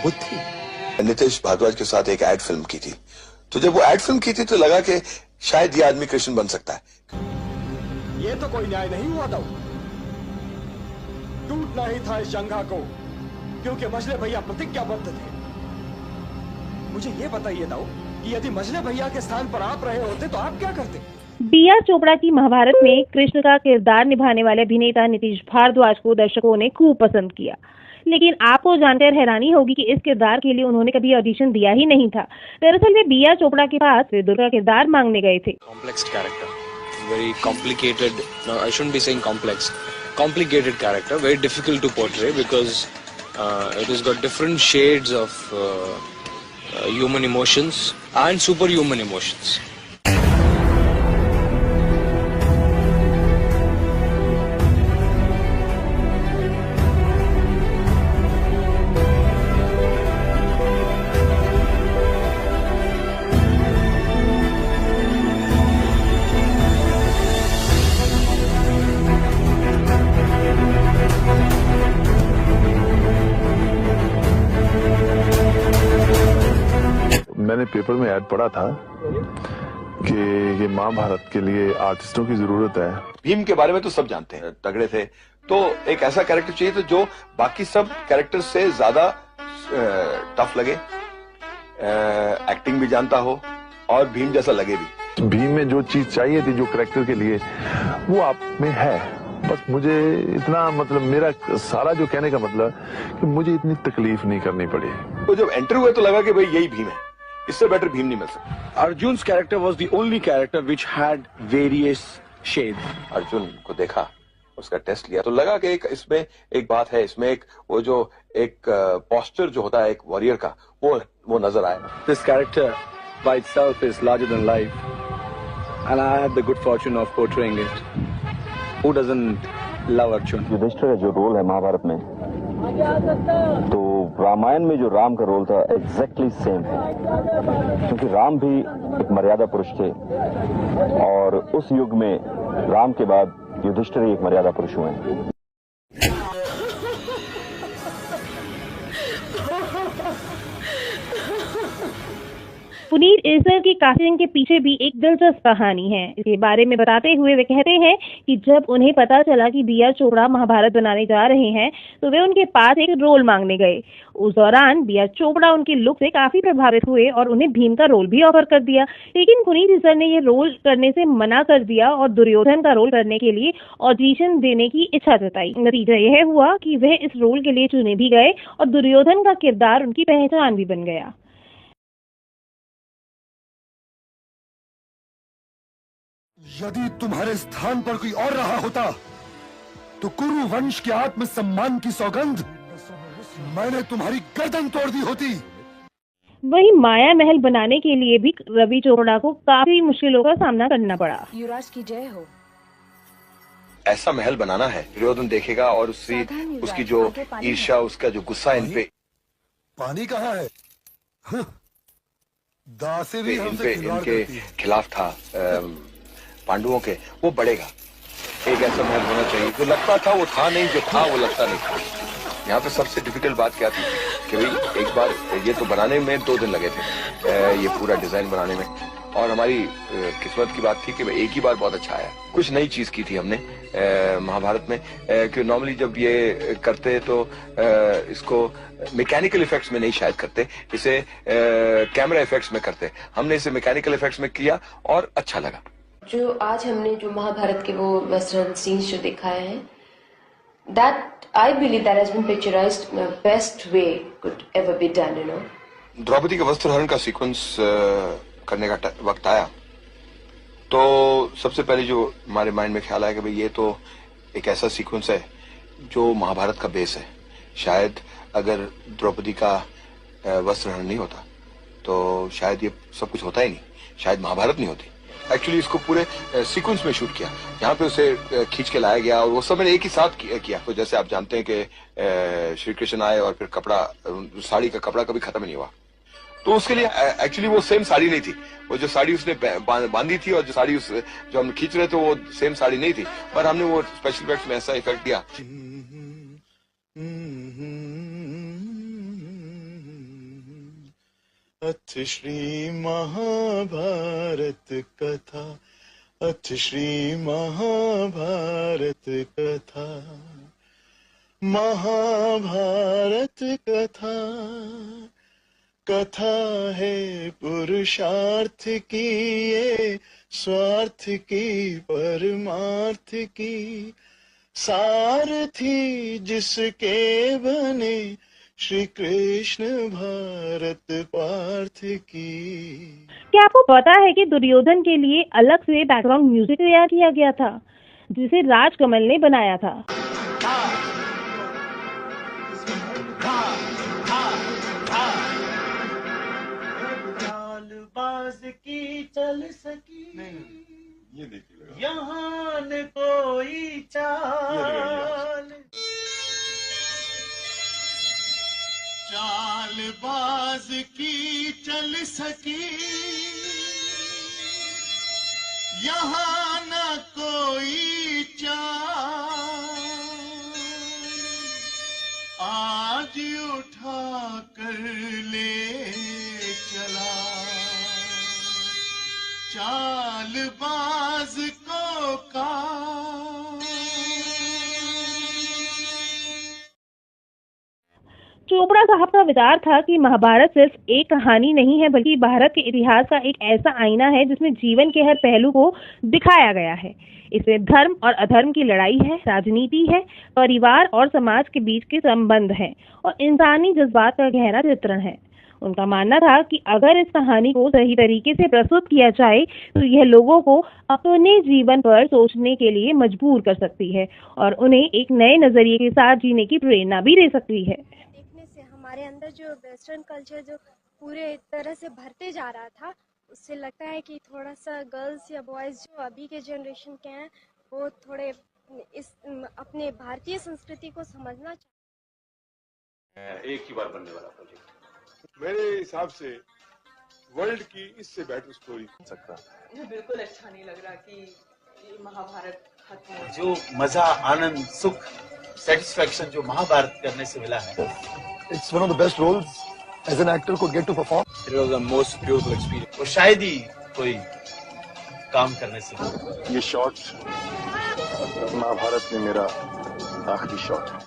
बुद्धि। नितेश भारद्वाज के साथ एक एड फिल्म की थी, तो जब वो एड फिल्म की थी तो लगा कि शायद ये आदमी कृष्ण बन सकता है। ये तो कोई न्याय नहीं हुआ था, टूटना ही था इस जंघा को, क्योंकि मजले भैया प्रतिज्ञाबद्ध थे। मुझे ये बताइए दाऊ कि यदि मजले भैया के स्थान पर आप रहे होते तो आप क्या करते। बी.आर. चोपड़ा की महाभारत में कृष्ण का किरदार निभाने वाले अभिनेता नितेश भारद्वाज को दर्शकों ने खूब पसंद किया, लेकिन आपको जानकर हैरानी होगी कि इस किरदार के लिए उन्होंने कभी ऑडिशन दिया ही नहीं था। दरअसल वे बी.आर. चोपड़ा के पास विदुर का किरदार मांगने गए थे। Complex character, very complicated, I shouldn't be saying complex, complicated character, very difficult to portray because it has got different shades of human emotions and super human emotions. मैंने पेपर में ऐड पढ़ा था कि ये महाभारत के लिए आर्टिस्टों की जरूरत है। भीम के बारे में तो सब जानते हैं, तगड़े थे, तो एक ऐसा कैरेक्टर चाहिए था जो बाकी सब कैरेक्टर से ज्यादा टफ लगे, एक्टिंग भी जानता हो और भीम जैसा लगे भी। भीम में जो चीज चाहिए थी जो कैरेक्टर के लिए, वो आप में है। बस मुझे इतना, मतलब मेरा सारा जो कहने का मतलब कि मुझे इतनी तकलीफ नहीं करनी पड़ी। तो जब एंटर हुए तो लगा कि भाई यही भीम है, इससे बेटर भीम नहीं मिल सकता। Arjun's character was the only character which had various shades. Arjun को देखा, उसका टेस्ट लिया तो लगा कि इसमें एक बात है, इसमें एक वो जो एक पोस्चर जो होता है एक वॉरियर का, वो नजर आया। This character by itself is larger than life and I had the good fortune of portraying it. Who doesn't love Arjun. Yudhishthira का जो रोल है महाभारत में, तो रामायण में जो राम का रोल था एग्जैक्टली सेम है, क्योंकि राम भी एक मर्यादा पुरुष थे और उस युग में राम के बाद युधिष्ठिर एक मर्यादा पुरुष हुए। पुनीत इज़र की कास्टिंग के पीछे भी एक दिलचस्प कहानी है। इसके बारे में बताते हुए वे कहते हैं कि जब उन्हें पता चला कि बी.आर. चोपड़ा महाभारत बनाने जा रहे हैं तो वे उनके पास एक रोल मांगने गए। उस दौरान बी.आर. चोपड़ा उनके लुक से काफी प्रभावित हुए और उन्हें भीम का रोल भी ऑफर कर दिया, लेकिन पुनीत इज़र ने ये रोल करने से मना कर दिया और दुर्योधन का रोल करने के लिए ऑडिशन देने की इच्छा जताई। नतीजा यह हुआ कि वह इस रोल के लिए चुने भी गए और दुर्योधन का किरदार उनकी पहचान भी बन गया। यदि तुम्हारे स्थान पर कोई और रहा होता तो कुरु वंश के आत्मसम्मान की सौगंध मैंने तुम्हारी गर्दन तोड़ दी होती। वही माया महल बनाने के लिए भी रवि चोपड़ा को काफी मुश्किलों का सामना करना पड़ा। युवराज की जय हो। ऐसा महल बनाना है, दुर्योधन देखेगा और उसकी जो ईर्ष्या, उसका जो गुस्सा इन पे। पानी कहाँ है? दासे भी हमसे इनके खिलाफ था पांडवों के, वो बढ़ेगा। एक ऐसा महल होना चाहिए जो लगता था वो था नहीं, जो था वो लगता नहीं था। यहाँ पे सबसे डिफिकल्ट बात क्या थी कि भाई एक बार ये तो बनाने में 2 दिन लगे थे, ये पूरा डिजाइन बनाने में, और हमारी किस्मत की बात थी कि एक ही बार बहुत अच्छा आया। कुछ नई चीज की थी हमने महाभारत में, कि नॉर्मली जब ये करते तो इसको मैकेनिकल इफेक्ट्स में नहीं शायद करते, इसे कैमरा इफेक्ट्स में करते। हमने इसे मैकेनिकल इफेक्ट्स में किया और अच्छा लगा। जो आज हमने जो महाभारत के वो वेस्टर्न सीन्स जो दिखाए हैं, that I believe that has been picturized in the best way could ever be done, you know. Draupadi के वस्त्रहरण का सीक्वेंस करने का वक्त आया तो सबसे पहले जो हमारे माइंड में ख्याल आया कि भाई ये तो एक ऐसा सीक्वेंस है जो महाभारत का बेस है। शायद अगर द्रौपदी का वस्त्रहरण नहीं होता तो शायद ये सब कुछ होता ही नहीं, शायद महाभारत नहीं होती। एक्चुअली इसको पूरे सीक्वेंस में शूट किया, यहाँ पे उसे खींच के लाया गया और वो सब मैंने एक ही साथ किया। तो जैसे आप जानते हैं कि श्री कृष्ण आए और फिर कपड़ा, साड़ी का कपड़ा कभी खत्म नहीं हुआ, तो उसके लिए एक्चुअली वो सेम साड़ी नहीं थी। वो जो साड़ी उसने बांधी थी और जो साड़ी जो हम खींच रहे थे वो सेम साड़ी नहीं थी, पर हमने वो स्पेशल इफेक्ट्स में ऐसा इफेक्ट दिया। अथ श्री महाभारत कथा, अथ श्री महाभारत कथा, महाभारत कथा, कथा है पुरुषार्थ की, ये स्वार्थ की परमार्थ की, सारथी जिसके बने श्री कृष्ण भारत पार्थ की। क्या आपको पता है कि दुर्योधन के लिए अलग से बैकग्राउंड म्यूजिक तैयार किया गया था जिसे राजकमल ने बनाया था। चालबाज की चल सकी ये देखिए, यहाँ न कोई चाल, चालबाज की चल सकी, यहाँ न कोई चाल, आज उठा कर ले चला, चालबाज को का। चोपड़ा साहब का विचार था कि महाभारत सिर्फ एक कहानी नहीं है बल्कि भारत के इतिहास का एक ऐसा आईना है जिसमें जीवन के हर पहलू को दिखाया गया है। इसमें धर्म और अधर्म की लड़ाई है, राजनीति है, परिवार और समाज के बीच के संबंध हैं और इंसानी जज्बात का गहरा चित्रण है। उनका मानना था कि अगर इस कहानी को सही तरीके से प्रस्तुत किया जाए तो यह लोगों को अपने जीवन पर सोचने के लिए मजबूर कर सकती है और उन्हें एक नए नजरिए के साथ जीने की प्रेरणा भी दे सकती है। हमारे अंदर जो वेस्टर्न कल्चर जो पूरे तरह से भरते जा रहा था, उससे लगता है कि थोड़ा सा गर्ल्स या बॉयज जो अभी के जनरेशन के हैं वो थोड़े इस अपने भारतीय संस्कृति को समझना चाहिए। एक ही बार बनने वाला प्रोजेक्ट मेरे हिसाब से वर्ल्ड की इससे बेटर स्टोरी बन सकता है। मुझे बिल्कुल अच्छा नहीं लग रहा कि ये महाभारत खत्म हो। जो मजा, आनंद, सुख, सेटिस्फैक्शन जो महाभारत करने से मिला है, It's one of the best roles as an actor could get to perform. It was the most beautiful experience. और शायद ही कोई काम करने से। ये शॉट महाभारत में मेरा आखिरी शॉट है।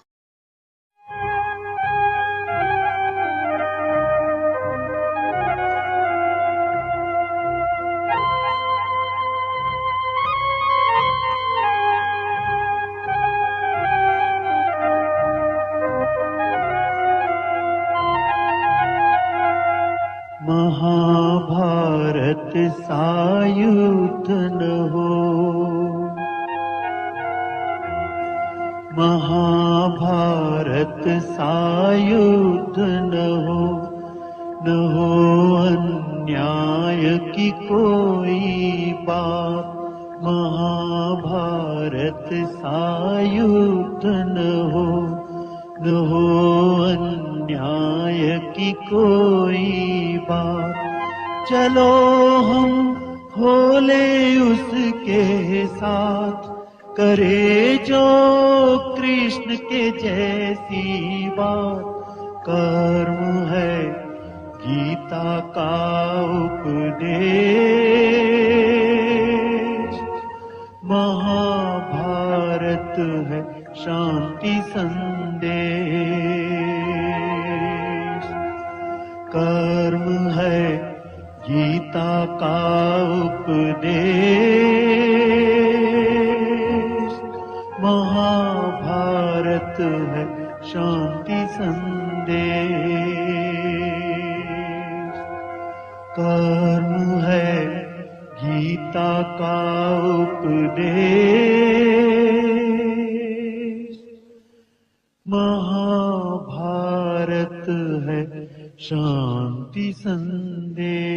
महाभारत सायुध न हो, महाभारत सा युद्ध न हो अन्याय की कोई बात। महाभारत सा युद्ध न हो अन्याय की कोई बात। चलो हम होले उसके साथ, करे जो कृष्ण के जैसी बात। कर्म है गीता का उपदेश, महाभारत है शांति संदेश। कर्म है गीता का उपदेश, महाभारत है शांति संदेश। कर्म है गीता का उपदेश, महाभारत है शांति संदेश।